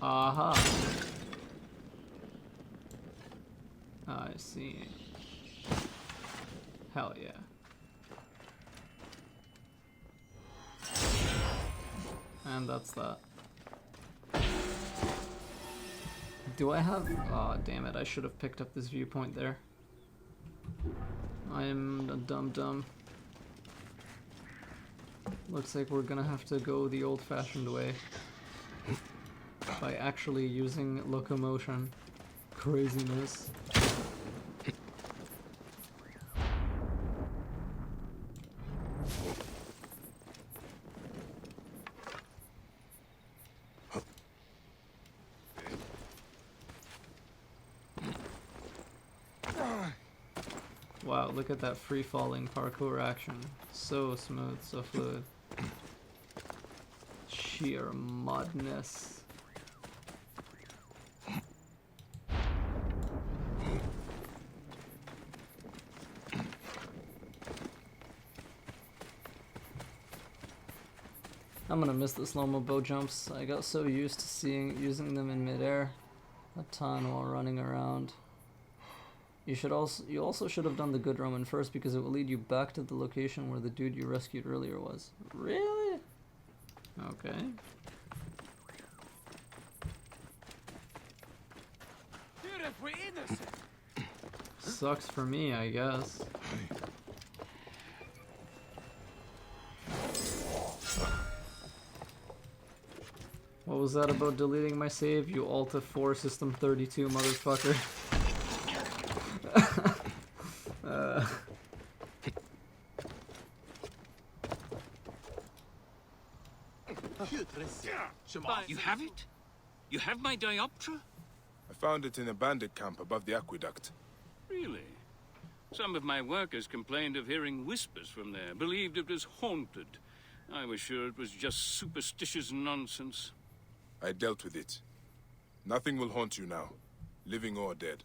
Aha! I see. Hell yeah. And that's that. Do I have... Aw, damn it, I should have picked up this viewpoint there. I am a dum-dum. Looks like we're gonna have to go the old-fashioned way. By actually using locomotion. Craziness. Wow, look at that free-falling parkour action. So smooth, so fluid. Sheer madness. I'm gonna miss the slow-mo bow jumps. I got so used to using them in midair a ton while running around. You also should have done the good Roman first because it will lead you back to the location where the dude you rescued earlier was. Really? Okay. We're innocent. Sucks for me, I guess. What was that about deleting my save, you Alt F4 System 32 motherfucker? You have it? You have my dioptra? I found it in a bandit camp above the aqueduct. Really? Some of my workers complained of hearing whispers from there, believed it was haunted. I was sure it was just superstitious nonsense. I dealt with it. Nothing will haunt you now, living or dead.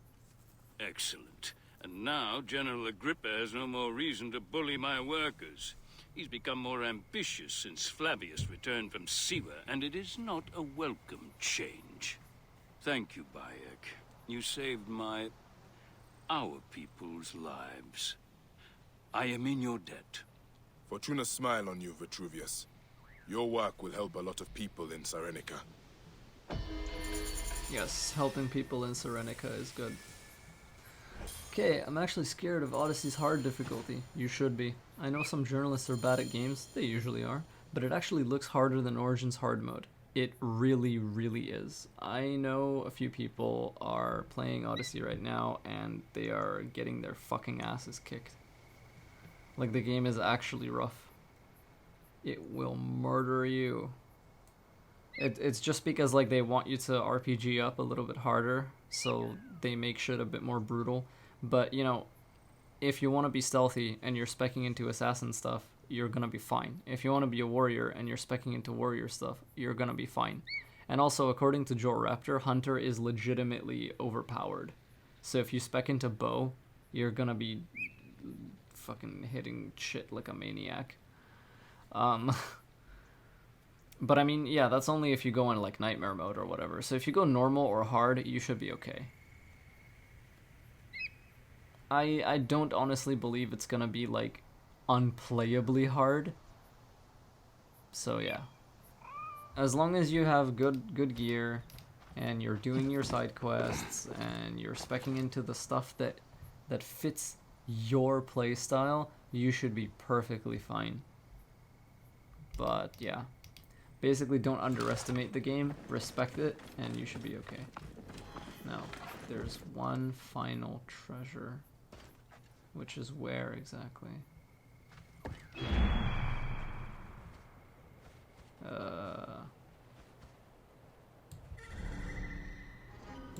Excellent. And now General Agrippa has no more reason to bully my workers. He's become more ambitious since Flavius returned from Siwa, and it is not a welcome change. Thank you, Bayek. You saved our people's lives. I am in your debt. Fortuna smile on you, Vitruvius. Your work will help a lot of people in Cyrenica. Yes, helping people in Cyrenica is good. Okay, I'm actually scared of Odyssey's hard difficulty. You should be. I know some journalists are bad at games, they usually are, but it actually looks harder than Origin's hard mode. It really, really is. I know a few people are playing Odyssey right now, and they are getting their fucking asses kicked. Like, the game is actually rough. It will murder you. It's just because, like, they want you to RPG up a little bit harder, so they make shit a bit more brutal. But, you know, if you want to be stealthy and you're speccing into assassin stuff, you're gonna be fine. If you want to be a warrior and you're speccing into warrior stuff, you're gonna be fine. And also, according to Joel Raptor, Hunter is legitimately overpowered. So if you spec into bow, you're gonna be fucking hitting shit like a maniac. But I mean, yeah, that's only if you go in like nightmare mode or whatever. So if you go normal or hard, you should be okay. I don't honestly believe it's gonna be like unplayably hard. So yeah. As long as you have good gear and you're doing your side quests and you're speccing into the stuff that fits your playstyle, you should be perfectly fine. But yeah. Basically, don't underestimate the game, respect it, and you should be okay. Now, there's one final treasure. Which is where exactly?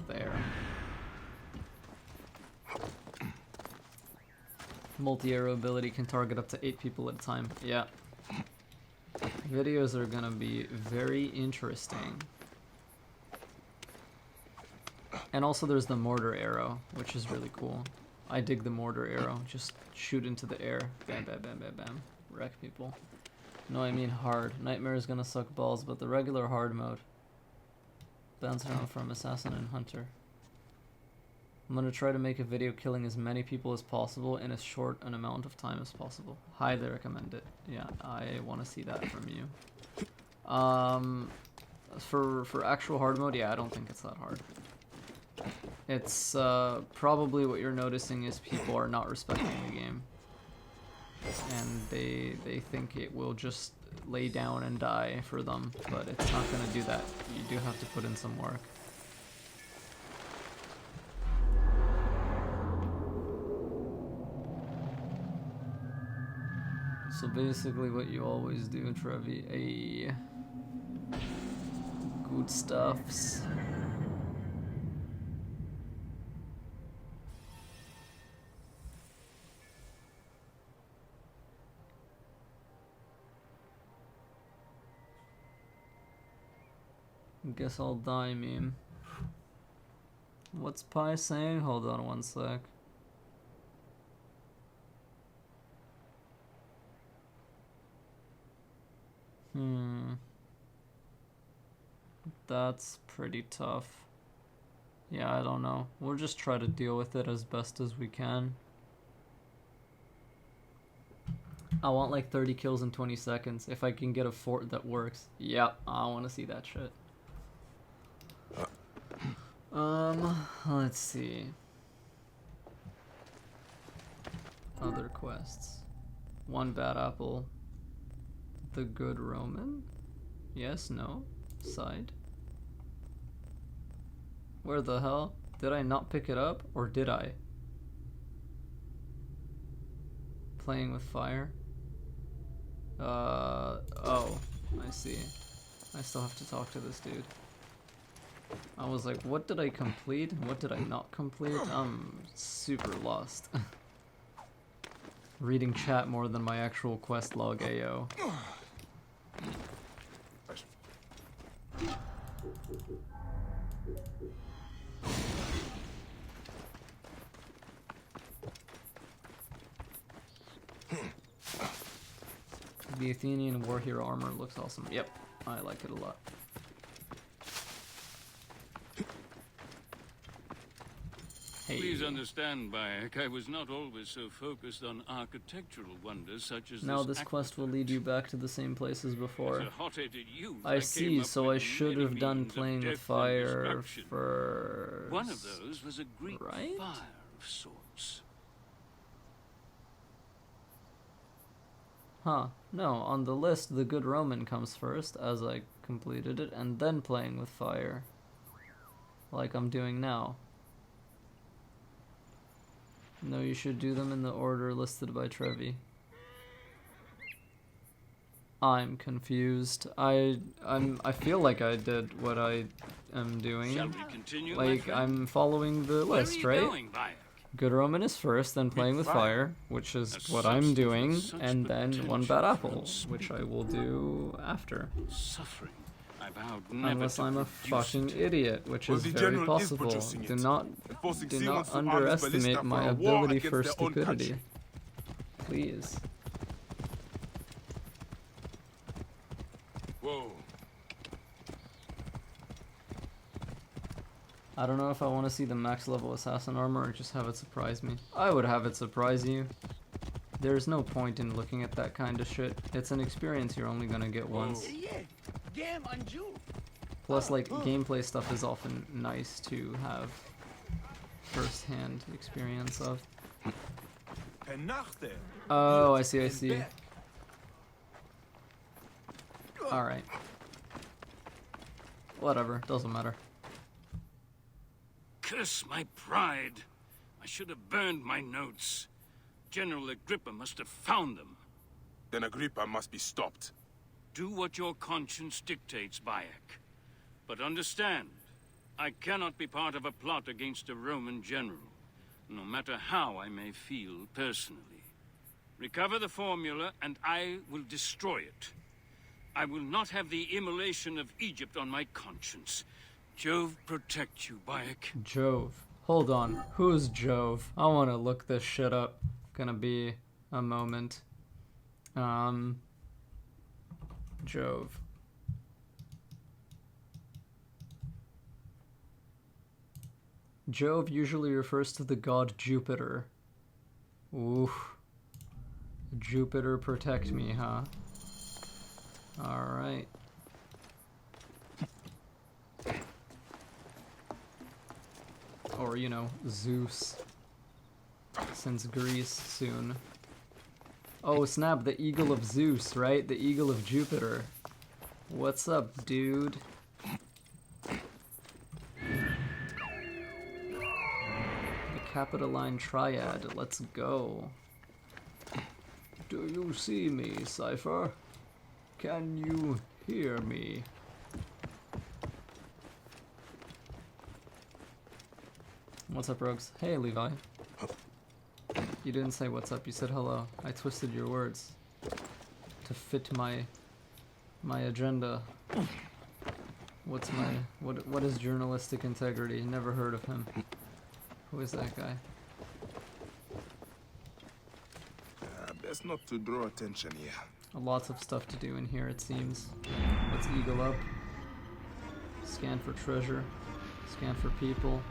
There. Multi-arrow ability can target up to 8 people at a time. Yeah. Videos are gonna be very interesting. And also there's the mortar arrow, which is really cool. I dig the mortar arrow. Just shoot into the air. Bam, bam, bam, bam, bam. Wreck people. No, I mean hard. Nightmare is gonna suck balls, but the regular hard mode. Bounce around from Assassin and Hunter. I'm gonna try to make a video killing as many people as possible in as short an amount of time as possible. Highly recommend it. Yeah, I want to see that from you. For actual hard mode, yeah, I don't think it's that hard. It's probably what you're noticing is people are not respecting the game. And they think it will just lay down and die for them, but it's not gonna do that. You do have to put in some work. So basically what you always do, Trevi, good stuffs. Guess I'll die, meme. What's Pi saying? Hold on one sec. That's pretty tough. Yeah, I don't know. We'll just try to deal with it as best as we can. I want like 30 kills in 20 seconds. If I can get a fort that works. Yep, I want to see that shit. Let's see. Other quests. One bad apple. The good Roman? Yes, no? Side? Where the hell? Did I not pick it up? Or did I? Playing with fire? Oh, I see. I still have to talk to this dude. I was like, what did I complete? What did I not complete? I'm super lost. Reading chat more than my actual quest log, AO. The Athenian war hero armor looks awesome. Yep, I like it a lot. Hey. Please understand, Bayek, I was not always so focused on architectural wonders such as Now this quest will lead you back to the same place as before. As a hot-headed youth, I see, so I should have done playing with fire first. One of those was a Greek right? fire of sorts. Huh. No, on the list, the good Roman comes first, as I completed it, and then playing with fire. Like I'm doing now. No, you should do them in the order listed by Trevi. I'm confused. I feel like I did what I am doing. Shall we continue, like I'm following the list, right? Good Roman is first, then playing with fire, which is what I'm doing, and then one bad apple, which I will do after. Suffering. I vowed never Unless to I'm a produce fucking it. idiot, which Well, is the very general is possible. producing Do it. not Forcing do Zealand's not to arm his underestimate ballista my for a war ability against for their own stupidity. country. Please. Whoa. I don't know if I want to see the max level assassin armor or just have it surprise me. I would have it surprise you. There's no point in looking at that kind of shit. It's an experience you're only gonna get once. Plus, like, gameplay stuff is often nice to have first-hand experience of. Oh, I see. Alright. Whatever, doesn't matter. Curse my pride. I should have burned my notes. General Agrippa must have found them. Then Agrippa must be stopped. Do what your conscience dictates, Bayek. But understand, I cannot be part of a plot against a Roman general, no matter how I may feel personally. Recover the formula, and I will destroy it. I will not have the immolation of Egypt on my conscience. Jove protect you, Bayek. Jove. Hold on. Who's Jove? I want to look this shit up. Gonna be a moment. Jove. Jove usually refers to the god Jupiter. Ooh. Jupiter protect me, huh? Alright. Or, you know, Zeus. Since Greece soon. Oh snap, the eagle of Zeus, right? The eagle of Jupiter. What's up, dude? The Capitoline Triad, let's go. Do you see me, Cypher? Can you hear me? What's up, Rogues? Hey, Levi. You didn't say what's up, you said hello. I twisted your words to fit my agenda. What's my what is journalistic integrity? Never heard of him. Who is that guy? Best not to draw attention here. Lots of stuff to do in here, it seems. Let's eagle up. Scan for treasure. Scan for people.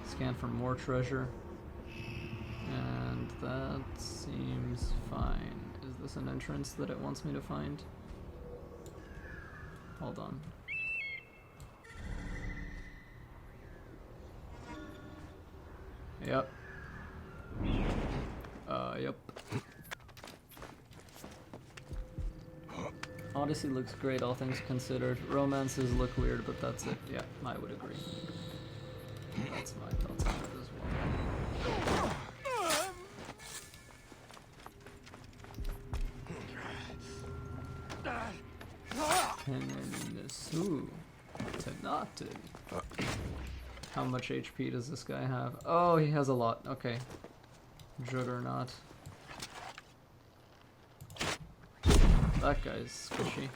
Scan for more treasure. And that seems fine. Is this an entrance that it wants me to find? Hold on. Yep. Yep. Odyssey looks great, all things considered. Romances look weird, but that's it. Yeah, I would agree. That's my thoughts on it as well. How much HP does this guy have? Oh, he has a lot. Okay. Juggernaut. That guy's squishy.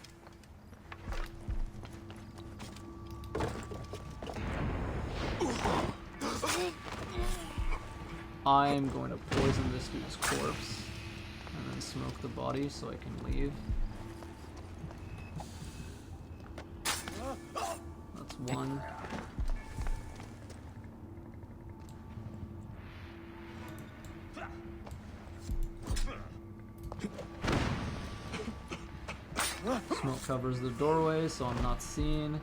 I'm going to poison this dude's corpse and then smoke the body so I can leave. That's one. Smoke covers the doorway, so I'm not seen.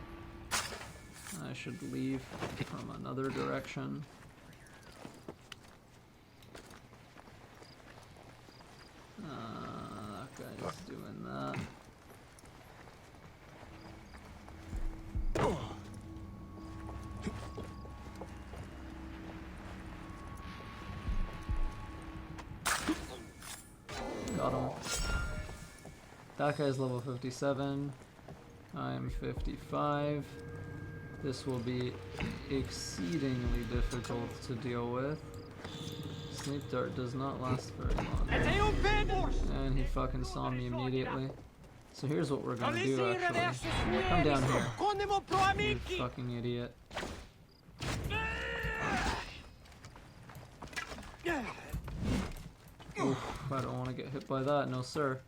I should leave from another direction. That guy's doing that. Got him. That guy's level 57. I'm 55. This will be exceedingly difficult to deal with. Sleep dart does not last very long. And he fucking saw me immediately. So here's what we're gonna do actually. Come down here. You fucking idiot. Oof, I don't want to get hit by that, no sir.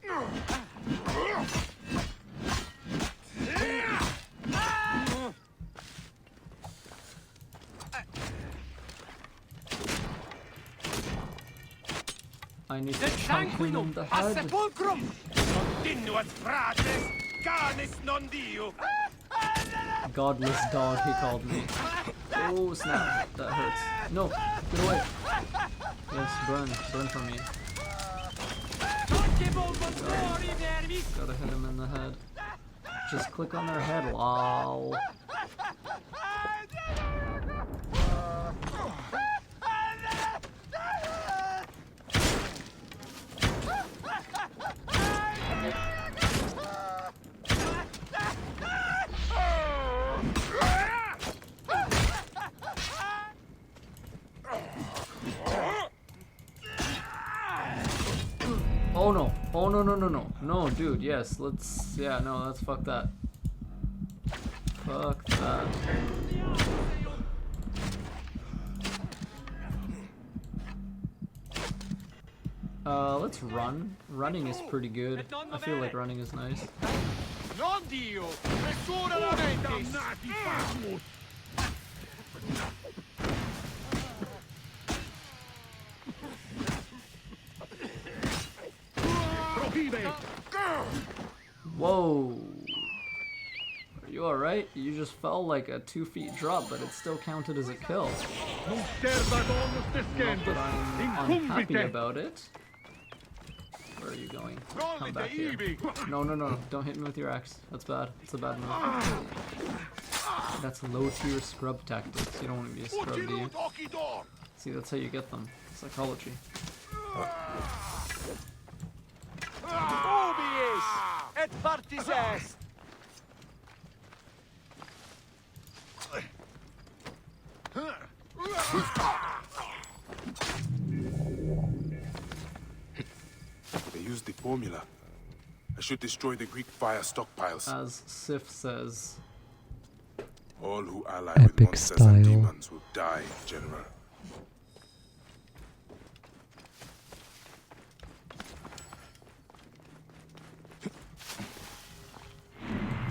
I need to chunk him in the head. Godless dog, he called me. Oh snap, that hurts. No, get away. Yes, burn for me. Gotta hit him in the head. Just click on their head, lol. Oh no. Oh no. No, dude, yes, let's, yeah, no, let's fuck that. Fuck that. Let's run. Running is pretty good. I feel like running is nice. Whoa. Are you alright? You just fell like a 2 feet drop, but it still counted as a kill. Not that I'm unhappy about it. Where are you going? Come back here. No. Don't hit me with your axe. That's bad. It's a bad move. That's low tier scrub tactics. You don't want to be a scrub, do you? See, that's how you get them. Psychology. Et partis est. They used the formula. I should destroy the Greek fire stockpiles. As Sif says. All who ally with monsters and demons will die, General.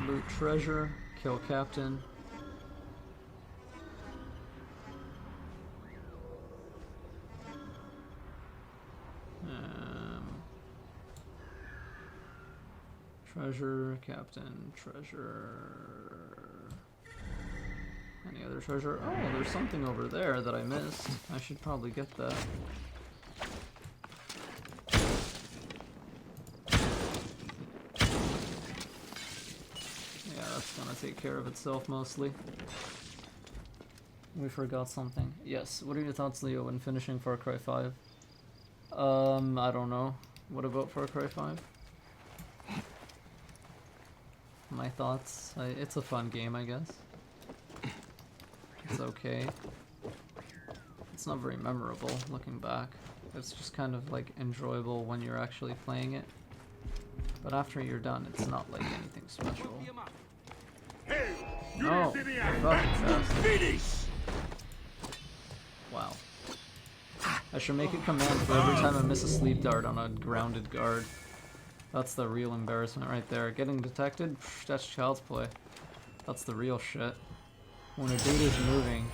Loot treasure, kill captain. Treasure, captain, treasure. Any other treasure? Oh, there's something over there that I missed. I should probably get that. Yeah, that's gonna take care of itself mostly. We forgot something. Yes, what are your thoughts, Leo, when finishing Far Cry 5? I don't know. What about Far Cry 5? My thoughts? It's a fun game, I guess. It's okay. It's not very memorable, looking back. It's just kind of, like, enjoyable when you're actually playing it. But after you're done, it's not, like, anything special. No! Fucking wow. I should make a command for every time I miss a sleep dart on a grounded guard. That's the real embarrassment right there. Getting detected? Psh, that's child's play. That's the real shit. When a dude is moving,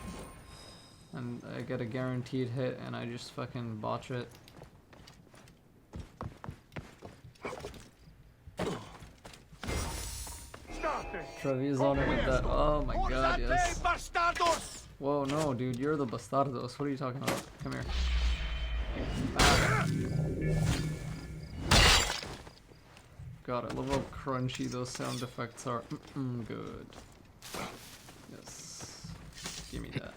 and I get a guaranteed hit, and I just fucking botch it. Trevi's on it with that. Oh my god, yes. Whoa, no, dude, you're the bastardos. What are you talking about? Come here. God, I love how crunchy those sound effects are. Good. Yes. Give me that.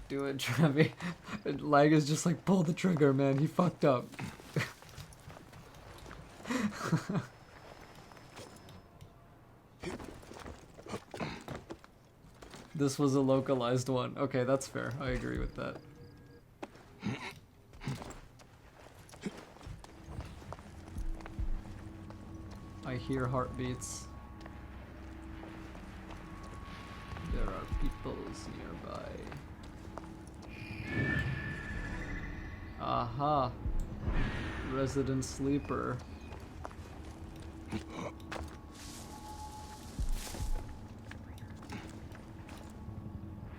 Do it, Trevi. Lag is just like, pull the trigger, man. He fucked up. This was a localized one. Okay, that's fair. I agree with that. I hear heartbeats. There are peoples nearby. Aha! Resident sleeper.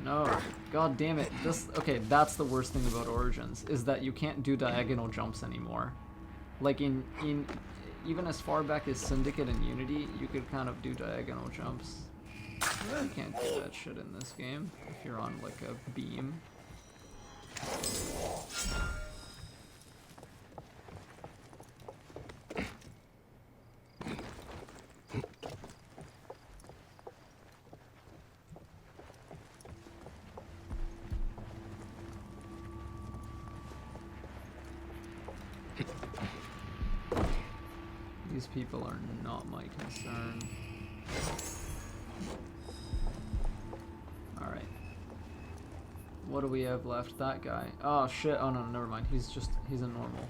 No, god damn it. Okay, that's the worst thing about Origins, is that you can't do diagonal jumps anymore. Like in even as far back as Syndicate and Unity, you could kind of do diagonal jumps. You can't do that shit in this game if you're on like a beam. These people are not my concern. Alright. What do we have left? That guy. Oh shit, oh no, never mind. He's a normal.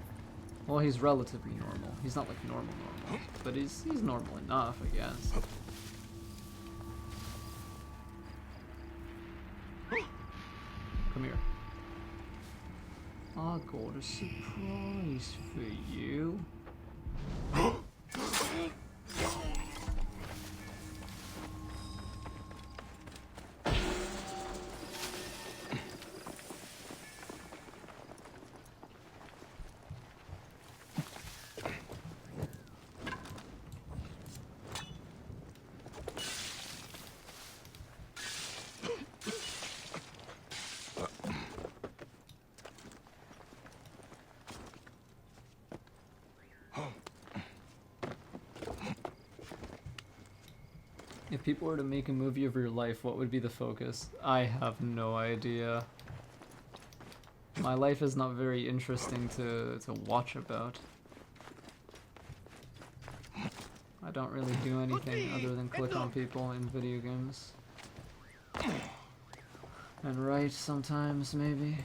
Well, he's relatively normal. He's not like normal, but he's normal enough, I guess. Come here. I got a surprise for you. If people were to make a movie of your life, what would be the focus? I have no idea. My life is not very interesting to watch about. I don't really do anything other than click on people in video games. And write sometimes, maybe.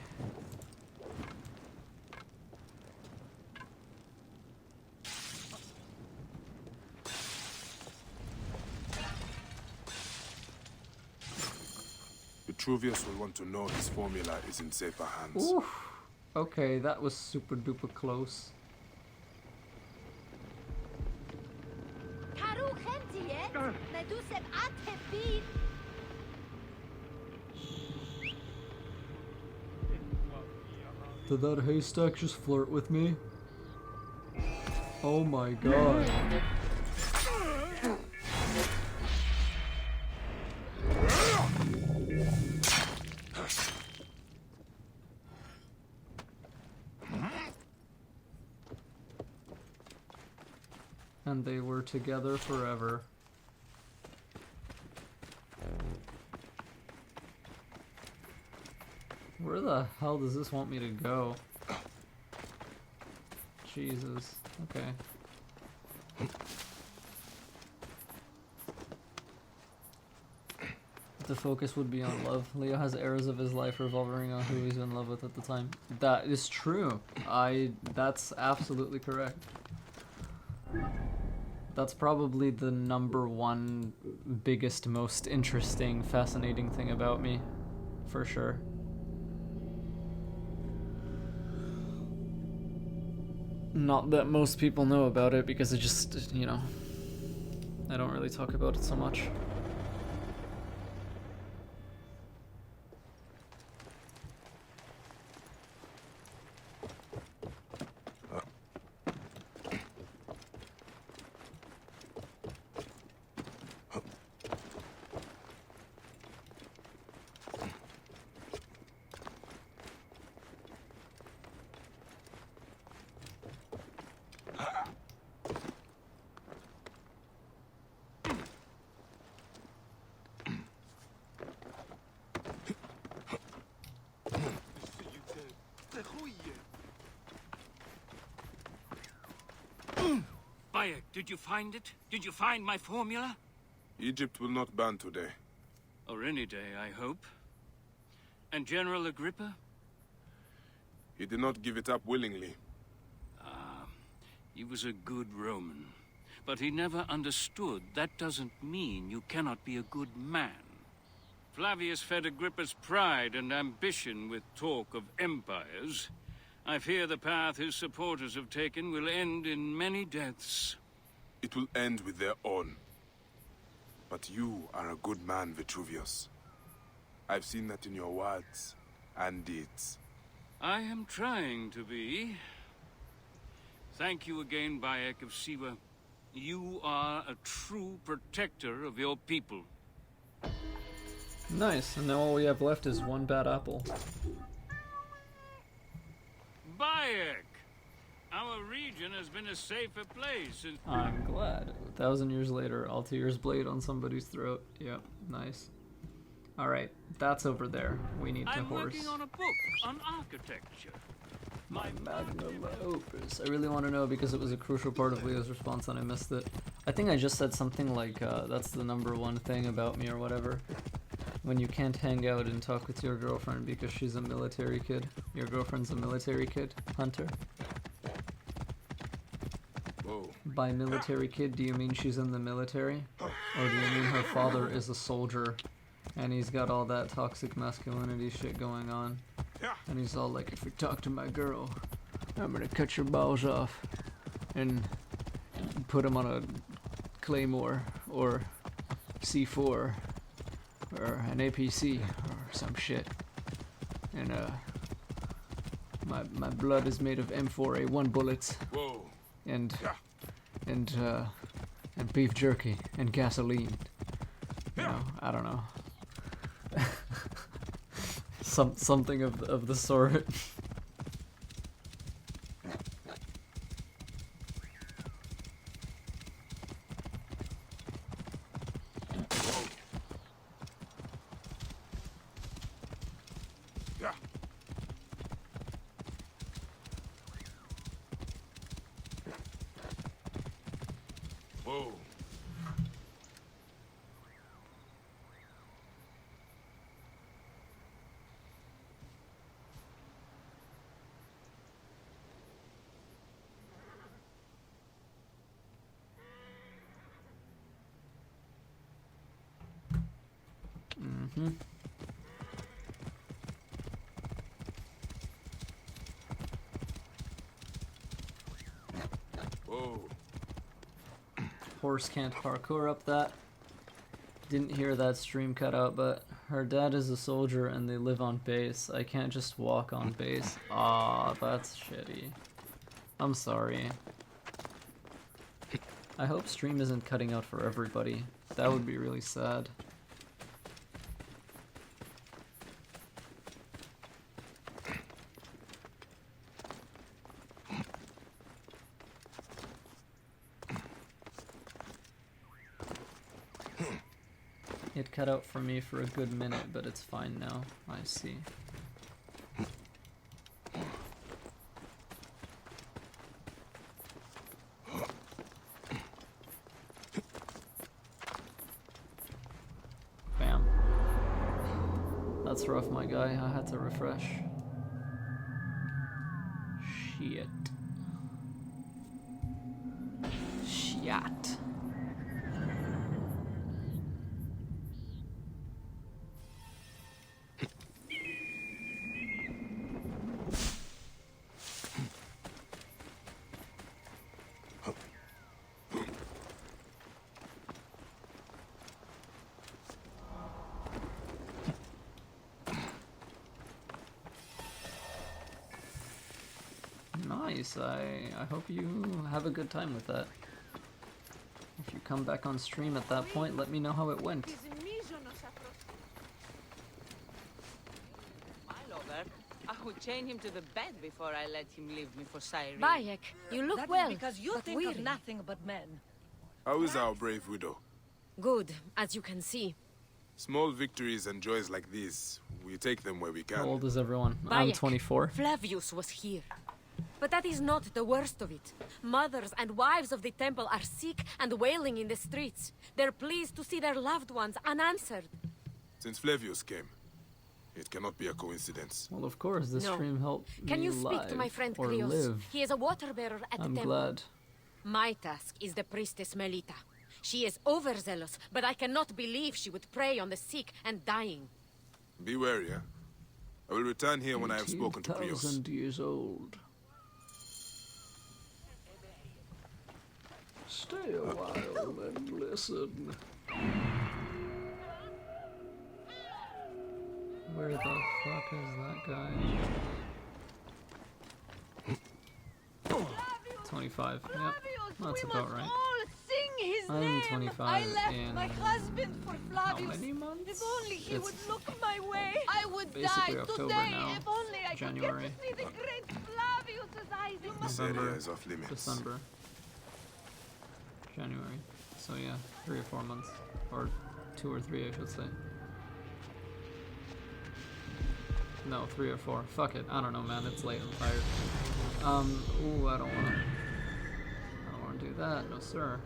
Vitruvius will want to know his formula is in safer hands. Oof. Okay, that was super duper close. Did that haystack just flirt with me? Oh my god. And they were together forever. Where the hell does this want me to go? Jesus. Okay. The focus would be on love. Leo has eras of his life revolving on who he's in love with at the time. That is true. That's absolutely correct. That's probably the #1 biggest, most interesting, fascinating thing about me. For sure. Not that most people know about it because it just, you know, I don't really talk about it so much. Bayek, did you find it? Did you find my formula? Egypt will not ban today. Or any day, I hope. And General Agrippa? He did not give it up willingly. He was a good Roman. But he never understood that doesn't mean you cannot be a good man. Flavius fed Agrippa's pride and ambition with talk of empires. I fear the path his supporters have taken will end in many deaths. It will end with their own. But you are a good man, Vitruvius. I've seen that in your words and deeds. I am trying to be. Thank you again, Bayek of Siwa. You are a true protector of your people. Nice, and now all we have left is one bad apple. Bayek! Our region has been a safer place since... I'm glad. 1,000 years later, Altier's blade on somebody's throat. Yep, nice. Alright, that's over there. We need to I'm horse. working on a book on architecture. My magnum opus. I really want to know because it was a crucial part of Leo's response and I missed it. I think I just said something like, that's the #1 thing about me or whatever. When you can't hang out and talk with your girlfriend because she's a military kid. Your girlfriend's a military kid, Hunter? Whoa. By military kid, do you mean she's in the military? Or do you mean her father is a soldier and he's got all that toxic masculinity shit going on? And he's all like, if you talk to my girl, I'm gonna cut your balls off and put them on a claymore or C4 or an APC or some shit. And my blood is made of M4A1 bullets. Whoa. And beef jerky and gasoline. You know, I don't know. Something of the sort. Whoa. Mm-hmm. Whoa. Horse can't parkour up that. Didn't hear that stream cut out, but her dad is a soldier and they live on base. I can't just walk on base. Aw, that's shitty. I'm sorry. I hope stream isn't cutting out for everybody. That would be really sad. It cut out for me for a good minute, but it's fine now. I see. Bam. That's rough, my guy. I had to refresh. Shit. Shit. Nice. I hope you have a good time with that. If you come back on stream at that point, let me know how it went. My lover, I would chain him to the bed before I let him leave me for Cyrene. Bayek, you look That is well, because you but think weary. of nothing but men. How is our brave widow? Good, as you can see. Small victories and joys like these, we take them where we can. How old is everyone? I'm Bayek, 24. Flavius was here. But that is not the worst of it. Mothers and wives of the temple are sick and wailing in the streets. They're pleased to see their loved ones unanswered. Since Flavius came, it cannot be a coincidence. Well, of course, this No. stream helped Can me you speak live to my friend or Cleos? live. He is a water bearer at I'm the temple. glad. My task is the priestess Melita. She is overzealous, but I cannot believe she would prey on the sick and dying. Be wary, eh? I will return here when I have spoken to Cleos. 18,000 years old. Stay a while and listen. Where the fuck is that guy? 25. Yep, that's about right. Sing his I'm name. 25 I left in my husband for Flavius. many months? If only he It's would look my way, I would basically die October today. now. If only I January. could get to see the great Flavius' eyes. You must This area is off limits. December. January. So yeah, 3 or 4 months. Or 2 or 3, I should say. No, 3 or 4. Fuck it. I don't know, man. It's late. I'm tired. Ooh, I don't wanna do that. No, sir.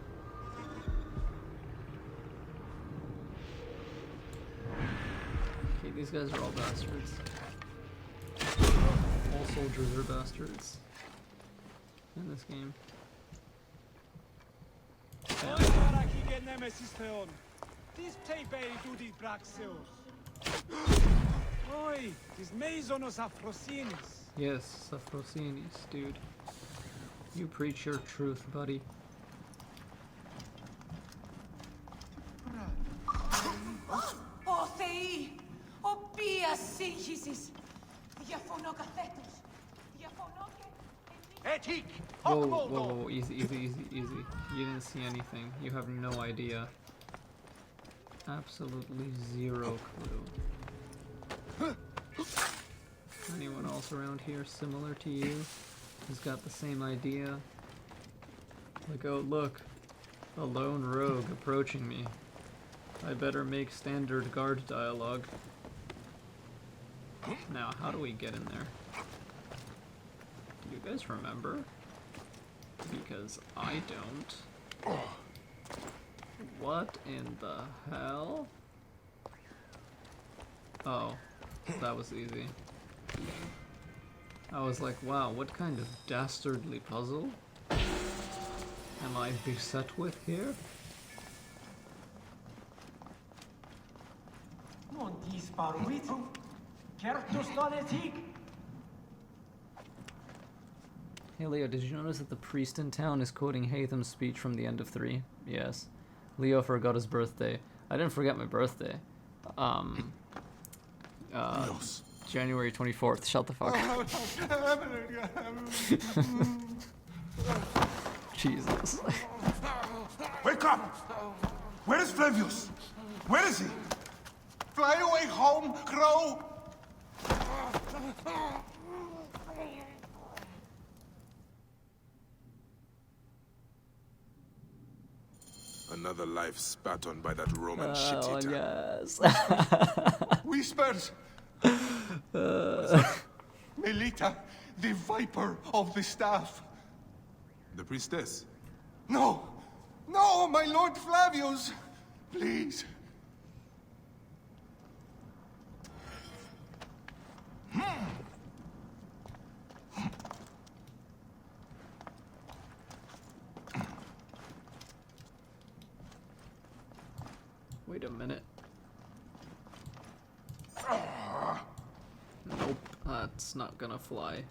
Okay, these guys are all bastards. All soldiers are bastards in this game. Yes, Safrosinis, dude. You preach your truth, buddy. Ο Θεοί, ο ποίας σύγχυσης. Διαφωνώ καθέτος. Διαφωνώ και... Whoa, whoa, whoa, easy, easy, easy, easy. You didn't see anything. You have no idea. Absolutely zero clue. Anyone else around here similar to you who's got the same idea? Like, oh look, a lone rogue approaching me. I better make standard guard dialogue. Now, how do we get in there? Do you guys remember? Because I don't. What in the hell? Oh, that was easy. I was like, wow, what kind of dastardly puzzle am I beset with here? Hey Leo, did you notice that the priest in town is quoting Hatham's speech from the end of 3? Yes. Leo forgot his birthday. I didn't forget my birthday. January 24th. Shut the fuck up. Jesus. Wake up! Where is Flavius? Where is he? Fly away home, Crow! Another life spat on by that Roman shit-eater. Yes. Whispers! Melita, the Viper of the Staff. The priestess? No! No, my Lord Flavius! Please. Wait a minute. Nope, that's not gonna fly.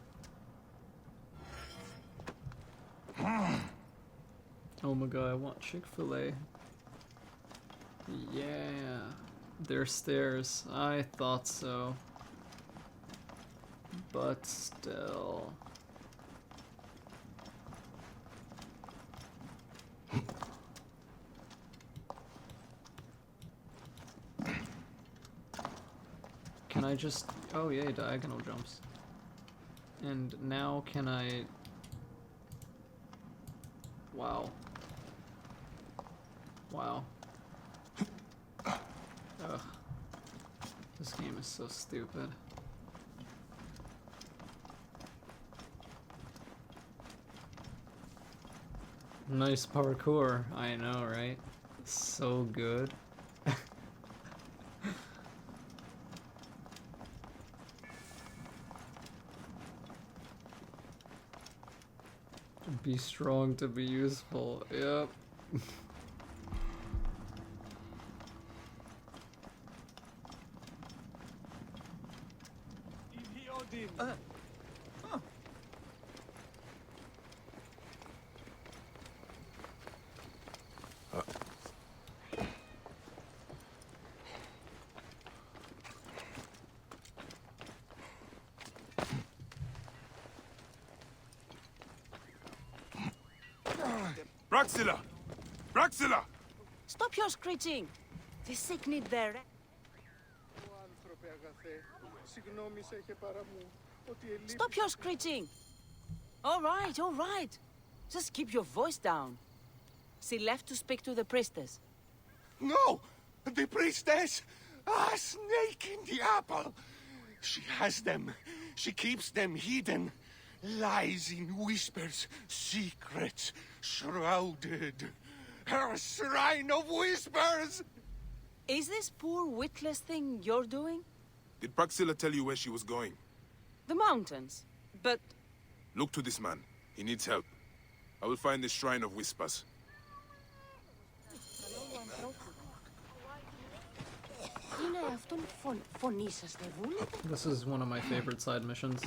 Oh my god, I want Chick-fil-A. Yeah, they're stairs. I thought so. But still. Can I just... Oh yay, diagonal jumps. And now can I... Wow. Wow. Ugh. This game is so stupid. Nice parkour, I know, right? So good. Be strong to be useful, yep. Braxilla! Braxilla! Stop your screeching! The sick need their... Stop your screeching! All right. Just keep your voice down. She left to speak to the priestess. No! The priestess! A snake in the apple! She has them. She keeps them hidden. Lies in whispers, secrets, shrouded. Her shrine of whispers! Is this poor witless thing you're doing? Did Braxilla tell you where she was going? The mountains. But... Look to this man. He needs help. I will find the Shrine of Whispers. This is one of my favorite side missions.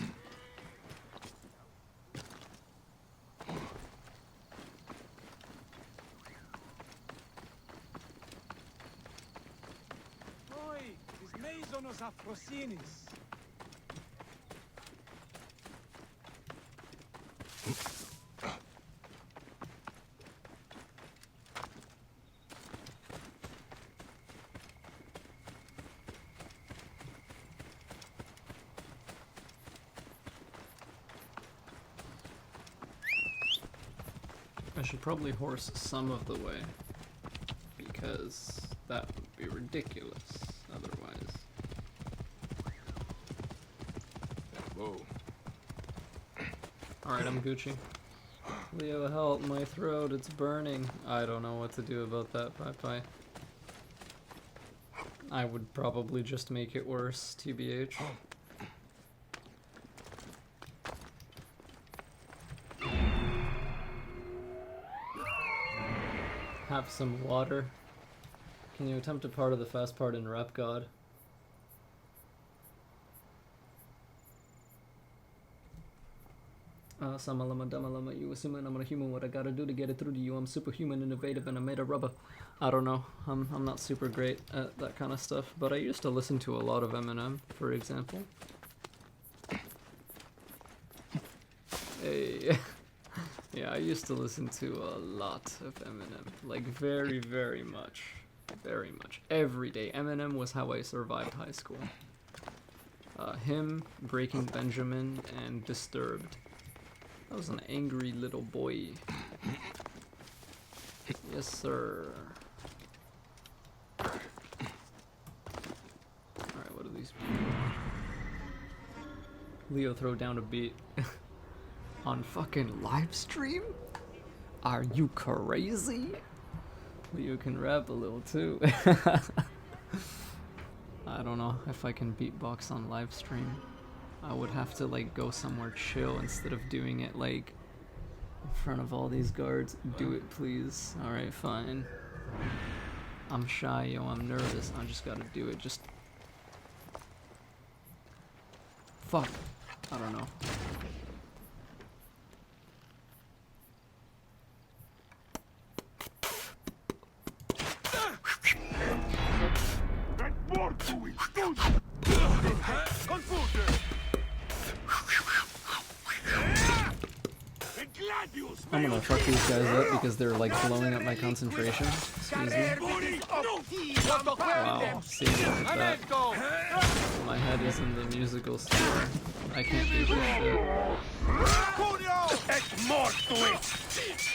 I should probably horse some of the way, because that would be ridiculous otherwise. Whoa. Alright, I'm Gucci. Leo, help, my throat, it's burning. I don't know what to do about that, bye-bye. I would probably just make it worse, TBH. Have some water. Can you attempt a part of the fast part in Rap God? Samalama Damalama, you assuming I'm a human, what I gotta do to get it through to you. I'm superhuman, innovative, and I'm made of rubber. I don't know. I'm not super great at that kind of stuff, but I used to listen to a lot of Eminem, for example. Hey. Yeah, I used to listen to a lot of Eminem. Like, very, very much. Very much. Every day. Eminem was how I survived high school. Him, Breaking Benjamin, and Disturbed. I was an angry little boy. Yes, sir. Alright, what are these people? Leo, throw down a beat. On fucking live stream? Are you crazy? Leo can rap a little too. I don't know if I can beatbox on live stream. I would have to like go somewhere chill instead of doing it like in front of all these guards. Do it please. Alright, fine. I'm shy, yo, I'm nervous. I just gotta do it. Just fuck. I don't know. I'm gonna fuck these guys up because they're like blowing up my concentration. Excuse me. Wow, see, look at that. My head is in the musical score. I can't do this shit.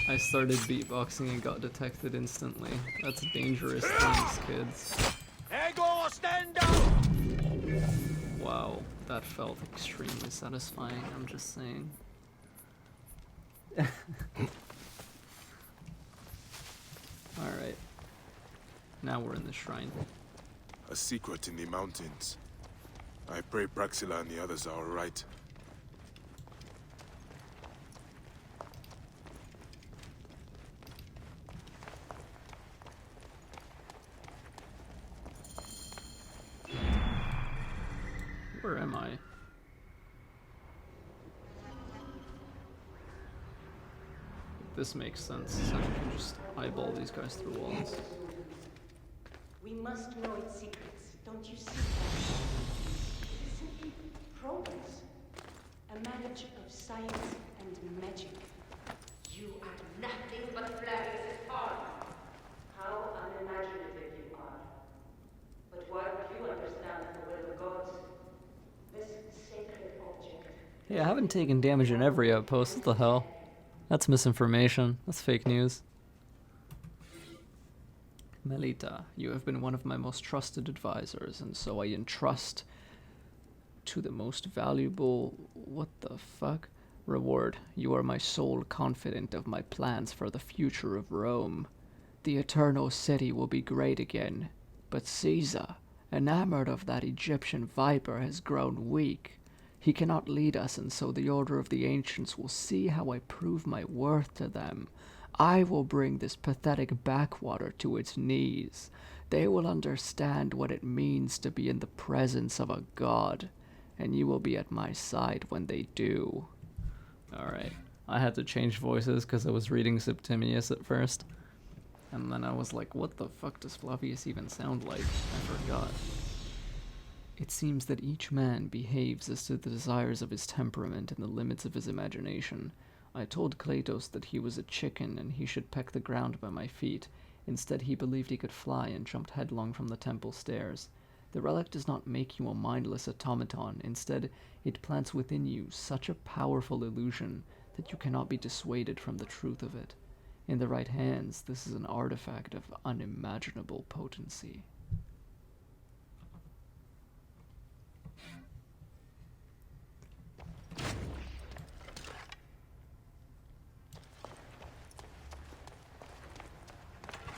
I started beatboxing and got detected instantly. That's dangerous things, kids. Wow, that felt extremely satisfying, I'm just saying. Alright. Now we're in the shrine. A secret in the mountains. I pray Praxilla and the others are alright. Where am I? This makes sense. I can just eyeball these guys through walls. We must know its secrets, don't you see? It is simply progress. A marriage of science and magic. You are nothing but Flavius' pawn. How unimaginative you are. But why would you understand the will of gods? This sacred object. Hey, I haven't taken damage in every outpost. What the hell? That's misinformation. That's fake news. Melita, you have been one of my most trusted advisors, and so I entrust to the most valuable... what the fuck? Reward. You are my sole confidant of my plans for the future of Rome. The Eternal City will be great again, but Caesar, enamored of that Egyptian viper, has grown weak. He cannot lead us, and so the Order of the Ancients will see how I prove my worth to them. I will bring this pathetic backwater to its knees. They will understand what it means to be in the presence of a god, and you will be at my side when they do. Alright, I had to change voices because I was reading Septimius at first. And then I was like, what the fuck does Flavius even sound like? I forgot. It seems that each man behaves as to the desires of his temperament and the limits of his imagination. I told Cletos that he was a chicken and he should peck the ground by my feet. Instead, he believed he could fly and jumped headlong from the temple stairs. The relic does not make you a mindless automaton. Instead, it plants within you such a powerful illusion that you cannot be dissuaded from the truth of it. In the right hands, this is an artifact of unimaginable potency.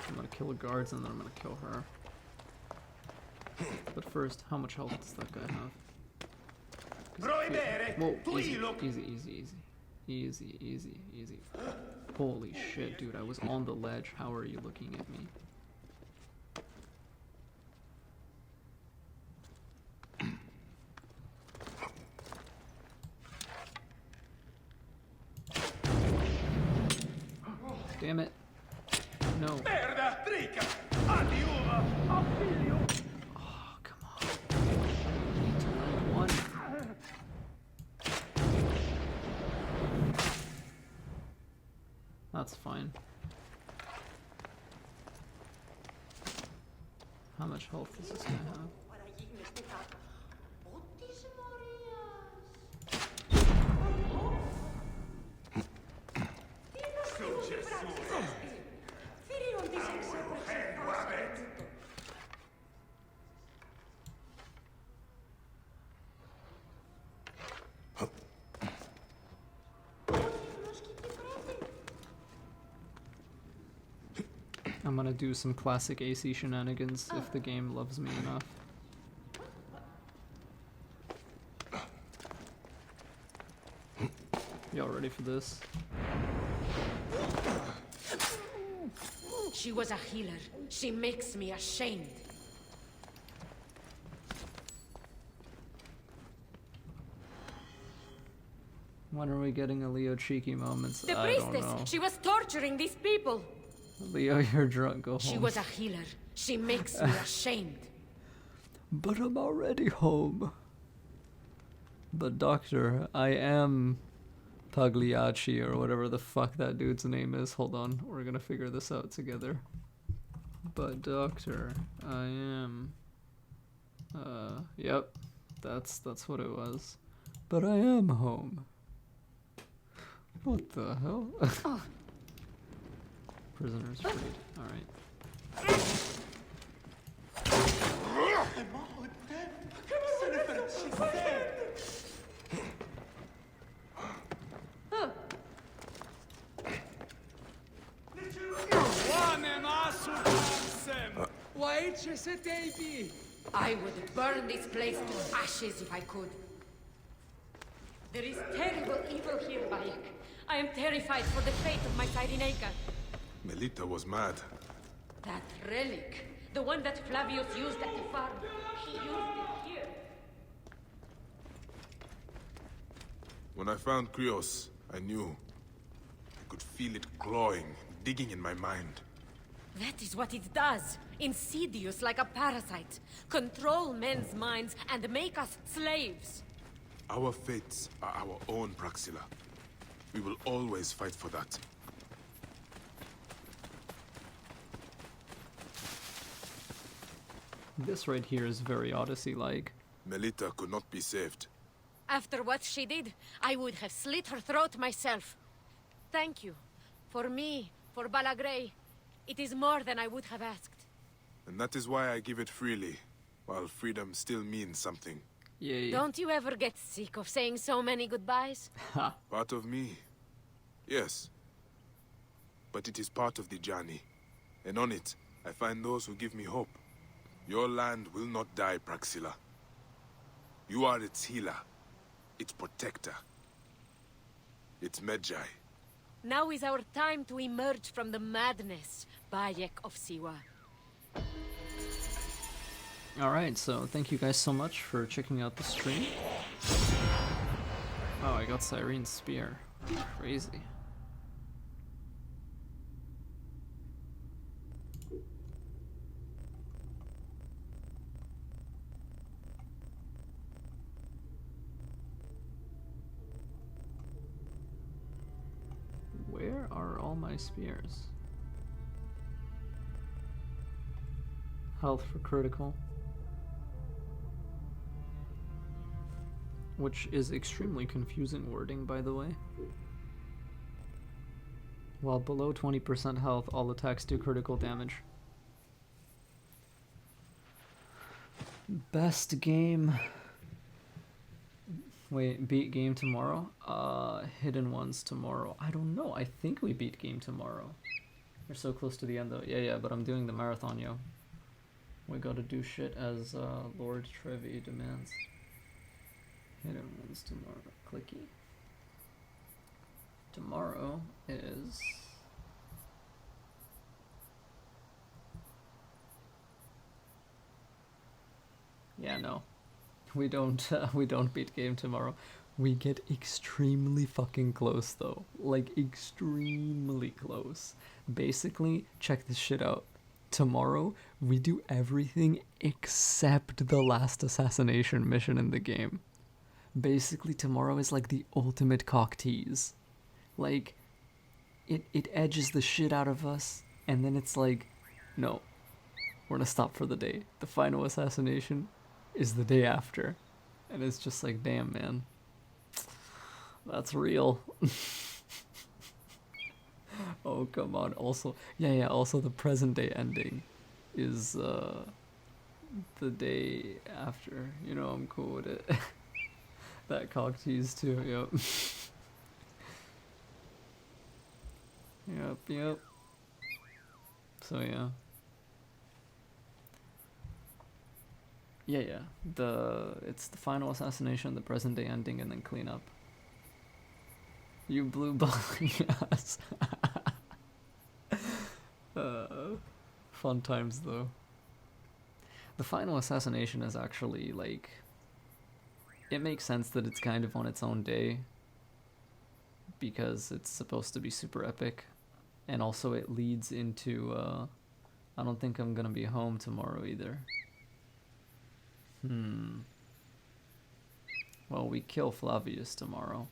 I'm gonna kill the guards and then I'm gonna kill her. But first, how much health does that guy have? Whoa, easy, easy, easy, easy. Easy, easy, easy. Holy shit, dude, I was on the ledge. How are you looking at me? Damn it. No. Oh, come on. I need to land one. That's fine. How much health does this guy have? I'm gonna do some classic AC shenanigans if the game loves me enough. Y'all ready for this? She was a healer. She makes me ashamed. When are we getting a Leo cheeky moments? The I don't priestess! know. She was torturing these people! Leo, you're drunk. Go home. She was a healer. She makes me ashamed. But I'm already home. But doctor, I am Pagliacci or whatever the fuck that dude's name is. Hold on, we're gonna figure this out together. But doctor, I am... yep, that's what it was. But I am home. What the hell? Oh. Prisoners freed. Alright. I would burn this place to ashes if I could. There is terrible evil here, Bayek. I am terrified for the fate of my Cyrenaica. Melita was mad. That relic, the one that Flavius used at the farm, he used it here. When I found Krios, I knew. I could feel it clawing, digging in my mind. That is what it does. Insidious like a parasite. Control men's minds and make us slaves. Our fates are our own, Praxilla. We will always fight for that. This right here is very Odyssey-like. Melita could not be saved. After what she did, I would have slit her throat myself. Thank you. For me, for Balagrey. It is more than I would have asked. And that is why I give it freely, while freedom still means something. Yay. Don't you ever get sick of saying so many goodbyes? Part of me, yes. But it is part of the journey. And on it, I find those who give me hope. Your land will not die, Praxilla. You are its healer, its protector, its Medjay. Now is our time to emerge from the madness, Bayek of Siwa. Alright, so thank you guys so much for checking out the stream. Oh, I got Cyrene's spear. Crazy. Where are all my spears? Health for critical. Which is extremely confusing wording, by the way. While below 20% health, all attacks do critical damage. Best game. Wait, beat game tomorrow? Hidden ones tomorrow. I don't know. I think we beat game tomorrow. We're so close to the end though. Yeah, but I'm doing the marathon, yo. We gotta do shit as Lord Trevi demands. Hidden ones tomorrow. Clicky. Tomorrow is... Yeah, no. We don't beat game tomorrow. We get extremely fucking close though. Like extremely close. Basically, check this shit out. Tomorrow, we do everything except the last assassination mission in the game. Basically, tomorrow is like the ultimate cock tease. Like, it edges the shit out of us, and then it's like, no, we're gonna stop for the day. The final assassination is the day after. And it's just like, damn, man. That's real. Oh, come on. Also, yeah, also the present day ending is the day after. You know, I'm cool with it. That cock tease too, yep. Yep. So yeah. Yeah. It's the final assassination, the present day ending, and then cleanup. You blue balling ass. Fun times though. The final assassination is actually like, it makes sense that it's kind of on its own day because it's supposed to be super epic, and also it leads into I don't think I'm gonna be home tomorrow either. Well, we kill Flavius tomorrow.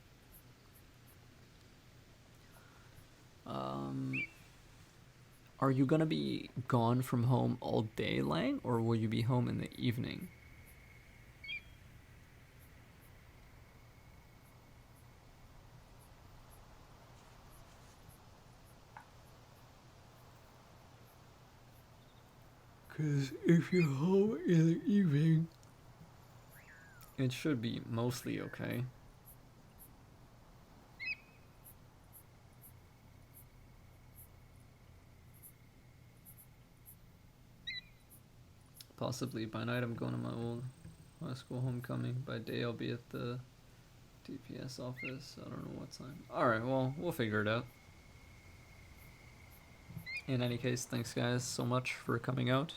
Are you gonna be gone from home all day, Lang, or will you be home in the evening? Because if you're home in the evening, it should be mostly okay. Possibly by night I'm going to my old high school homecoming. By day I'll be at the DPS office. I don't know what time. Alright, well, we'll figure it out. In any case, thanks guys so much for coming out.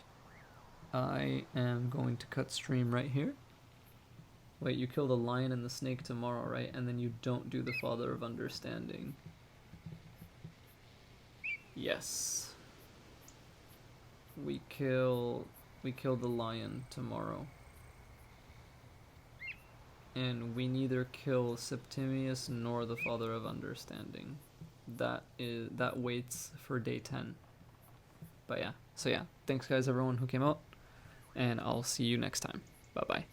I am going to cut stream right here. Wait, you kill the lion and the snake tomorrow, right? And then you don't do the Father of Understanding. Yes. We kill the lion tomorrow. And we neither kill Septimius nor the Father of Understanding. That waits for day 10. But yeah. So yeah, thanks guys everyone who came out, and I'll see you next time. Bye bye.